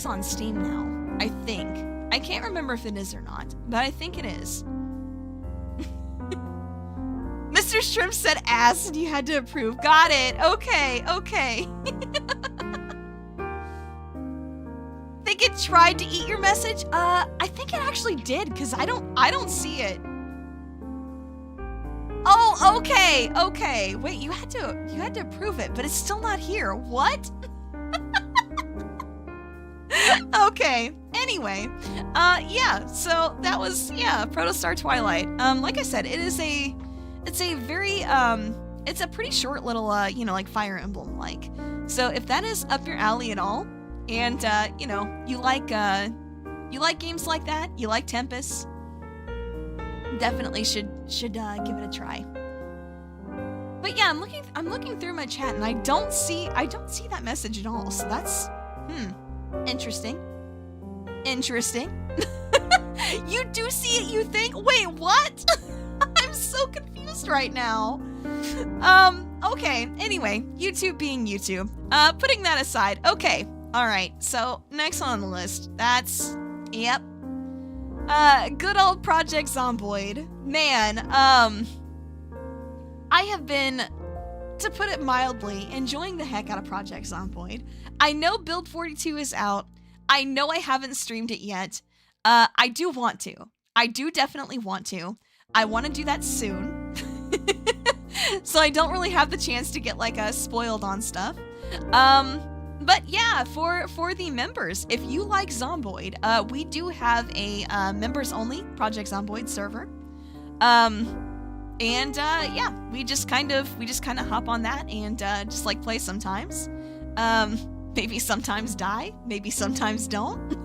Speaker 1: on Steam now. I think. I can't remember if it is or not, but I think it is. Mr. Shrimp said ass and you had to approve. Got it. Okay, okay. Think it tried to eat your message? I think it actually did, because I don't see it. Oh, okay, okay. Wait, you had to approve it, but it's still not here. What? Okay. Anyway, yeah. So that was Protostar Twilight. Like I said, it's a very it's a pretty short little you know, like Fire Emblem like. So if that is up your alley at all, and you know, you like games like that, you like Tempest, definitely should give it a try. But yeah, I'm looking through my chat and I don't see that message at all. So that's interesting. Interesting. You do see it, you think? Wait, what? I'm so confused right now. Okay. Anyway, YouTube being YouTube. Putting that aside. Okay. All right. So next on the list, that's yep. Good old Project Zomboid. Man, I have been, to put it mildly, enjoying the heck out of Project Zomboid. I know Build 42 is out. I know I haven't streamed it yet. I do want to. I do definitely want to. I want to do that soon. So I don't really have the chance to get like spoiled on stuff. But yeah, for the members, if you like Zomboid, we do have a members only Project Zomboid server. And yeah, we just kind of hop on that and just like play sometimes. Maybe sometimes die, maybe sometimes don't.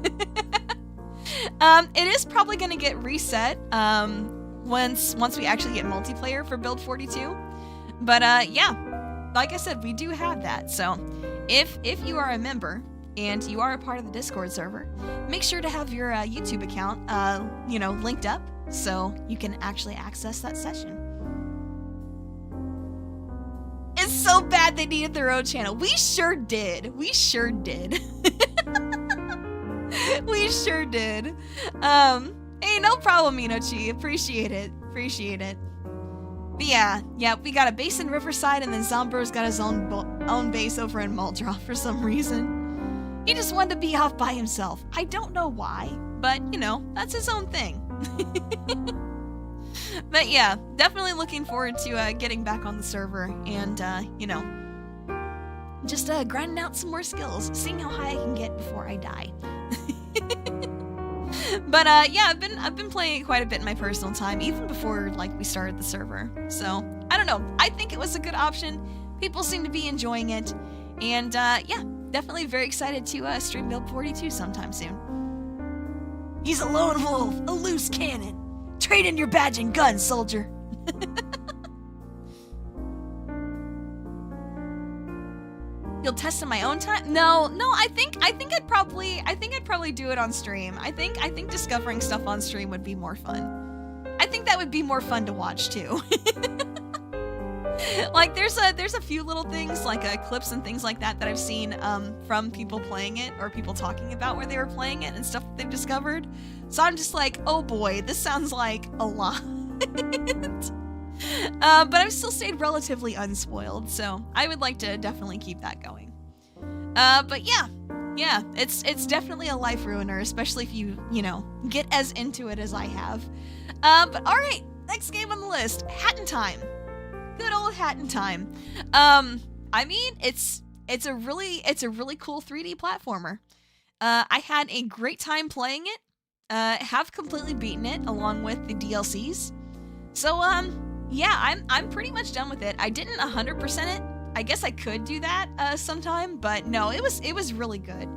Speaker 1: It is probably gonna get reset once we actually get multiplayer for Build 42. But yeah, like I said, we do have that. So if you are a member and you are a part of the Discord server, make sure to have your YouTube account you know, linked up so you can actually access that session. It's so bad they needed their own channel. We sure did. We sure did. We sure did. Hey, no problem, Minochi. Appreciate it. Appreciate it. But yeah, we got a base in Riverside, and then Zombur's got his own base over in Muldrow for some reason. He just wanted to be off by himself. I don't know why, but, you know, that's his own thing. But yeah, definitely looking forward to getting back on the server and, you know, just grinding out some more skills, seeing how high I can get before I die. But yeah, I've been playing it quite a bit in my personal time, even before like we started the server. So I don't know. I think it was a good option. People seem to be enjoying it, and yeah, definitely very excited to stream Build 42 sometime soon. He's a lone wolf, a loose cannon. Trade in your badge and gun, soldier. You'll test in my own time? No, I think I'd probably do it on stream. I think discovering stuff on stream would be more fun. I think that would be more fun to watch too. Like there's a few little things like clips and things like that I've seen from people playing it or people talking about where they were playing it and stuff that they've discovered. So I'm just like, oh boy, this sounds like a lot. But I've still stayed relatively unspoiled, so I would like to definitely keep that going. But yeah, it's definitely a life ruiner, especially if you know, get as into it as I have. But all right, next game on the list, Hat in Time. Good old Hat in Time. I mean, it's a really cool 3D platformer. I had a great time playing it. Have completely beaten it along with the DLCs. So yeah, I'm pretty much done with it. I didn't 100% it. I guess I could do that sometime, but no, it was really good.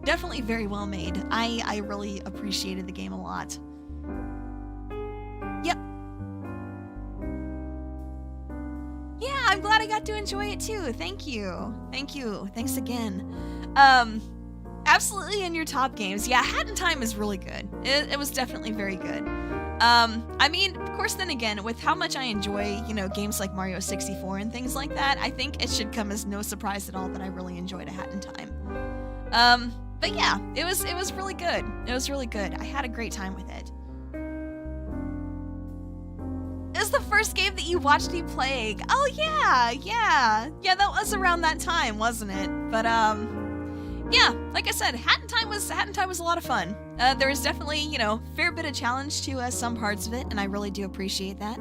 Speaker 1: Definitely very well made. I really appreciated the game a lot. Yep. Yeah, I'm glad I got to enjoy it too. Thank you. Thanks again. Absolutely in your top games. Yeah, Hat in Time is really good. It was definitely very good. I mean, of course, then again, with how much I enjoy, you know, games like Mario 64 and things like that, I think it should come as no surprise at all that I really enjoyed A Hat in Time. But yeah, it was really good. It was really good. I had a great time with it. It was the first game that you watched me playing. Oh yeah, that was around that time, wasn't it? But yeah, like I said, Hat in Time was a lot of fun. There was definitely, you know, fair bit of challenge to some parts of it, and I really do appreciate that.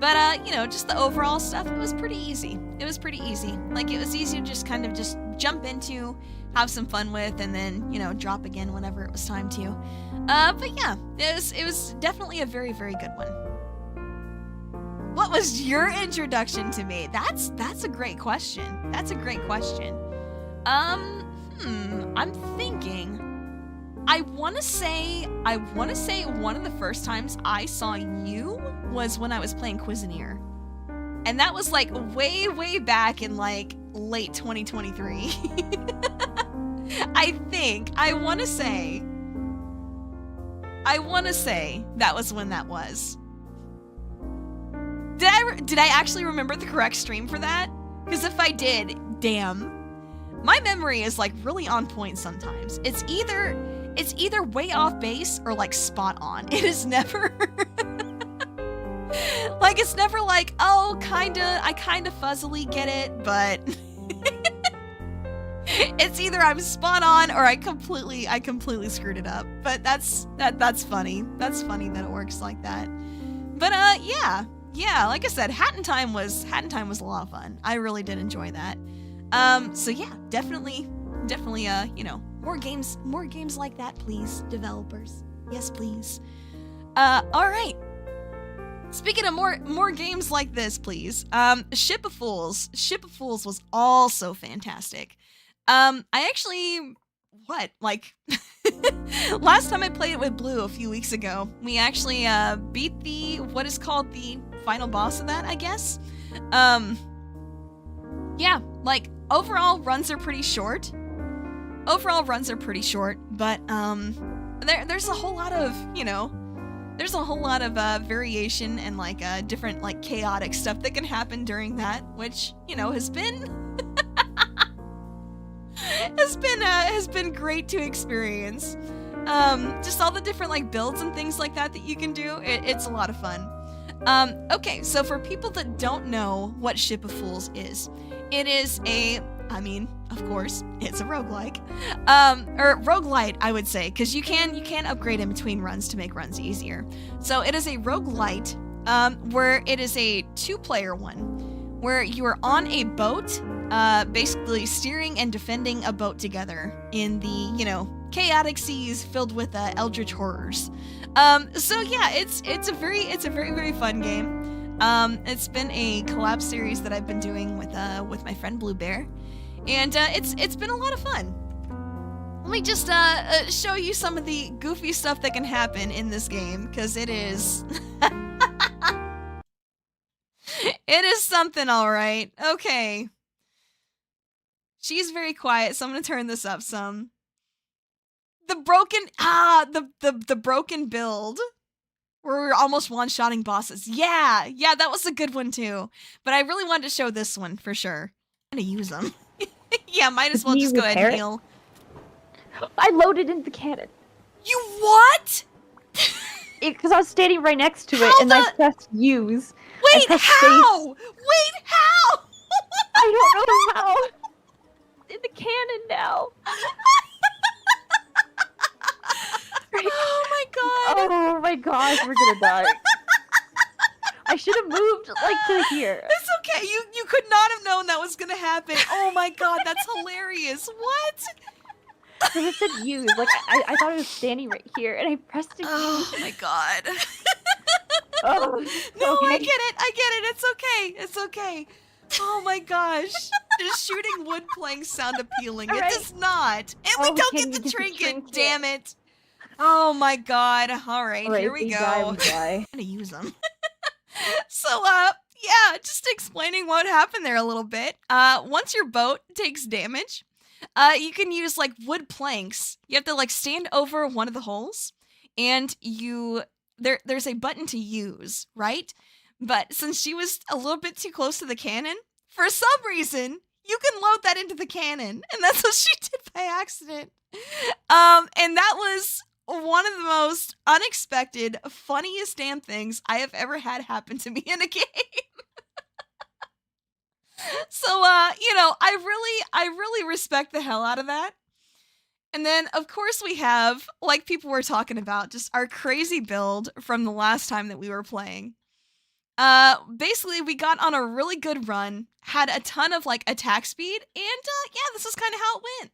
Speaker 1: But you know, just the overall stuff, it was pretty easy. It was pretty easy. Like, it was easy to just kind of just jump into, have some fun with, and then, you know, drop again whenever it was time to. But yeah, it was definitely a very, very good one. What was your introduction to me? That's a great question. That's a great question. I'm thinking. I want to say one of the first times I saw you was when I was playing Cuisineer. And that was like way, way back in like late 2023. I want to say that was when that was. Did I actually remember the correct stream for that? Because if I did, damn. My memory is like really on point sometimes. It's either way off base or like spot on. It is never like, it's never like, oh, I kinda fuzzily get it, but it's either I'm spot on or I completely screwed it up. But that's funny. That's funny that it works like that. But yeah, like I said, Hat in Time was a lot of fun. I really did enjoy that. So yeah, definitely, you know, more games like that, please, developers. Yes, please. All right. Speaking of more games like this, please. Ship of Fools was also fantastic. I actually, last time I played it with Blue a few weeks ago, we actually beat what is called the final boss of that, I guess. Yeah, like, overall runs are pretty short, but there's a whole lot of, you know, variation and like different like chaotic stuff that can happen during that, which, you know, has been has been great to experience. Just all the different like builds and things like that you can do. It's a lot of fun. Okay, so for people that don't know what Ship of Fools is, it is of course, it's a roguelike. Or roguelite, I would say, because you can upgrade in between runs to make runs easier. So it is a roguelite, where it is a 2-player one, where you are on a boat, basically steering and defending a boat together in the, chaotic seas filled with eldritch horrors. So yeah, it's a very, very fun game. It's been a collab series that I've been doing with my friend Blue Bear, and it's been a lot of fun. Let me just show you some of the goofy stuff that can happen in this game, because it is it is something, all right. Okay, she's very quiet, so I'm gonna turn this up some. The broken build where we were almost one-shotting bosses. Yeah, that was a good one too. But I really wanted to show this one for sure. I'm gonna use them. Yeah, might as well just go ahead and heal.
Speaker 5: I loaded into the cannon.
Speaker 1: You what?
Speaker 5: Because I was standing right next to it, and I pressed use.
Speaker 1: Wait, how? Wait, how?
Speaker 5: I don't know how. In the cannon now.
Speaker 1: Oh my god.
Speaker 5: Oh my gosh, we're gonna die. I should have moved to here.
Speaker 1: It's okay. You could not have known that was gonna happen. Oh my god, that's hilarious. What?
Speaker 5: Because it said use. I thought it was standing right here, and I pressed it.
Speaker 1: Oh my god.
Speaker 5: Oh,
Speaker 1: no,
Speaker 5: okay.
Speaker 1: I get it. It's okay. It's okay. Oh my gosh. Does shooting wood planks sound appealing?
Speaker 5: All
Speaker 1: It
Speaker 5: right.
Speaker 1: does not. And we don't get the trinket, damn it. Oh my god. All right, here we go.
Speaker 5: We die.
Speaker 1: I'm gonna use them. So, yeah, just explaining what happened there a little bit. Once your boat takes damage, you can use, wood planks. You have to, stand over one of the holes, and there's a button to use, right? But since she was a little bit too close to the cannon, for some reason, you can load that into the cannon, and that's what she did by accident. And that was one of the most unexpected, funniest damn things I have ever had happen to me in a game. So, I really respect the hell out of that. And then, of course, we have, like people were talking about, just our crazy build from the last time that we were playing. Basically, we got on a really good run, had a ton of, attack speed, and, yeah, this is kind of how it went.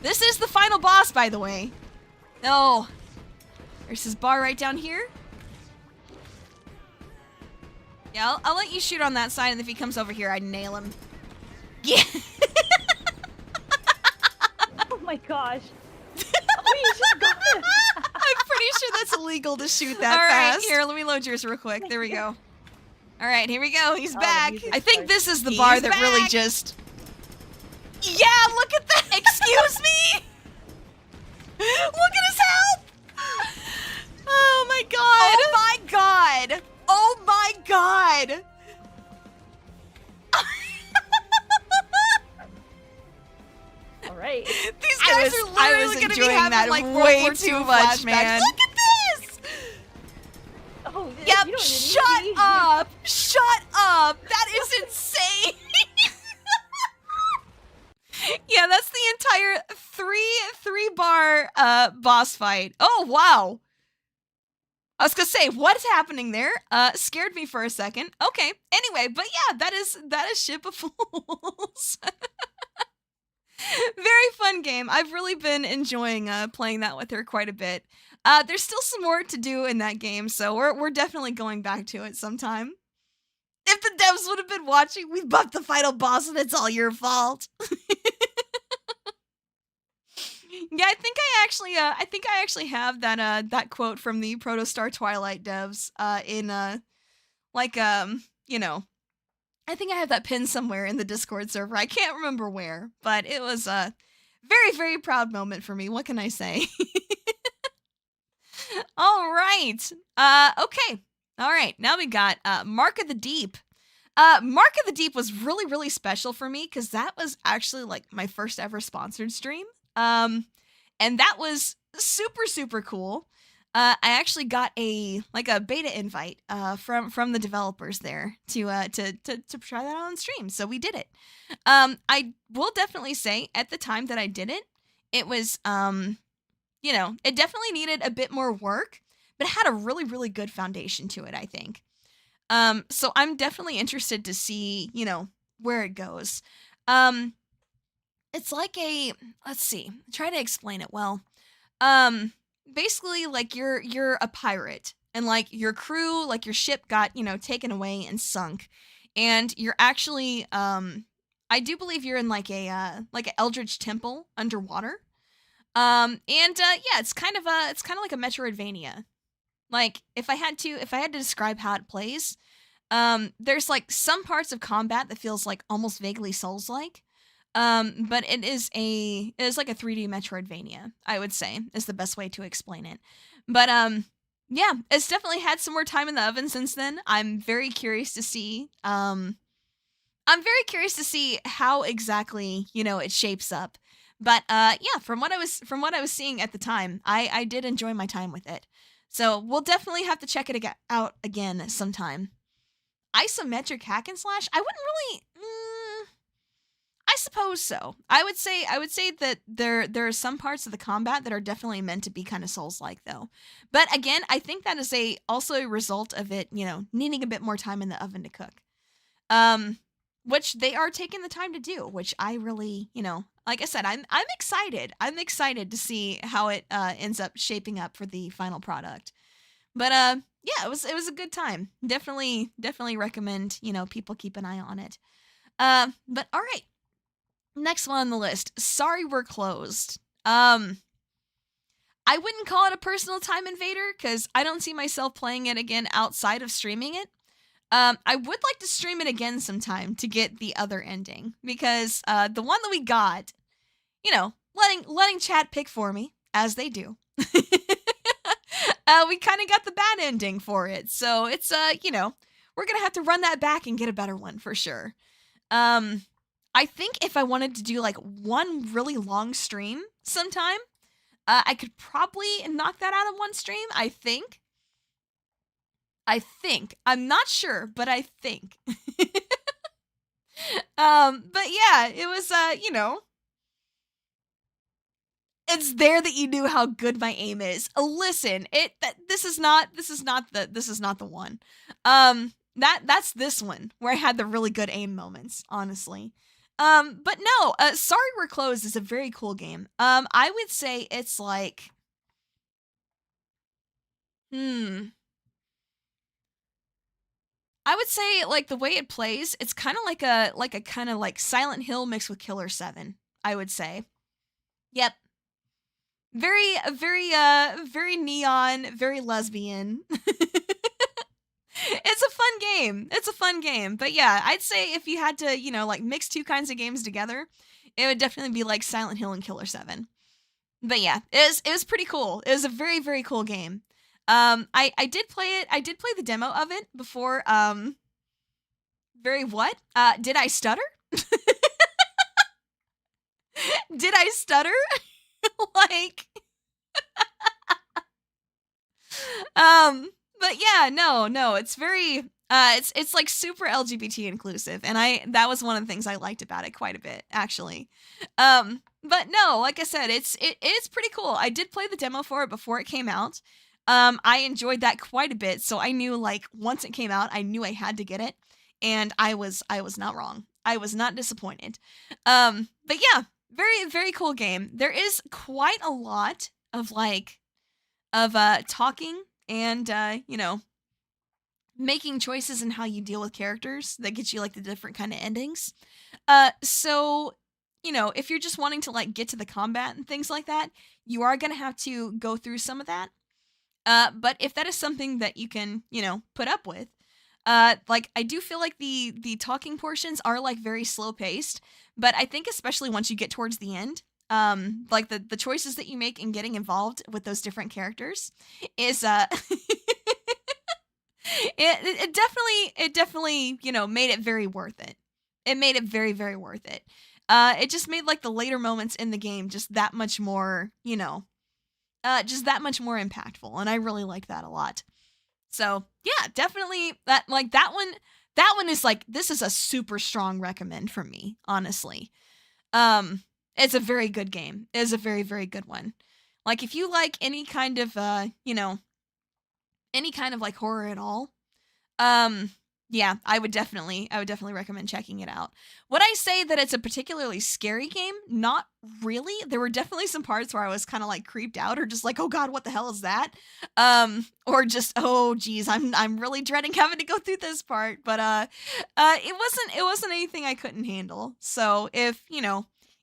Speaker 1: This is the final boss, by the way. Oh, there's his bar right down here. Yeah, I'll let you shoot on that side, and if he comes over here, I'd nail him. Yeah.
Speaker 5: Oh my gosh. Oh, you just got it.
Speaker 1: I'm pretty sure that's illegal to shoot that fast. Here, let me load yours real quick. There we go. All right, here we go. He's back. I think this is the bar that really just... Yeah, look at that. Excuse me. Look at his health. Oh my god. Oh my god. Oh my god.
Speaker 5: All right.
Speaker 1: These guys are literally going to be having
Speaker 2: that
Speaker 1: way too much, man.
Speaker 2: Look at this.
Speaker 5: Oh,
Speaker 1: Yep,
Speaker 5: you don't even
Speaker 1: shut
Speaker 5: need me.
Speaker 1: up. Shut up. That is insane. Yeah, that's the entire three bar boss fight. Oh, wow. I was gonna say, what's happening there? Scared me for a second. Okay, anyway, but yeah, that is Ship of Fools. Very fun game. I've really been enjoying playing that with her quite a bit. There's still some more to do in that game, so we're definitely going back to it sometime. If the devs would have been watching, we buffed the final boss and it's all your fault. Yeah, I think I actually have that quote from the Protostar Twilight devs in I think I have that pinned somewhere in the Discord server. I can't remember where, but it was a very, very proud moment for me. What can I say? All right. Okay. All right. Now we got Mark of the Deep. Mark of the Deep was really, really special for me because that was actually my first ever sponsored stream. And that was super, super cool. I actually got a beta invite from the developers there to try that on stream. So we did it. I will definitely say at the time that I did it, it was it definitely needed a bit more work, but it had a really, really good foundation to it, I think. So I'm definitely interested to see, where it goes. It's like let's see, try to explain it well. Basically, like you're a pirate, and like your crew, like your ship got, taken away and sunk, and you're actually, I do believe you're in like an eldritch temple underwater. Yeah, it's kind of like a Metroidvania. Like if I had to describe how it plays, there's like some parts of combat that feels like almost vaguely Souls-like. But it is like a 3D Metroidvania, I would say, is the best way to explain it. But yeah, it's definitely had some more time in the oven since then. I'm very curious to see how exactly, it shapes up. But yeah, from what I was seeing at the time, I did enjoy my time with it. So we'll definitely have to check it out again sometime. Isometric hack and slash? I wouldn't really. I suppose so. I would say that there are some parts of the combat that are definitely meant to be kind of Souls-like, though. But again, I think that is also a result of it, needing a bit more time in the oven to cook. Which they are taking the time to do, which I really, like I said, I'm excited. I'm excited to see how it ends up shaping up for the final product. But yeah, it was a good time. Definitely recommend, people keep an eye on it. But all right. Next one on the list. Sorry We're Closed. I wouldn't call it a personal time invader because I don't see myself playing it again outside of streaming it. I would like to stream it again sometime to get the other ending because the one that we got, letting chat pick for me as they do. We kind of got the bad ending for it, so it's we're gonna have to run that back and get a better one for sure. I think if I wanted to do like one really long stream sometime, I could probably knock that out in one stream. I think. I'm not sure, but I think. But yeah, it was it's there that you knew how good my aim is. Listen, this is not the one. That's this one where I had the really good aim moments, honestly. But no, Sorry We're Closed is a very cool game. I would say it's like, I would say like the way it plays, it's kind of like a kind of like Silent Hill mixed with Killer 7, I would say. Yep. Very neon, very lesbian. It's a fun game. But yeah, I'd say if you had to, like mix two kinds of games together, it would definitely be like Silent Hill and Killer 7. But yeah, it was pretty cool. It was a very, very cool game. I did play it. I did play the demo of it before. Did I stutter? Did I stutter? Like, but yeah, no, it's very, it's like super LGBT inclusive, and that was one of the things I liked about it quite a bit, actually. But no, like I said, it is pretty cool. I did play the demo for it before it came out. I enjoyed that quite a bit, so I knew like once it came out, I knew I had to get it, and I was not wrong. I was not disappointed. But yeah, very, very cool game. There is quite a lot of talking and making choices in how you deal with characters that get you like the different kind of endings. So if you're just wanting to like get to the combat and things like that, you are gonna have to go through some of that. But if that is something that you can, put up with, like I do feel like the talking portions are like very slow paced, but I think especially once you get towards the end, like the choices that you make in getting involved with those different characters is it definitely made it very worth it. It made it very, very worth it. It just made like the later moments in the game just that much more, just that much more impactful, and I really like that a lot. So yeah, definitely that one is like, this is a super strong recommend from me, honestly. It's a very good game. It is a very, very good one. Like, if you like any kind of any kind of like horror at all, yeah, I would definitely recommend checking it out. Would I say that it's a particularly scary game? Not really. There were definitely some parts where I was kind of like creeped out, or just like, oh god, what the hell is that? Or just, oh geez, I'm really dreading having to go through this part. But it wasn't anything I couldn't handle. So if,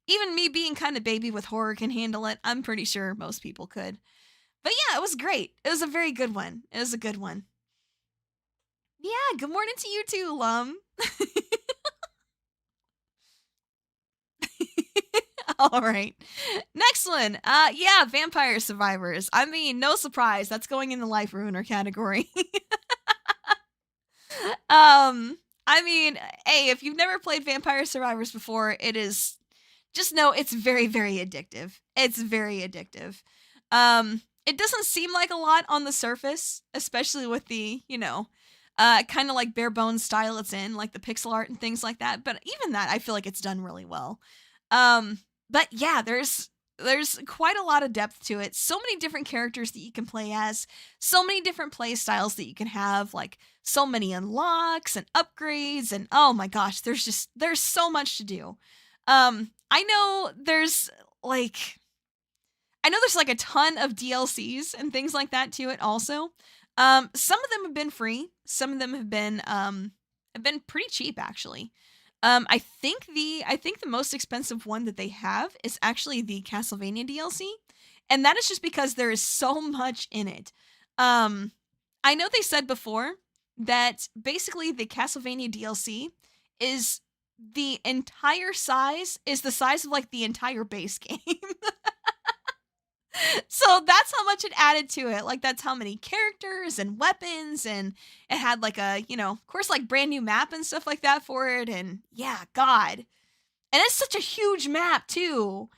Speaker 1: even me being kind of baby with horror can handle it, I'm pretty sure most people could. But yeah, it was great. It was a very good one. It was a good one. Yeah, good morning to you too, Lum. All right. Next one. Yeah, Vampire Survivors. I mean, no surprise. That's going in the Life Ruiner category. I mean, hey, if you've never played Vampire Survivors before, just know it's very, very addictive. It's very addictive. It doesn't seem like a lot on the surface, especially with the, kind of like bare bones style it's in, like the pixel art and things like that. But even that, I feel like it's done really well. But yeah, there's quite a lot of depth to it. So many different characters that you can play as, so many different play styles that you can have, like so many unlocks and upgrades, and oh my gosh, there's so much to do. I know there's like a ton of DLCs and things like that to it also. Some of them have been free. Some of them have been pretty cheap, actually. I think the most expensive one that they have is actually the Castlevania DLC, and that is just because there is so much in it. I know they said before that basically the Castlevania DLC is the size of like the entire base game. So that's how much it added to it. Like, that's how many characters and weapons, and it had like a, of course, like brand new map and stuff like that for it. And yeah, God. And it's such a huge map too.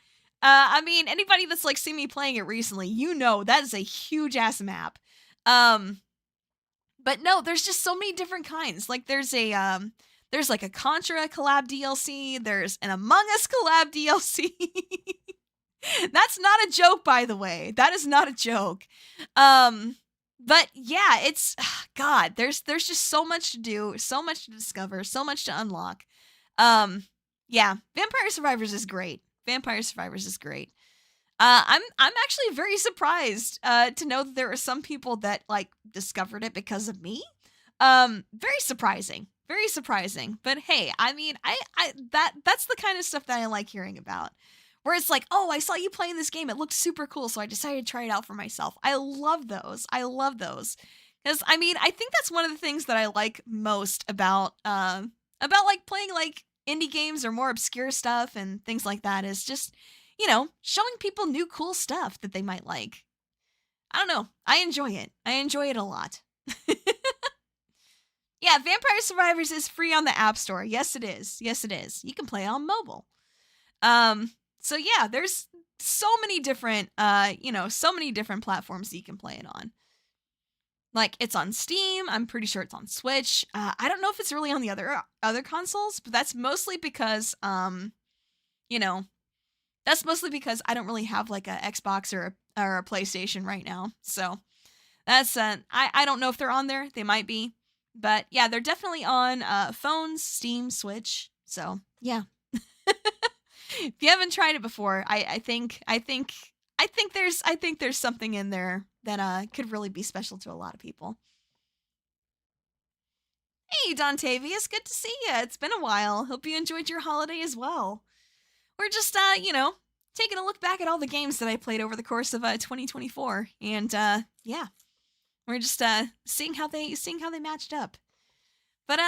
Speaker 1: I mean, anybody that's like seen me playing it recently, that is a huge ass map. But no, there's just so many different kinds. Like there's like a Contra collab DLC. There's an Among Us collab DLC. That's not a joke, by the way. That is not a joke. But yeah, it's God. There's just so much to do, so much to discover, so much to unlock. Yeah, Vampire Survivors is great. Vampire Survivors is great. I'm actually very surprised to know that there are some people that like discovered it because of me. Very surprising. Very surprising. But hey, I mean, that's the kind of stuff that I like hearing about. Where it's like, oh, I saw you playing this game. It looked super cool, so I decided to try it out for myself. I love those. Because, I mean, I think that's one of the things that I like most about like playing like indie games or more obscure stuff and things like that, is just, showing people new cool stuff that they might like. I don't know. I enjoy it. I enjoy it a lot. Yeah, Vampire Survivors is free on the App Store. Yes, it is. Yes, it is. You can play it on mobile. So yeah, there's so many different, so many different platforms that you can play it on. Like, it's on Steam. I'm pretty sure it's on Switch. I don't know if it's really on the other consoles, but that's mostly because, that's mostly because I don't really have like a Xbox or a PlayStation right now. So that's, I don't know if they're on there. They might be, but yeah, they're definitely on phones, Steam, Switch. So yeah. If you haven't tried it before, I think there's something in there that could really be special to a lot of people. Hey, Dontavius, good to see you. It's been a while. Hope you enjoyed your holiday as well. We're just taking a look back at all the games that I played over the course of 2024, and yeah, we're just seeing how they matched up. But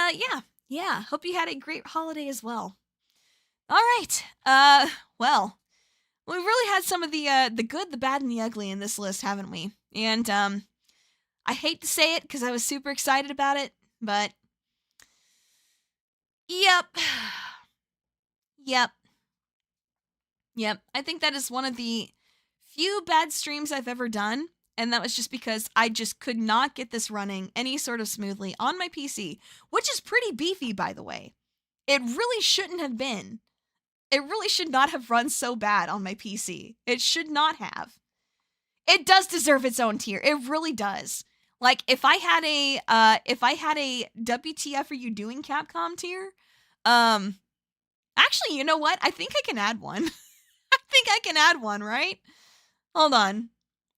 Speaker 1: yeah. Hope you had a great holiday as well. All right. Well, we've really had some of the good, the bad, and the ugly in this list, haven't we? And I hate to say it because I was super excited about it, but yep. I think that is one of the few bad streams I've ever done, and that was just because I just could not get this running any sort of smoothly on my PC, which is pretty beefy, by the way. It really shouldn't have been. It really should not have run so bad on my PC. It should not have. It does deserve its own tier. It really does. Like, if I had a WTF are you doing Capcom tier, actually, you know what? I think I can add one. I think I can add one, right? Hold on.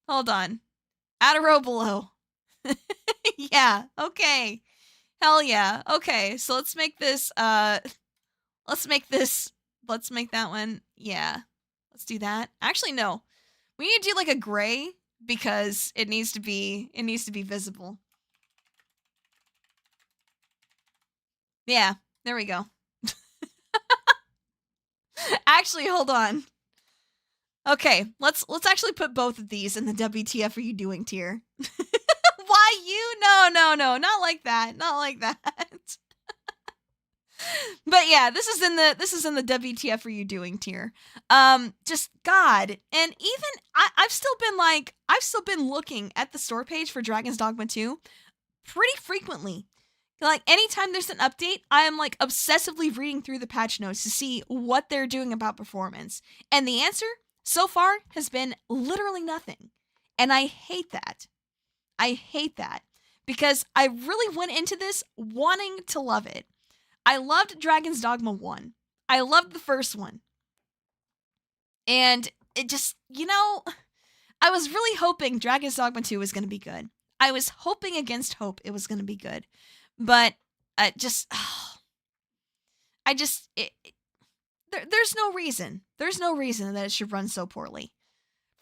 Speaker 1: Add a row below. Yeah, okay. Hell yeah. Okay, so let's make that one. Yeah. Let's do that. Actually, no. We need to do like a gray because it needs to be visible. Yeah, there we go. Actually, hold on. Okay, let's actually put both of these in the WTF are you doing tier. Why you? No, not like that. Not like that. But yeah, this is in the WTF are you doing tier. Just God, and even I've still been looking at the store page for Dragon's Dogma 2 pretty frequently. Like, anytime there's an update, I am like obsessively reading through the patch notes to see what they're doing about performance. And the answer so far has been literally nothing. And I hate that. I hate that because I really went into this wanting to love it. I loved Dragon's Dogma 1. I loved the first one. And it just, I was really hoping Dragon's Dogma 2 was going to be good. I was hoping against hope it was going to be good. But there's no reason. There's no reason that it should run so poorly.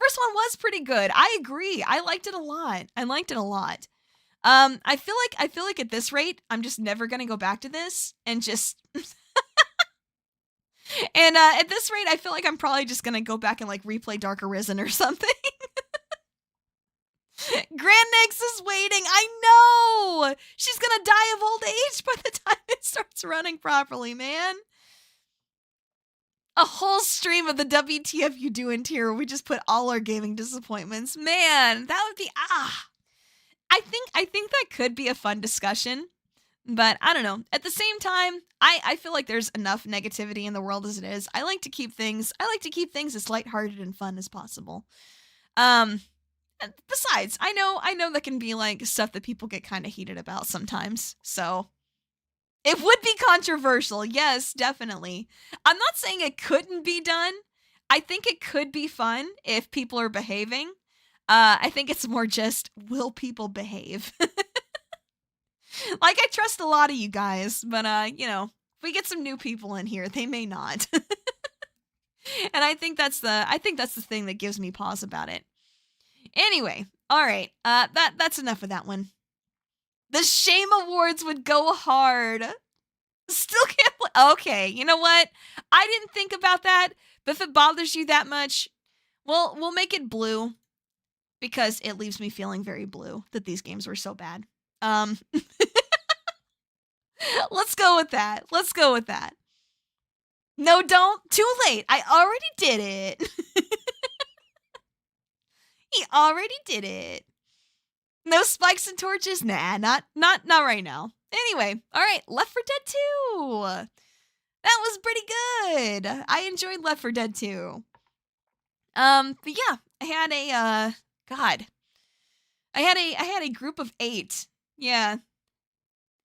Speaker 1: First one was pretty good. I agree. I liked it a lot. I feel like at this rate, I'm just never gonna go back to this and just. And at this rate, I feel like I'm probably just gonna go back and like replay Dark Arisen or something. Grand Nix is waiting. I know. She's gonna die of old age by the time it starts running properly, man. A whole stream of the WTF you doing tier where we just put all our gaming disappointments. Man, that would be I think that could be a fun discussion, but I don't know. At the same time, I feel like there's enough negativity in the world as it is. I like to keep things as lighthearted and fun as possible. And besides, I know that can be like stuff that people get kind of heated about sometimes. So it would be controversial. Yes, definitely. I'm not saying it couldn't be done. I think it could be fun if people are behaving. I think it's more just, will people behave? Like, I trust a lot of you guys, but if we get some new people in here, they may not. And I think that's the thing that gives me pause about it. Anyway, all right. That's enough of that one. The shame awards would go hard. Still can't play. Okay, you know what? I didn't think about that, but if it bothers you that much, we'll make it blue because it leaves me feeling very blue that these games were so bad. Let's go with that. No, don't. Too late. I already did it. He already did it. No spikes and torches? Nah, not right now. Anyway, all right, Left 4 Dead 2. That was pretty good. I enjoyed Left 4 Dead 2. But yeah, I had a group of 8. Yeah. And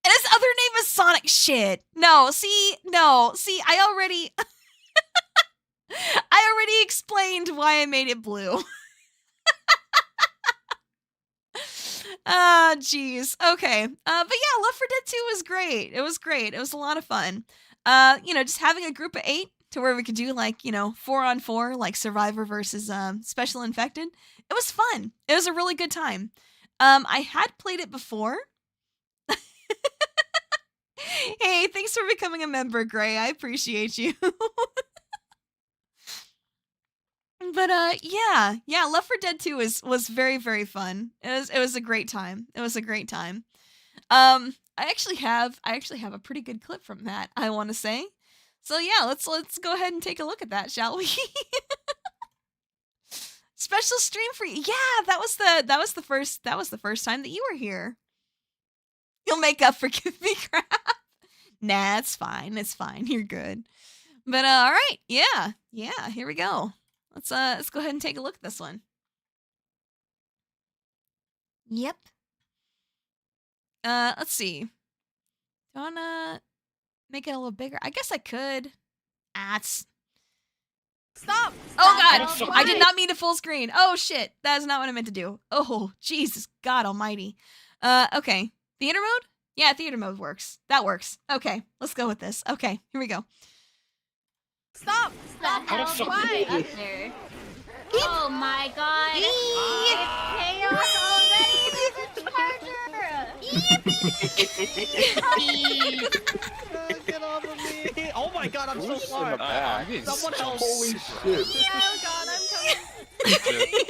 Speaker 1: his other name is Sonic Shit. See, I already explained why I made it blue. Jeez. Okay. But yeah, Left 4 Dead 2 was great. It was great. It was a lot of fun. Just having a group of 8 to where we could do 4-on-4, like Survivor versus Special Infected. It was fun. It was a really good time. I had played it before. Hey, thanks for becoming a member, Gray. I appreciate you. But yeah, Left 4 Dead 2 was very, very fun. It was a great time. I actually have a pretty good clip from that, I want to say. So yeah, let's go ahead and take a look at that, shall we? Special stream for you. Yeah, that was the first time that you were here. You'll make up for Give Me Crap. Nah, it's fine. It's fine. You're good. But all right. Yeah. Here we go. Let's go ahead and take a look at this one. Yep. Let's see. Do I wanna make it a little bigger? I guess I could. Stop! Oh god! I did not mean to full screen. Oh shit! That is not what I meant to do. Oh, Jesus God almighty. Okay. Theater mode? Yeah, theater mode works. That works. Okay, let's go with this. Okay, here we go.
Speaker 2: Stop!
Speaker 6: Why? Oh my god! It's chaos already!
Speaker 4: Get off of me! Oh my god, I'm so far! Someone else!
Speaker 7: Holy shit.
Speaker 6: Oh god, I'm coming.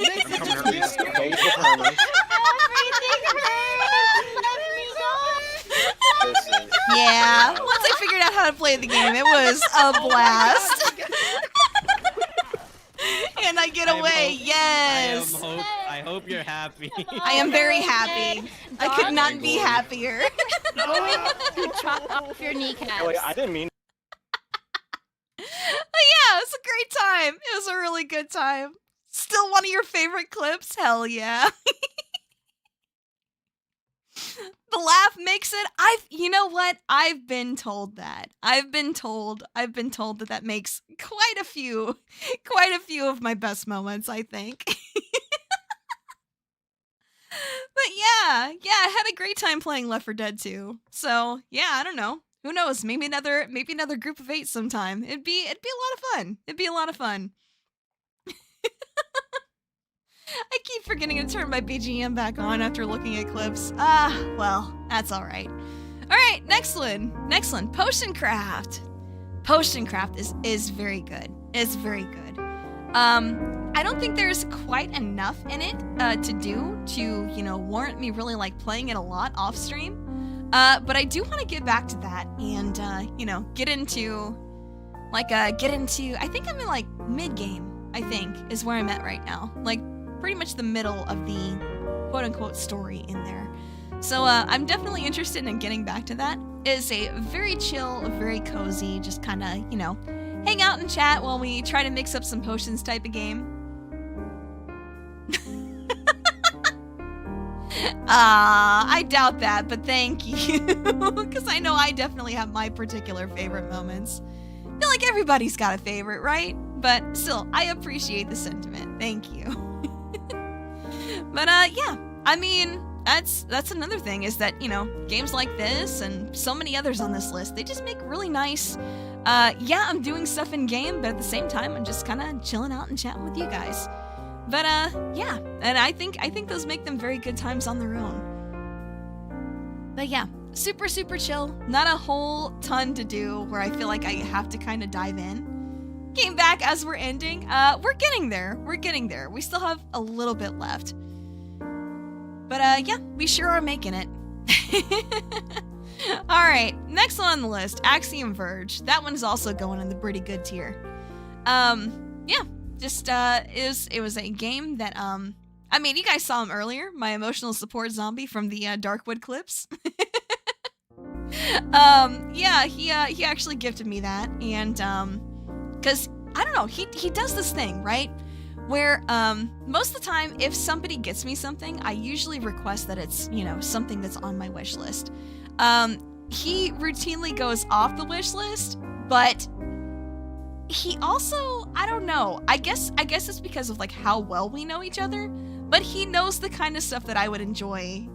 Speaker 4: Nixon
Speaker 7: I'm
Speaker 4: just
Speaker 7: coming
Speaker 4: missed
Speaker 7: here.
Speaker 4: me.
Speaker 6: Everything hurts! Let me go!
Speaker 7: Listen.
Speaker 1: Yeah, once I figured out how to play the game, it was a blast. And I get away, yes.
Speaker 4: I hope you're happy.
Speaker 1: I am very happy. I could not be happier.
Speaker 6: You chop off your kneecaps.
Speaker 7: Wait, I didn't mean.
Speaker 1: Yeah, it was a great time. It was a really good time. Still one of your favorite clips? Hell yeah. The laugh makes it. You know what? I've been told that. I've been told that makes quite a few of my best moments, I think. But yeah, I had a great time playing Left 4 Dead 2. So yeah, I don't know. Who knows? Maybe another group of 8 sometime. It'd be a lot of fun. It'd be a lot of fun. I keep forgetting to turn my BGM back on after looking at clips. Well, that's all right. All right, next one. Potion craft. Potion craft is very good. It's very good. I don't think there's quite enough in it to do to, warrant me really like playing it a lot off stream. But I do want to get back to that and get into I think I'm in like mid game, I think, is where I'm at right now. Like pretty much the middle of the quote-unquote story in there. So I'm definitely interested in getting back to that. It's a very chill, very cozy, just kind of, hang out and chat while we try to mix up some potions type of game. I doubt that, but thank you. Because I know I definitely have my particular favorite moments. I feel like everybody's got a favorite, right? But still, I appreciate the sentiment. Thank you. But yeah, I mean, that's another thing is that, games like this and so many others on this list, they just make really nice, yeah, I'm doing stuff in game, but at the same time, I'm just kind of chilling out and chatting with you guys. But yeah, and I think those make them very good times on their own. But yeah, super, super chill. Not a whole ton to do where I feel like I have to kind of dive in. Came back as we're ending. We're getting there. We still have a little bit left. But yeah, we sure are making it. Alright, next one on the list, Axiom Verge. That one is also going in the pretty good tier. Yeah, just it was a game that I mean, you guys saw him earlier, my emotional support zombie from the Darkwood clips. Yeah, he actually gifted me that, and because I don't know, he does this thing, right? Where most of the time, if somebody gets me something, I usually request that it's, something that's on my wish list. He routinely goes off the wish list, but he also, I don't know, I guess it's because of like how well we know each other, but he knows the kind of stuff that I would enjoy.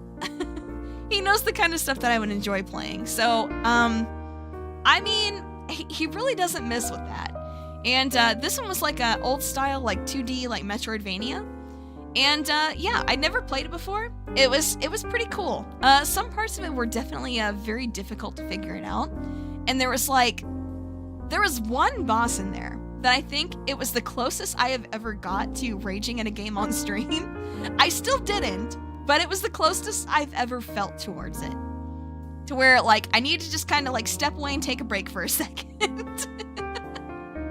Speaker 1: He knows the kind of stuff that I would enjoy playing. So, I mean, he really doesn't miss with that. And this one was like a old style, like 2D, like Metroidvania. And yeah, I'd never played it before. It was pretty cool. Some parts of it were definitely very difficult to figure it out. And there was one boss in there that I think it was the closest I have ever got to raging in a game on stream. I still didn't, but it was the closest I've ever felt towards it. To where like I needed to just kind of like step away and take a break for a second.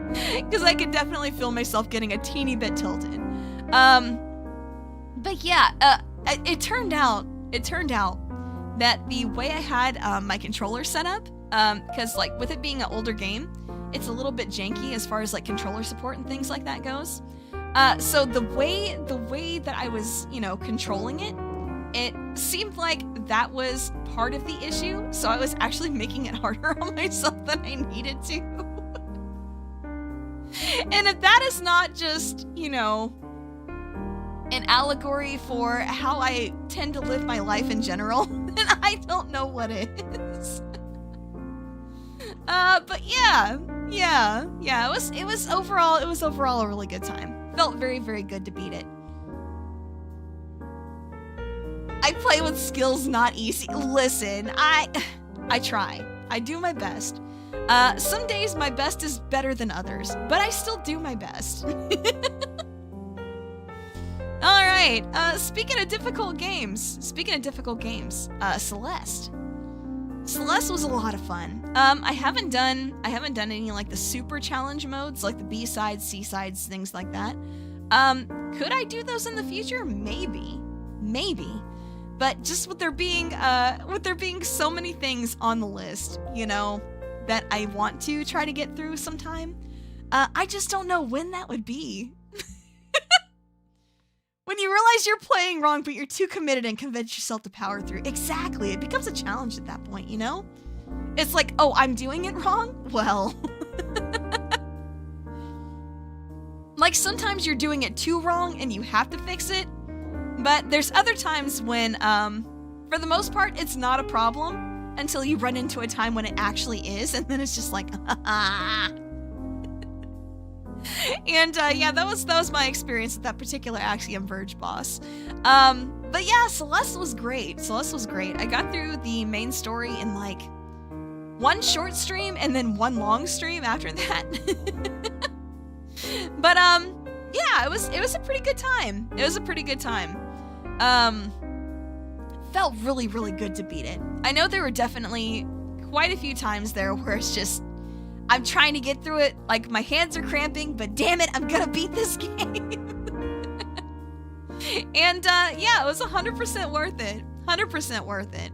Speaker 1: Because I could definitely feel myself getting a teeny bit tilted. But yeah, it turned out that the way I had my controller set up, because like with it being an older game, it's a little bit janky as far as like controller support and things like that goes. So the way that I was, you know, controlling it, it seemed like that was part of the issue. So I was actually making it harder on myself than I needed to. And if that is not just, you know, an allegory for how I tend to live my life in general, then I don't know what is. But yeah, it was overall a really good time. Felt very, very good to beat it. I play with skills not easy. Listen, I try. I do my best. Some days my best is better than others, but I still do my best. All right. Speaking of difficult games, Celeste. Celeste was a lot of fun. I haven't done any like the super challenge modes, like the B-sides, C-sides, things like that. Could I do those in the future? Maybe. But just with there being so many things on the list, you know, that I want to try to get through sometime, I just don't know when that would be. When you realize you're playing wrong, but you're too committed and convince yourself to power through. Exactly. It becomes a challenge at that point, you know? It's like, oh, I'm doing it wrong? Well. Like, sometimes you're doing it too wrong and you have to fix it. But there's other times when, for the most part, it's not a problem until you run into a time when it actually is, and then it's just like, And yeah, that was my experience with that particular Axiom Verge boss. But yeah, Celeste was great. I got through the main story in like one short stream and then one long stream after that. But yeah, it was a pretty good time. Felt really, really good to beat it. I know there were definitely quite a few times there where it's just, I'm trying to get through it, like my hands are cramping, but damn it, I'm gonna beat this game. And yeah, it was 100% worth it. 100% worth it.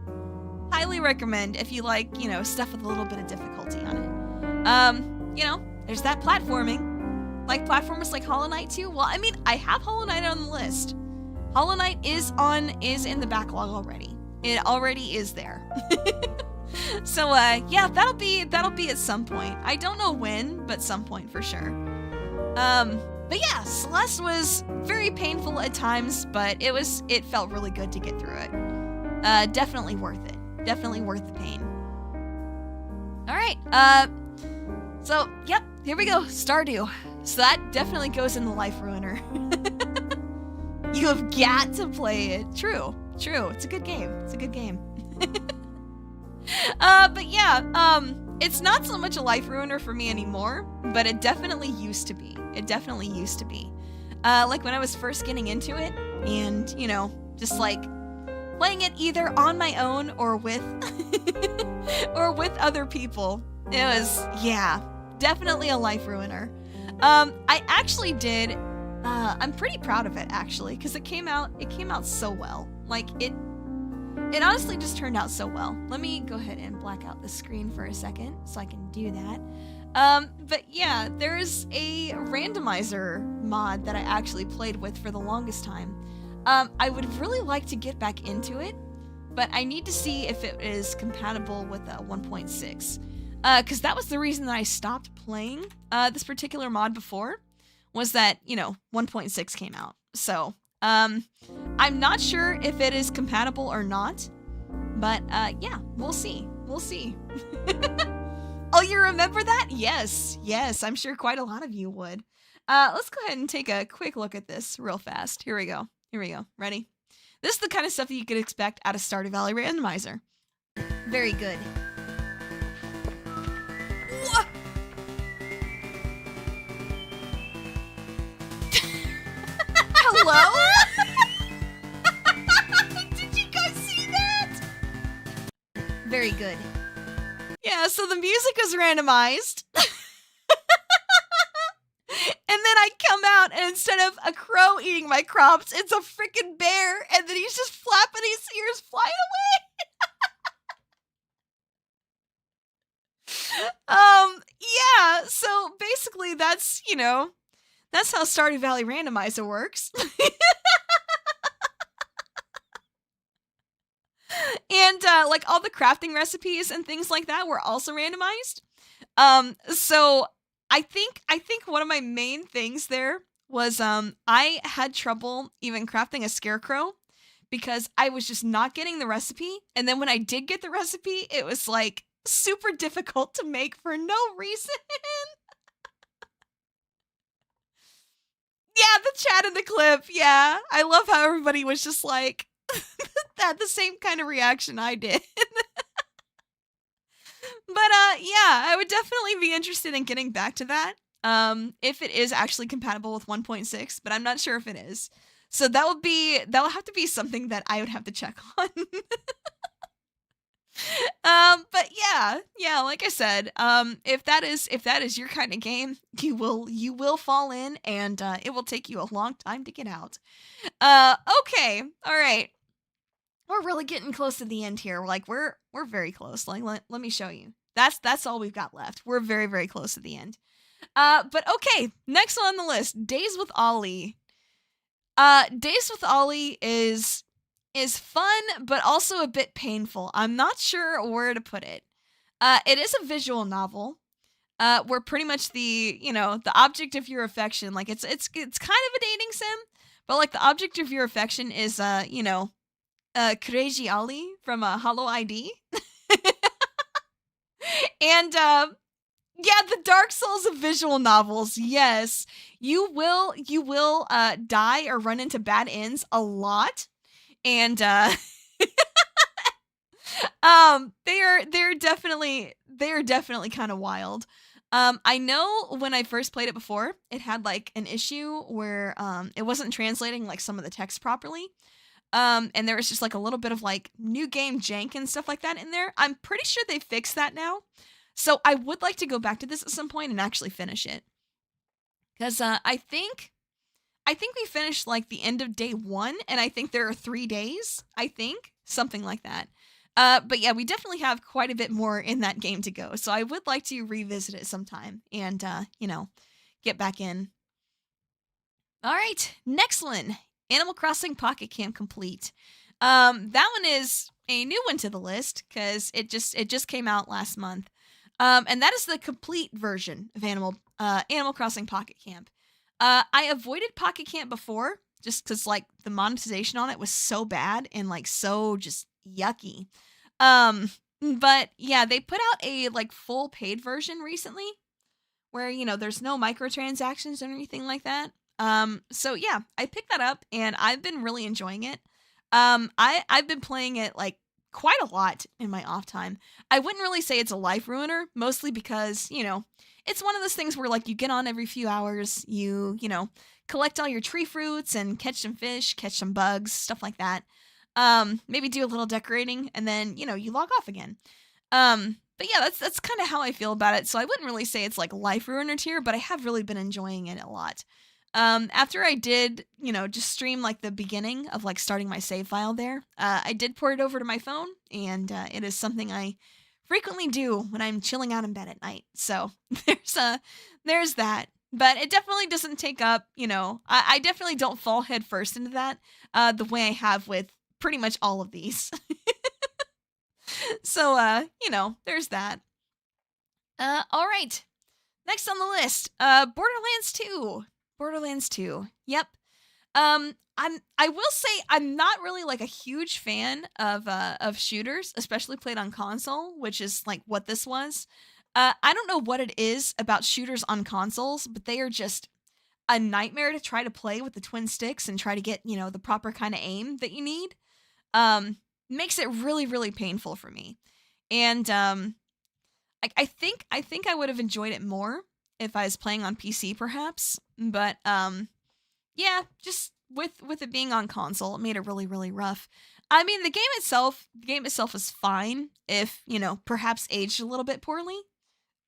Speaker 1: Highly recommend if you like, you know, stuff with a little bit of difficulty on it. You know, there's that platforming. Like platformers like Hollow Knight too. Well, I mean, I have Hollow Knight on the list. Hollow Knight is in the backlog already. It already is there. So yeah, that'll be at some point. I don't know when, but some point for sure. But yeah, Celeste was very painful at times, but it felt really good to get through it. Definitely worth it. Definitely worth the pain. All right. So yep, here we go. Stardew. So that definitely goes in the life ruiner. You have got to play it. True. It's a good game. But yeah, it's not so much a life ruiner for me anymore, but it definitely used to be. Like when I was first getting into it, and, you know, just like playing it either on my own or with, other people. It was, yeah, definitely a life ruiner. I actually did, I'm pretty proud of it actually, because it came out so well. Like it honestly just turned out so well. Let me go ahead and black out the screen for a second so I can do that. But yeah, there's a randomizer mod that I actually played with for the longest time. I would really like to get back into it, but I need to see if it is compatible with 1.6. Because that was the reason that I stopped playing this particular mod before, was that, you know, 1.6 came out. So, I'm not sure if it is compatible or not, but yeah, we'll see. Oh, you remember that? Yes, I'm sure quite a lot of you would. Let's go ahead and take a quick look at this real fast. Here we go. Ready? This is the kind of stuff that you could expect out of Stardew Valley Randomizer. Very good. What? Hello? Did you guys see that? Very good. Yeah, so the music was randomized. And then I come out and it's instead of a crow eating my crops, it's a freaking bear, and then he's just flapping his ears, flying away. Yeah, so basically that's, you know, that's how Stardew Valley Randomizer works. And like all the crafting recipes and things like that were also randomized. So I think one of my main things there was I had trouble even crafting a scarecrow because I was just not getting the recipe, and then when I did get the recipe, it was like super difficult to make for no reason. Yeah, the chat in the clip. Yeah, I love how everybody was just like had the same kind of reaction I did. But yeah, I would definitely be interested in getting back to that. If it is actually compatible with 1.6, but I'm not sure if it is. So that will have to be something that I would have to check on. But yeah, like I said, if that is your kind of game, you will fall in, and it will take you a long time to get out. Okay, all right. We're really getting close to the end here. Like we're very close. Like let me show you. That's all we've got left. We're very, very close to the end. But okay, next on the list, Days with Ollie. Days with Ollie is fun, but also a bit painful. I'm not sure where to put it. It is a visual novel, where pretty much the object of your affection, like it's kind of a dating sim, but like the object of your affection is Crazy Ollie from Hollow ID. And yeah, the Dark Souls of visual novels. Yes, you will die or run into bad ends a lot, and they're definitely kind of wild. I know when I first played it before, it had like an issue where it wasn't translating like some of the text properly. And there was just like a little bit of like new game jank and stuff like that in there. I'm pretty sure they fixed that now. So I would like to go back to this at some point and actually finish it. Because I think we finished like the end of day 1, and I think there are 3 days. I think something like that. But yeah, we definitely have quite a bit more in that game to go. So I would like to revisit it sometime and get back in. All right, next one. Animal Crossing Pocket Camp Complete. That one is a new one to the list because it just came out last month. And that is the complete version of Animal Crossing Pocket Camp. I avoided Pocket Camp before just because like the monetization on it was so bad and like so just yucky. But yeah, they put out a like full paid version recently where there's no microtransactions or anything like that. So yeah, I picked that up and I've been really enjoying it. I've been playing it like quite a lot in my off time. I wouldn't really say it's a life ruiner, mostly because, it's one of those things where like you get on every few hours, you collect all your tree fruits and catch some fish, catch some bugs, stuff like that. Maybe do a little decorating and then, you log off again. But yeah, that's kind of how I feel about it. So I wouldn't really say it's like life ruiner tier, but I have really been enjoying it a lot. After I did, just stream like the beginning of like starting my save file there, I did port it over to my phone, and it is something I frequently do when I'm chilling out in bed at night. So there's that. But it definitely doesn't take up, I definitely don't fall head first into that the way I have with pretty much all of these. So, there's that. All right. Next on the list, Borderlands 2. Borderlands 2. Yep. I will say I'm not really like a huge fan of shooters, especially played on console, which is like what this was. I don't know what it is about shooters on consoles, but they are just a nightmare to try to play with the twin sticks and try to get, the proper kind of aim that you need. Makes it really, really painful for me. And I think I would have enjoyed it more if I was playing on PC, perhaps. But yeah, just with it being on console, it made it really, really rough. I mean, the game itself is fine if, perhaps aged a little bit poorly.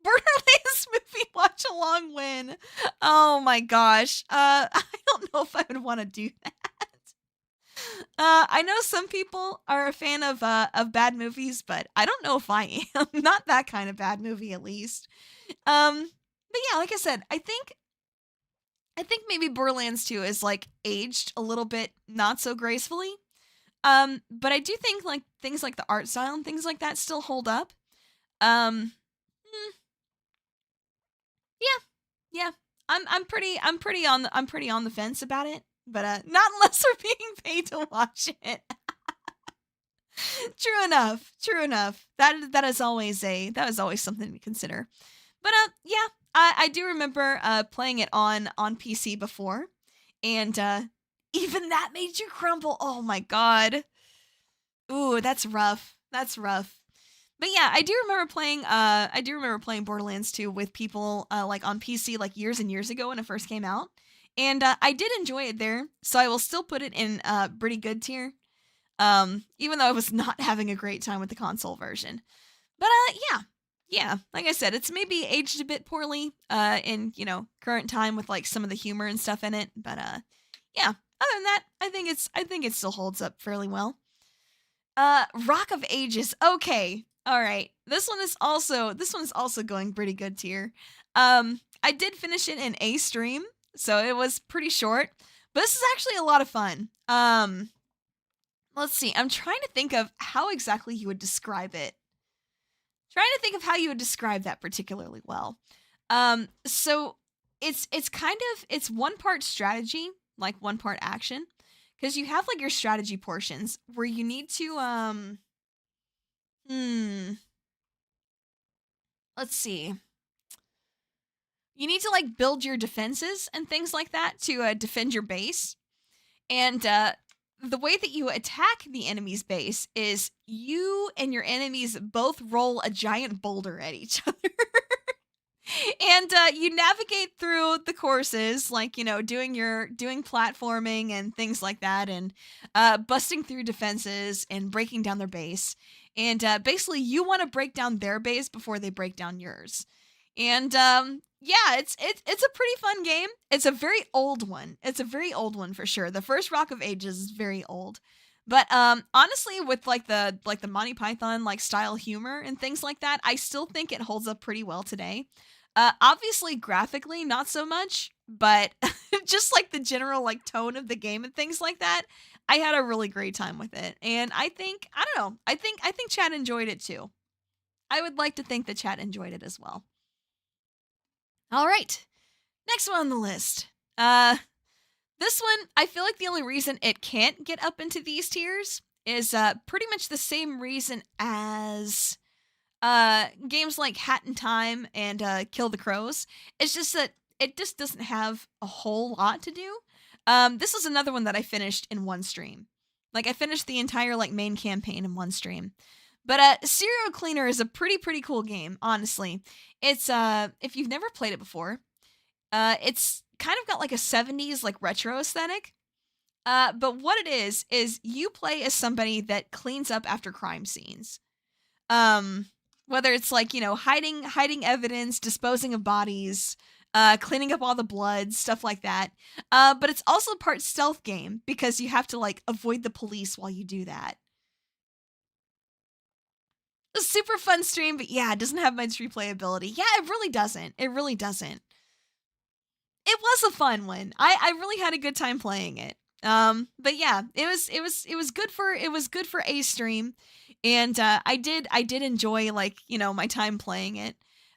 Speaker 1: Borderlands movie watch along win. Oh my gosh. I don't know if I would want to do that. I know some people are a fan of bad movies, but I don't know if I am. Not that kind of bad movie, at least. But yeah, like I said, I think maybe Borderlands 2 is like aged a little bit not so gracefully. But I do think like things like the art style and things like that still hold up. Yeah. I'm pretty on the fence about it, but not unless we're being paid to watch it. True enough. That is always something to consider. But yeah, I do remember playing it on PC before, and even that made you crumble. Oh my god. Ooh, that's rough. But yeah, I do remember playing Borderlands 2 with people like on PC like years and years ago when it first came out. And I did enjoy it there, so I will still put it in pretty good tier. Even though I was not having a great time with the console version. But yeah, like I said, it's maybe aged a bit poorly in, current time with like some of the humor and stuff in it. But yeah, other than that, I think it still holds up fairly well. Rock of Ages. Okay. All right. This one is also going pretty good tier. I did finish it in a stream, so it was pretty short, but this is actually a lot of fun. Let's see. I'm trying to think of how exactly you would describe it. Trying to think of how you would describe that particularly well. So it's one part strategy, like one part action, because you have like your strategy portions where you need to let's see. You need to like build your defenses and things like that to defend your base. And the way that you attack the enemy's base is you and your enemies both roll a giant boulder at each other. And you navigate through the courses, like, doing platforming and things like that, and busting through defenses and breaking down their base. And basically, you want to break down their base before they break down yours. And yeah, it's a pretty fun game. It's a very old one. It's a very old one for sure. The first Rock of Ages is very old. But honestly, with like the Monty Python like style humor and things like that, I still think it holds up pretty well today. Obviously, graphically, not so much, but just like the general like tone of the game and things like that, I had a really great time with it. And I think chat enjoyed it too. I would like to think that chat enjoyed it as well. All right, next one on the list. This one, I feel like the only reason it can't get up into these tiers is pretty much the same reason as games like Hat in Time and Kill the Crows. It's just that it just doesn't have a whole lot to do. This is another one that I finished in one stream. Like, I finished the entire like main campaign in one stream. But Serial Cleaner is a pretty cool game, honestly. It's if you've never played it before, it's kind of got like a 70s like retro aesthetic. But what it is you play as somebody that cleans up after crime scenes. Whether it's like, hiding evidence, disposing of bodies, cleaning up all the blood, stuff like that. But it's also part stealth game because you have to like avoid the police while you do that. A super fun stream, but yeah, it doesn't have much replayability. Yeah, it really doesn't. It was a fun one. I really had a good time playing it. But yeah, it was good for a stream, and I did enjoy like, my time playing it.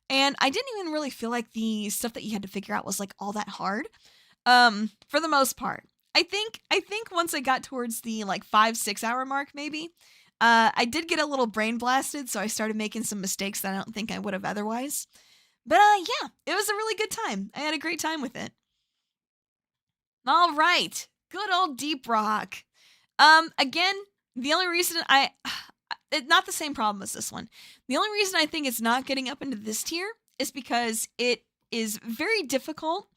Speaker 1: And I didn't even really feel like the stuff that you had to figure out was like all that hard. For the most part. I think once I got towards the like 5-6 hour mark maybe, I did get a little brain blasted, so I started making some mistakes that I don't think I would have otherwise. But yeah, it was a really good time. I had a great time with it. All right. Good old Deep Rock. Again, the only reason not the same problem as this one. The only reason I think it's not getting up into this tier is because it is very difficult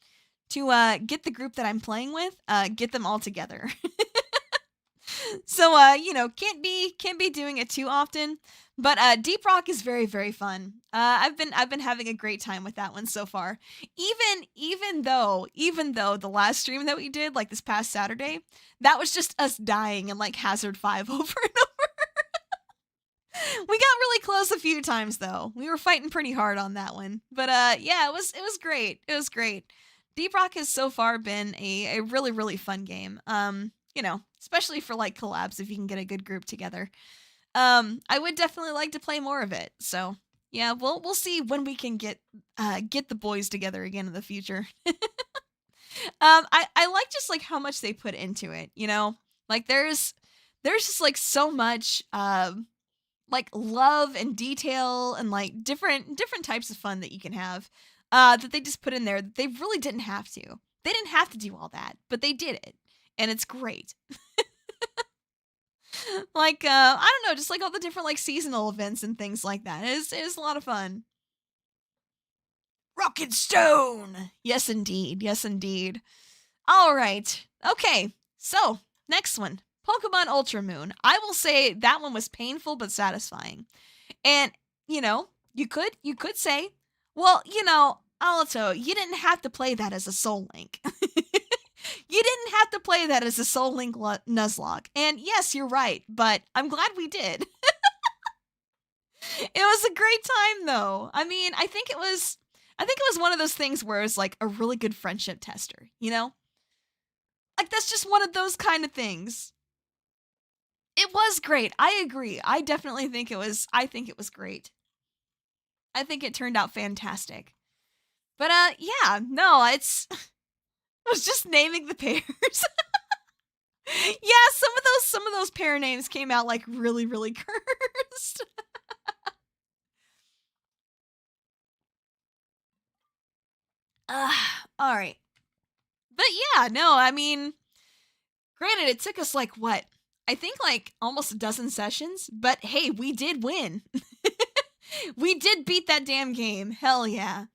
Speaker 1: to get the group that I'm playing with, get them all together. So you know, can't be doing it too often. But Deep Rock is very, very fun. I've been having a great time with that one so far. Even though the last stream that we did, like this past Saturday, that was just us dying in like Hazard 5 over and over. We got really close a few times though. We were fighting pretty hard on that one. But yeah, it was great. It was great. Deep Rock has so far been a really, really fun game. You know, especially for like collabs if you can get a good group together. I would definitely like to play more of it. So yeah, we'll see when we can get the boys together again in the future. I like just like how much they put into it, you know? Like there's just like so much like love and detail and like different types of fun that you can have that they just put in there. They really didn't have to. They didn't have to do all that, but they did it. And it's great. Like I don't know, just like all the different like seasonal events and things like that. It is a lot of fun. Rock and Stone. Yes indeed. Yes indeed. All right. Okay. So, next one. Pokemon Ultra Moon. I will say that one was painful but satisfying. And, you know, you could say, well, you know, Alto, you didn't have to play that as a Soul Link. You didn't have to play that as a Soul Link Nuzlocke. And yes, you're right, but I'm glad we did. It was a great time though. I mean, I think it was one of those things where it was like a really good friendship tester, you know? Like that's just one of those kind of things. It was great. I agree. I definitely think it was great. I think it turned out fantastic. But yeah, no, I was just naming the pairs. Yeah, some of those pair names came out like really, really cursed. All right. But yeah, no, I mean, granted, it took us like what? I think like almost a dozen sessions, but hey, we did win. We did beat that damn game. Hell yeah.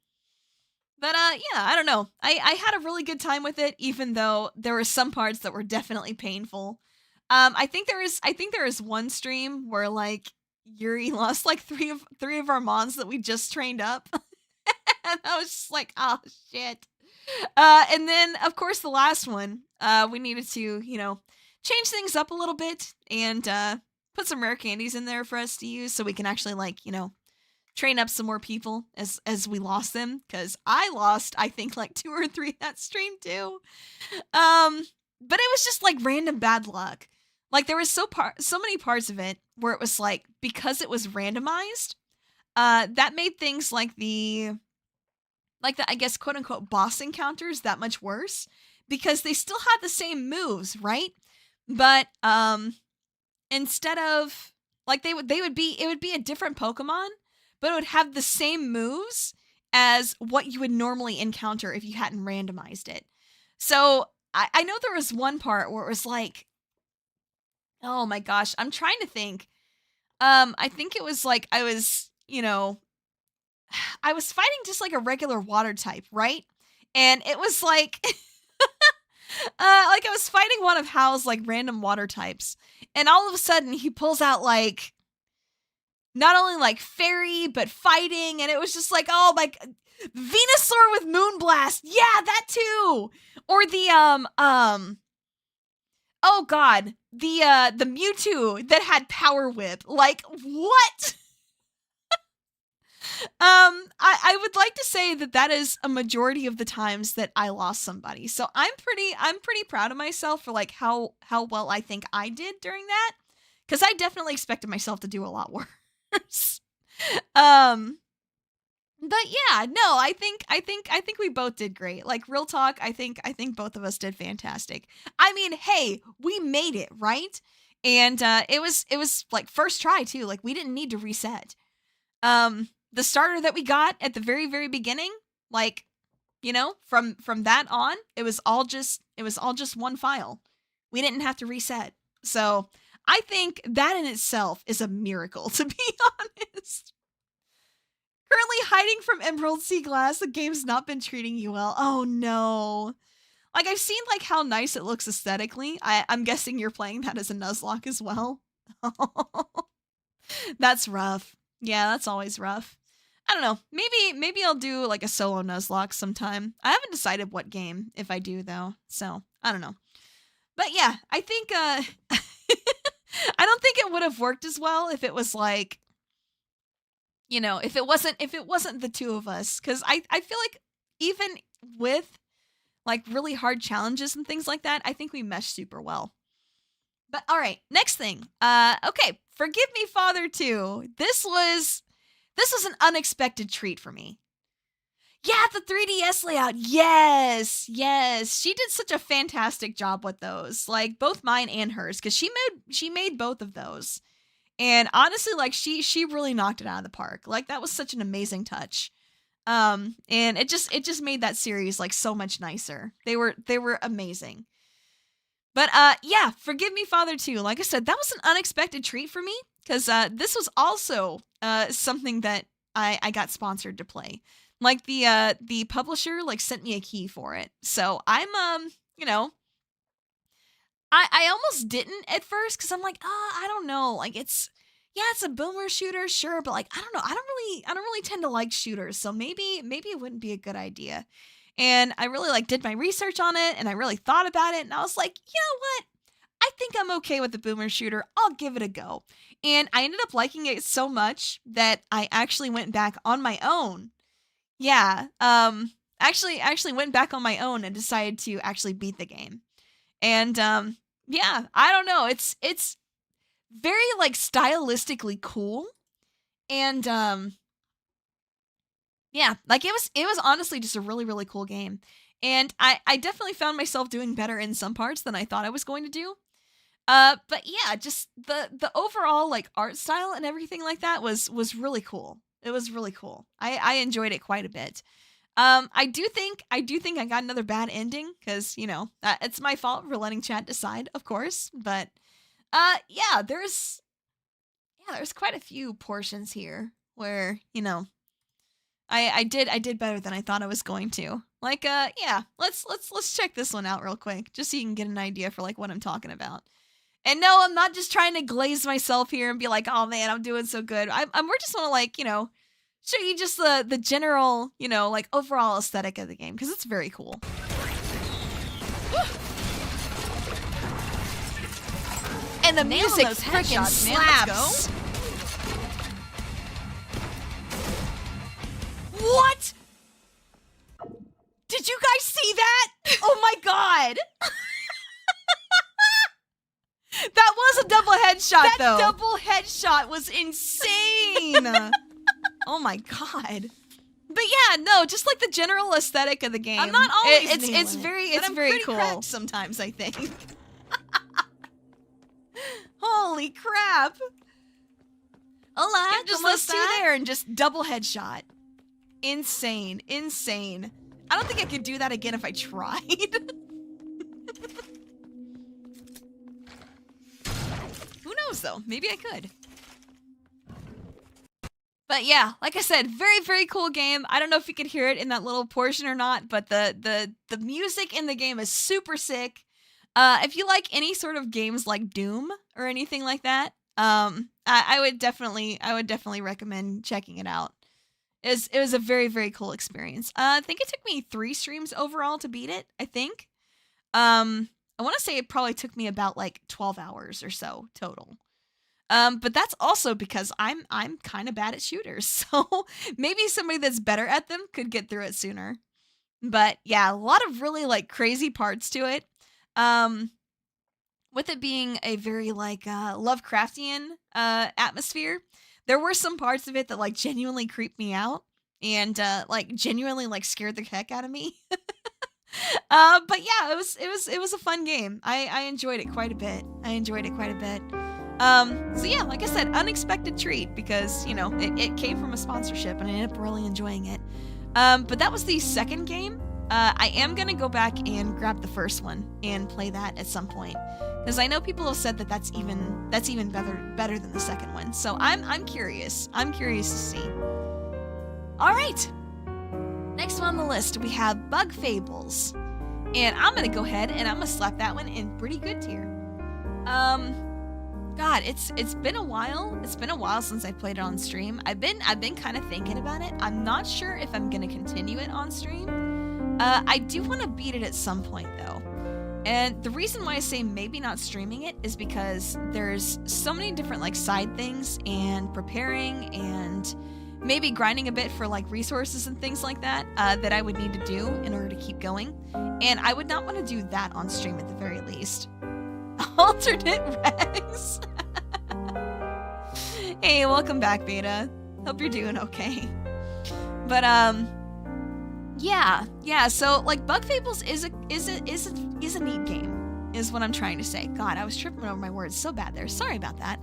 Speaker 1: But yeah, I don't know. I had a really good time with it, even though there were some parts that were definitely painful. I think there is one stream where like Yuri lost like three of our mons that we just trained up. And I was just like, oh shit. And then of course the last one, we needed to, you know, change things up a little bit and put some rare candies in there for us to use so we can actually like, you know, train up some more people as we lost them, because I lost I think like 2 or 3 that stream too. But it was just like random bad luck. Like there was so many parts of it where it was like, because it was randomized, that made things like the I guess quote unquote boss encounters that much worse, because they still had the same moves, right? But instead of like it would be a different Pokemon, but it would have the same moves as what you would normally encounter if you hadn't randomized it. So I know there was one part where it was like, oh my gosh, I'm trying to think. I think it was like I was, you know, I was fighting just like a regular water type, right? And it was like, like I was fighting one of Hal's like random water types, and all of a sudden he pulls out like, not only like fairy, but fighting, and it was just like, oh my, Venusaur with Moonblast, yeah, that too, or the oh god, the Mewtwo that had Power Whip, like what? I would like to say that is a majority of the times that I lost somebody, so I'm pretty proud of myself for like how well I think I did during that, because I definitely expected myself to do a lot worse. But yeah, no, I think we both did great. Like real talk, I think both of us did fantastic. I mean, hey, we made it, right? And it was like first try too. Like we didn't need to reset. The starter that we got at the very, very beginning, like, you know, from that on, it was all just one file. We didn't have to reset. So I think that in itself is a miracle, to be honest. Currently hiding from Emerald Sea Glass, the game's not been treating you well. Oh no. like I've seen like how nice it looks aesthetically. I'm guessing you're playing that as a Nuzlocke as well. That's rough. Yeah, that's always rough. I don't know. Maybe I'll do like a solo Nuzlocke sometime. I haven't decided what game if I do though. So, I don't know. But yeah, I think I don't think it would have worked as well if it was like, you know, if it wasn't the two of us, cuz I feel like even with like really hard challenges and things like that, I think we mesh super well. But all right, next thing. Okay, Forgive Me Father 2. This was an unexpected treat for me. Yeah, the 3DS layout. Yes. She did such a fantastic job with those. Like both mine and hers, because she made both of those. And honestly, like she really knocked it out of the park. Like that was such an amazing touch. And it just made that series like so much nicer. They were amazing. But yeah, Forgive Me Father 2. Like I said, that was an unexpected treat for me because this was also something that I got sponsored to play. Like the publisher like sent me a key for it. So I'm you know, I almost didn't at first because I'm like, I don't know. Like it's a boomer shooter, sure, but like I don't know. I don't really tend to like shooters, so maybe it wouldn't be a good idea. And I really like did my research on it and I really thought about it and I was like, you know what? I think I'm okay with the boomer shooter. I'll give it a go. And I ended up liking it so much that I actually went back on my own. Yeah, actually went back on my own and decided to actually beat the game. And yeah, I don't know. It's very like stylistically cool. And yeah, like it was honestly just a really, really cool game. And I definitely found myself doing better in some parts than I thought I was going to do. But yeah, just the overall like art style and everything like that was really cool. It was really cool. I enjoyed it quite a bit. I do think I got another bad ending because, you know, it's my fault for letting chat decide, of course. But yeah, there's quite a few portions here where, you know, I did better than I thought I was going to. Like yeah, let's check this one out real quick just so you can get an idea for like what I'm talking about. And no, I'm not just trying to glaze myself here and be like, oh man, I'm doing so good. We're just want to like, you know, show you just the general, you know, like overall aesthetic of the game because it's very cool. And the music freaking slaps. What? Did you guys see that? Oh my god. That was a double headshot, though. That double headshot was insane. Oh my god. But yeah, no, just like the general aesthetic of the game. I'm not always it's very cool. Cracked sometimes, I think. Holy crap. Hola, just those two there and just double headshot. Insane. I don't think I could do that again if I tried. Who knows though? Maybe I could. But yeah, like I said, very, very cool game. I don't know if you could hear it in that little portion or not, but the music in the game is super sick. If you like any sort of games like Doom or anything like that, I would definitely recommend checking it out. It was a very, very cool experience. I think it took me 3 streams overall to beat it, I think. I want to say it probably took me about like 12 hours or so total. But that's also because I'm kind of bad at shooters, so maybe somebody that's better at them could get through it sooner. But yeah, a lot of really like crazy parts to it. With it being a very like Lovecraftian atmosphere, there were some parts of it that like genuinely creeped me out and like genuinely like scared the heck out of me. But yeah, it was a fun game. I enjoyed it quite a bit. So yeah, like I said, unexpected treat because, you know, it came from a sponsorship and I ended up really enjoying it. But that was the second game. I am going to go back and grab the first one and play that at some point because I know people have said that that's even better than the second one. So I'm curious. I'm curious to see. All right. Next one on the list, we have Bug Fables. And I'm gonna go ahead and I'm gonna slap that one in pretty good tier. God, it's been a while. It's been a while since I played it on stream. I've been kind of thinking about it. I'm not sure if I'm gonna continue it on stream. I do want to beat it at some point though. And the reason why I say maybe not streaming it is because there's so many different like side things and preparing and maybe grinding a bit for like resources and things like that that I would need to do in order to keep going. And I would not want to do that on stream at the very least. Alternate Rex. Hey, welcome back, Beta. Hope you're doing okay. But yeah. So like Bug Fables is a neat game, is what I'm trying to say. God, I was tripping over my words so bad there. Sorry about that.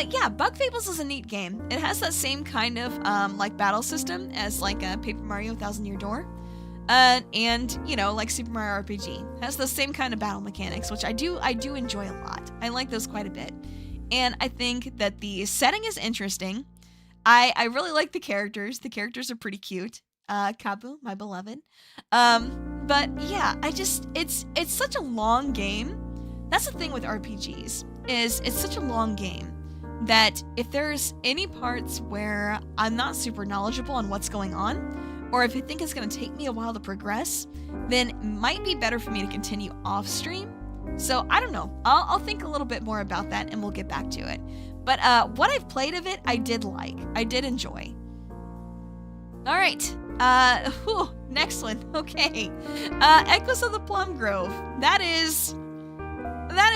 Speaker 1: Yeah, Bug Fables is a neat game. It has that same kind of like battle system as like Paper Mario Thousand Year Door. And you know, like Super Mario RPG it has the same kind of battle mechanics, which I do enjoy a lot. I like those quite a bit, and I think that the setting is interesting. I really like the characters. The characters are pretty cute. Kabu, my beloved. But yeah, it's such a long game. That's the thing with RPGs is it's such a long game that if there's any parts where I'm not super knowledgeable on what's going on, or if I think it's going to take me a while to progress, then it might be better for me to continue off stream. So I don't know. I'll think a little bit more about that and we'll get back to it. But what I've played of it, I did like. I did enjoy. All right. Next one. Okay. Echoes of the Plum Grove. That is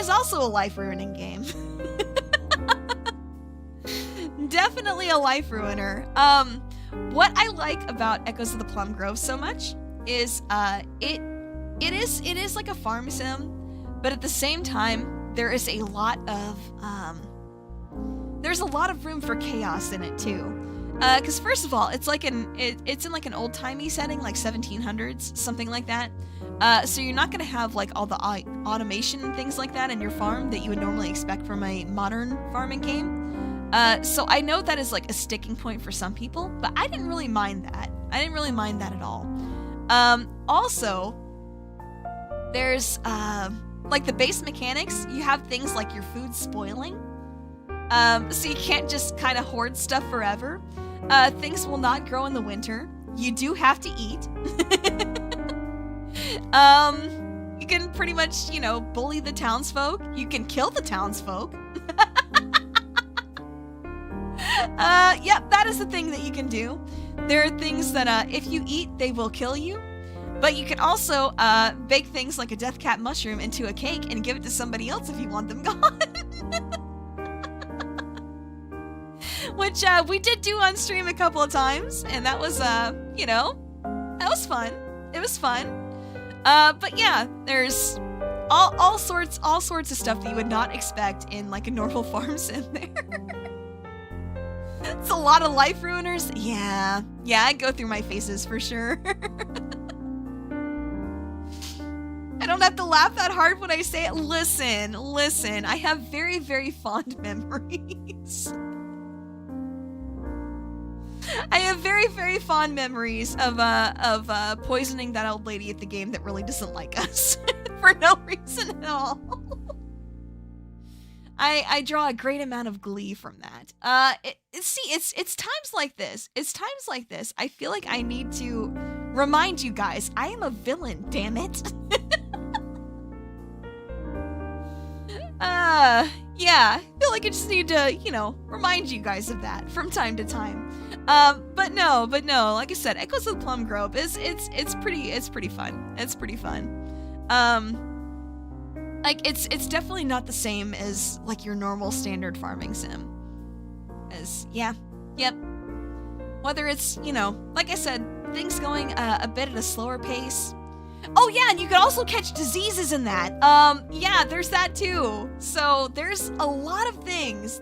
Speaker 1: also a life-ruining game. Definitely a life ruiner. What I like about Echoes of the Plum Grove so much is it is like a farm sim, but at the same time there is a lot of there's a lot of room for chaos in it too. Because first of all, it's in like an old-timey setting, like 1700s, something like that. So you're not gonna have like all the automation and things like that in your farm that you would normally expect from a modern farming game. So I know that is like a sticking point for some people, but I didn't really mind that. I didn't really mind that at all. Also, there's like the base mechanics. You have things like your food spoiling. So you can't just kind of hoard stuff forever. Things will not grow in the winter. You do have to eat. You can pretty much, you know, bully the townsfolk. You can kill the townsfolk. Yep, that is the thing that you can do. There are things that if you eat, they will kill you. But you can also bake things like a death cap mushroom into a cake and give it to somebody else if you want them gone. Which we did do on stream a couple of times, and that was, you know, that was fun. It was fun. But yeah, there's all sorts of stuff that you would not expect in like a normal farm sim there. It's a lot of life ruiners. Yeah, I go through my phases for sure. I don't have to laugh that hard when I say it. Listen, I have very, very fond memories. I have very, very fond memories of poisoning that old lady at the game that really doesn't like us for no reason at all. I draw a great amount of glee from that. It's times like this. I feel like I need to remind you guys, I am a villain, damn it. Yeah, I feel like I just need to, you know, remind you guys of that from time to time. But no, like I said, Echoes of the Plum Grove it's pretty fun. It's pretty fun. Like it's definitely not the same as like your normal standard farming sim. Yep. Whether it's, you know, like I said, things going a bit at a slower pace. Oh yeah, and you could also catch diseases in that. Yeah, there's that too. So there's a lot of things.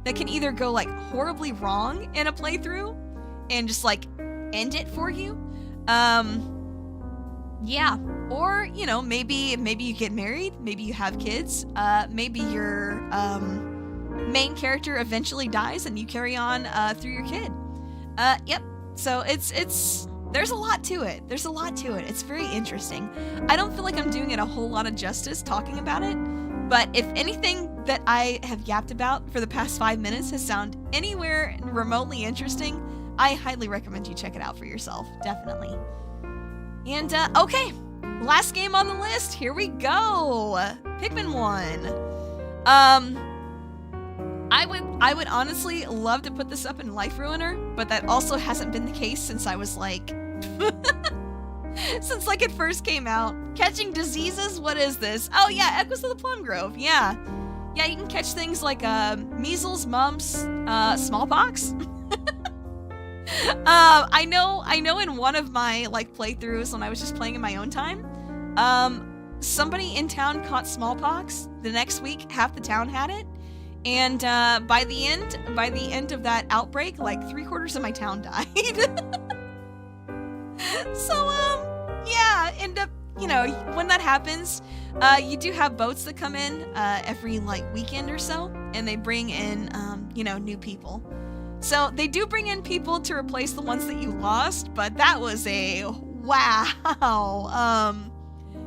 Speaker 1: That can either go like horribly wrong in a playthrough and just like end it for you. Yeah. Or, you know, maybe you get married, maybe you have kids, maybe your main character eventually dies and you carry on through your kid. Yep. So it's there's a lot to it. There's a lot to it. It's very interesting. I don't feel like I'm doing it a whole lot of justice talking about it, but if anything that I have yapped about for the past 5 minutes has sounded anywhere remotely interesting, I highly recommend you check it out for yourself. Definitely. And, okay. Last game on the list. Here we go. Pikmin 1. I would honestly love to put this up in Life Ruiner, but that also hasn't been the case since I was like... since like it first came out. Catching diseases? What is this? Oh yeah, Echoes of the Plum Grove. Yeah. Yeah, you can catch things like measles, mumps, smallpox. I know in one of my like playthroughs when I was just playing in my own time, somebody in town caught smallpox. The next week, half the town had it. And by the end of that outbreak, like 3/4 of my town died. So yeah, end up, you know, when that happens, you do have boats that come in every like weekend or so, and they bring in you know, new people. So they do bring in people to replace the ones that you lost, but that was a wow.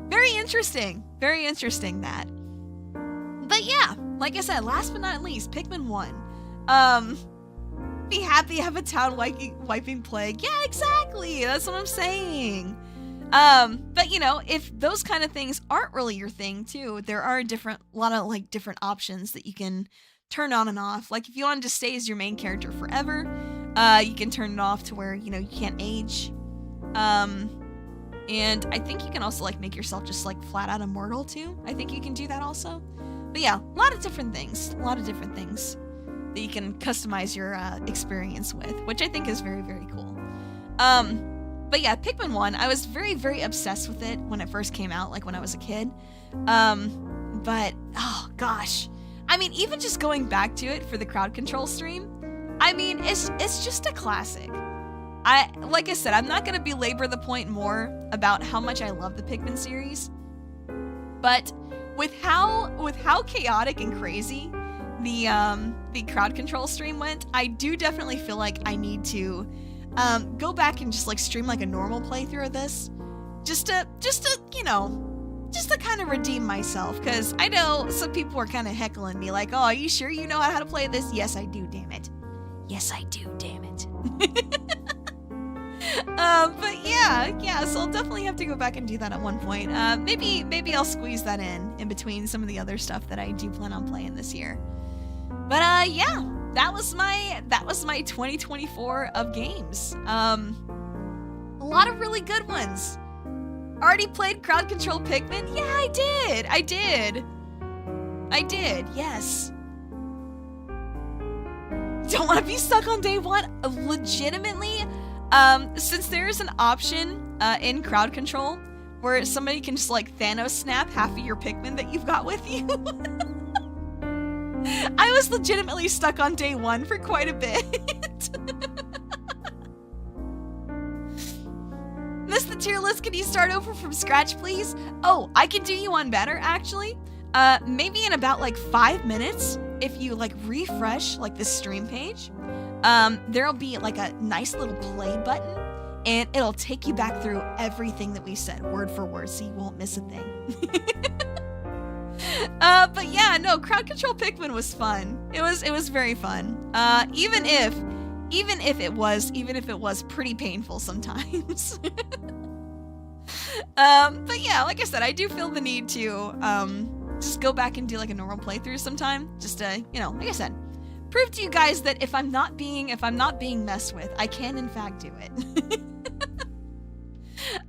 Speaker 1: Very interesting that. But yeah, like I said, last but not least, Pikmin 1. Be happy to have a town wiping plague. Yeah, exactly. That's what I'm saying. But you know, if those kind of things aren't really your thing too, there are a lot of like different options that you can turn on and off. Like if you wanted to stay as your main character forever, you can turn it off to where, you know, you can't age. And I think you can also like make yourself just like flat out immortal too. I think you can do that also. But yeah, a lot of different things that you can customize your experience with, which I think is very, very cool. But yeah, Pikmin 1, I was very, very obsessed with it when it first came out, like when I was a kid. But, oh gosh. I mean, even just going back to it for the crowd control stream, I mean, it's just a classic. Like I said, I'm not going to belabor the point more about how much I love the Pikmin series, but with how chaotic and crazy the crowd control stream went, I do definitely feel like I need to go back and just like stream like a normal playthrough of this, just to you know, just to kind of redeem myself, because I know some people are kind of heckling me like, oh, are you sure you know how to play this? Yes, I do, damn it. Yes, I do, damn it. But yeah, so I'll definitely have to go back and do that at one point. Maybe I'll squeeze that in between some of the other stuff that I do plan on playing this year. But yeah, that was my 2024 of games. A lot of really good ones. Already played crowd control Pikmin? Yeah, I did, yes. Don't want to be stuck on day one? Legitimately, since there's an option in crowd control where somebody can just like Thanos snap half of your Pikmin that you've got with you. I was legitimately stuck on day one for quite a bit. Missed the tier list, can you start over from scratch, please? Oh, I can do you one better, actually. Maybe in about like 5 minutes, if you like refresh like the stream page, there'll be like a nice little play button, and it'll take you back through everything that we said, word for word, so you won't miss a thing. But yeah, no, crowd control Pikmin was fun. It was very fun. Even if it was pretty painful sometimes. But yeah, like I said, I do feel the need to just go back and do like a normal playthrough sometime, just to, you know, like I said, prove to you guys that if I'm not being messed with, I can in fact do it.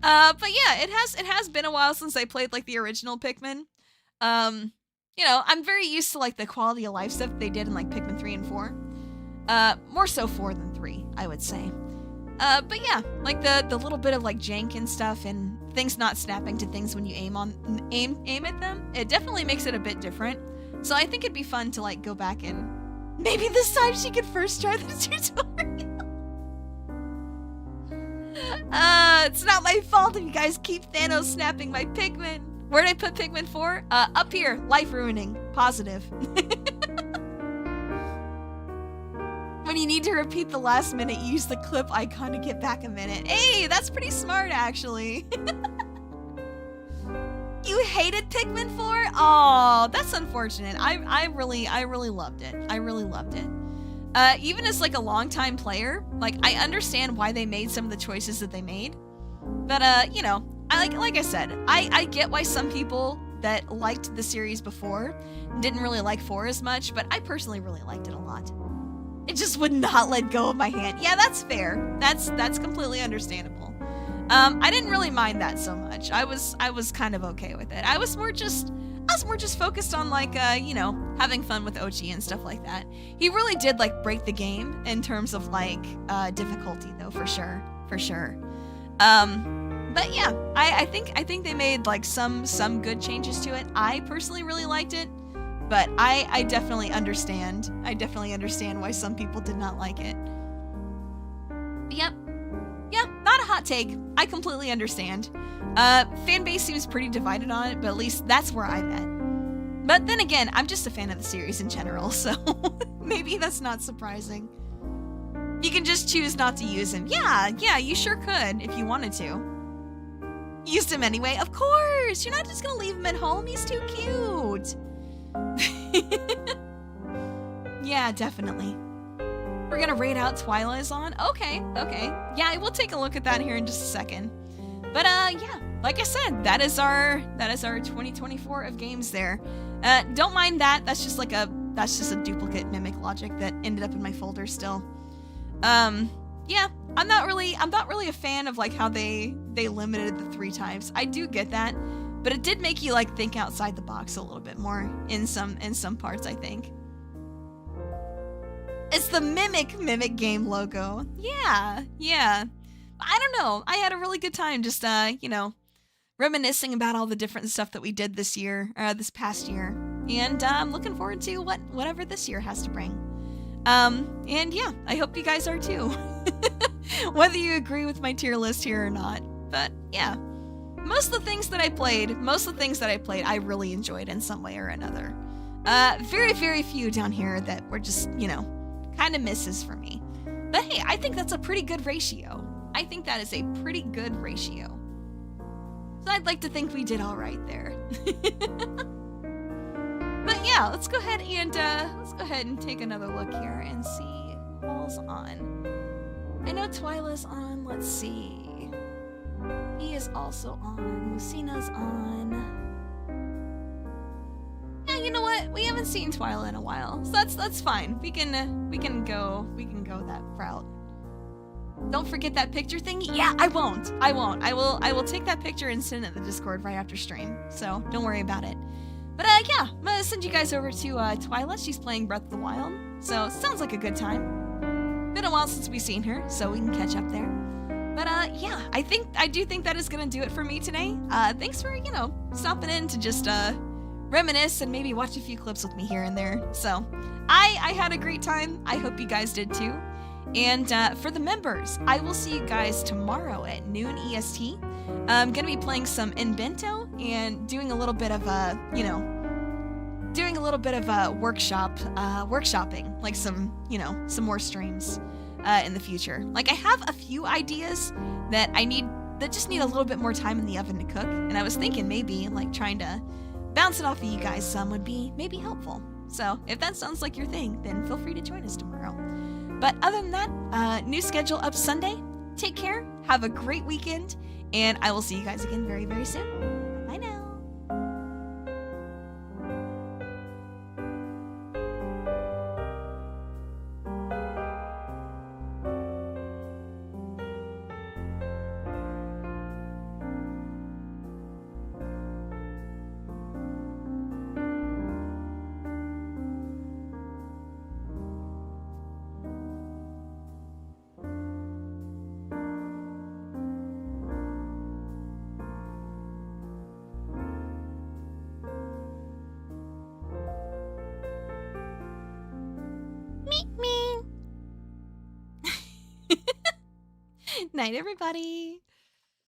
Speaker 1: But yeah, it has been a while since I played like the original Pikmin. You know, I'm very used to like the quality of life stuff they did in like Pikmin 3 and 4. More so 4 than 3, I would say. But yeah, like the little bit of like jank and stuff and things not snapping to things when you aim at them, it definitely makes it a bit different. So I think it'd be fun to like go back and maybe this time she could first try the tutorial. It's not my fault if you guys keep Thanos snapping my Pikmin. Where'd I put Pikmin 4? Up here, life ruining, positive. When you need to repeat the last minute, you use the clip icon to get back a minute. Hey, that's pretty smart, actually. You hated Pikmin 4? Oh, that's unfortunate. I really loved it. I really loved it. Even as like a longtime player, like I understand why they made some of the choices that they made. But you know, like I said, I get why some people that liked the series before didn't really like 4 as much, but I personally really liked it a lot. It just would not let go of my hand. Yeah, that's fair. That's completely understandable. I didn't really mind that so much. I was kind of okay with it. I was more just focused on like you know, having fun with Ochi and stuff like that. He really did like break the game in terms of like difficulty though, for sure. But yeah, I think they made like some good changes to it. I personally really liked it, but I definitely understand. I definitely understand why some people did not like it. Yep. Yeah, not a hot take. I completely understand. Fan base seems pretty divided on it, but at least that's where I'm at. But then again, I'm just a fan of the series in general, so maybe that's not surprising. You can just choose not to use him. Yeah, you sure could if you wanted to. Used him anyway, of course! You're not just gonna leave him at home, he's too cute! Yeah, definitely. We're gonna raid out Twyla's on? Okay. Yeah, we'll take a look at that here in just a second. But yeah, like I said, that is our 2024 of games there. Don't mind that. That's just a duplicate mimic logic that ended up in my folder still. Yeah, I'm not really a fan of like how they limited the 3 types. I do get that, but it did make you like think outside the box a little bit more in some parts, I think. It's the mimic game logo. Yeah. I don't know. I had a really good time just, you know, reminiscing about all the different stuff that we did this past year. And I'm looking forward to whatever this year has to bring. And yeah, I hope you guys are too. Whether you agree with my tier list here or not. But yeah, most of the things that I played, I really enjoyed in some way or another. Very, very few down here that were just, you know, kind of misses for me. But hey, I think that's a pretty good ratio. I think that is a pretty good ratio. So I'd like to think we did all right there. But yeah, let's go ahead and take another look here and see who's on. I know Twyla's on. Let's see. He is also on. Lucina's on. Yeah, you know what? We haven't seen Twyla in a while, so that's fine. We can go that route. Don't forget that picture thing. Yeah, I won't. I will take that picture and send it in the Discord right after stream. So don't worry about it. But yeah, I'm gonna send you guys over to Twyla. She's playing Breath of the Wild, so sounds like a good time. Been a while since we've seen her, so we can catch up there. But yeah, I do think that is gonna do it for me today. Thanks for, you know, stopping in to just reminisce and maybe watch a few clips with me here and there. So I had a great time. I hope you guys did too. And for the members, I will see you guys tomorrow at noon EST. I'm gonna be playing some Inbento and doing a little bit of workshopping, like some more streams in the future. Like I have a few ideas that just need a little bit more time in the oven to cook, and I was thinking maybe like trying to bounce it off of you guys some would be maybe helpful. So if that sounds like your thing, then feel free to join us tomorrow. But other than that, new schedule up Sunday. Take care, have a great weekend, and I will see you guys again very, very soon. Bye now. Night, everybody.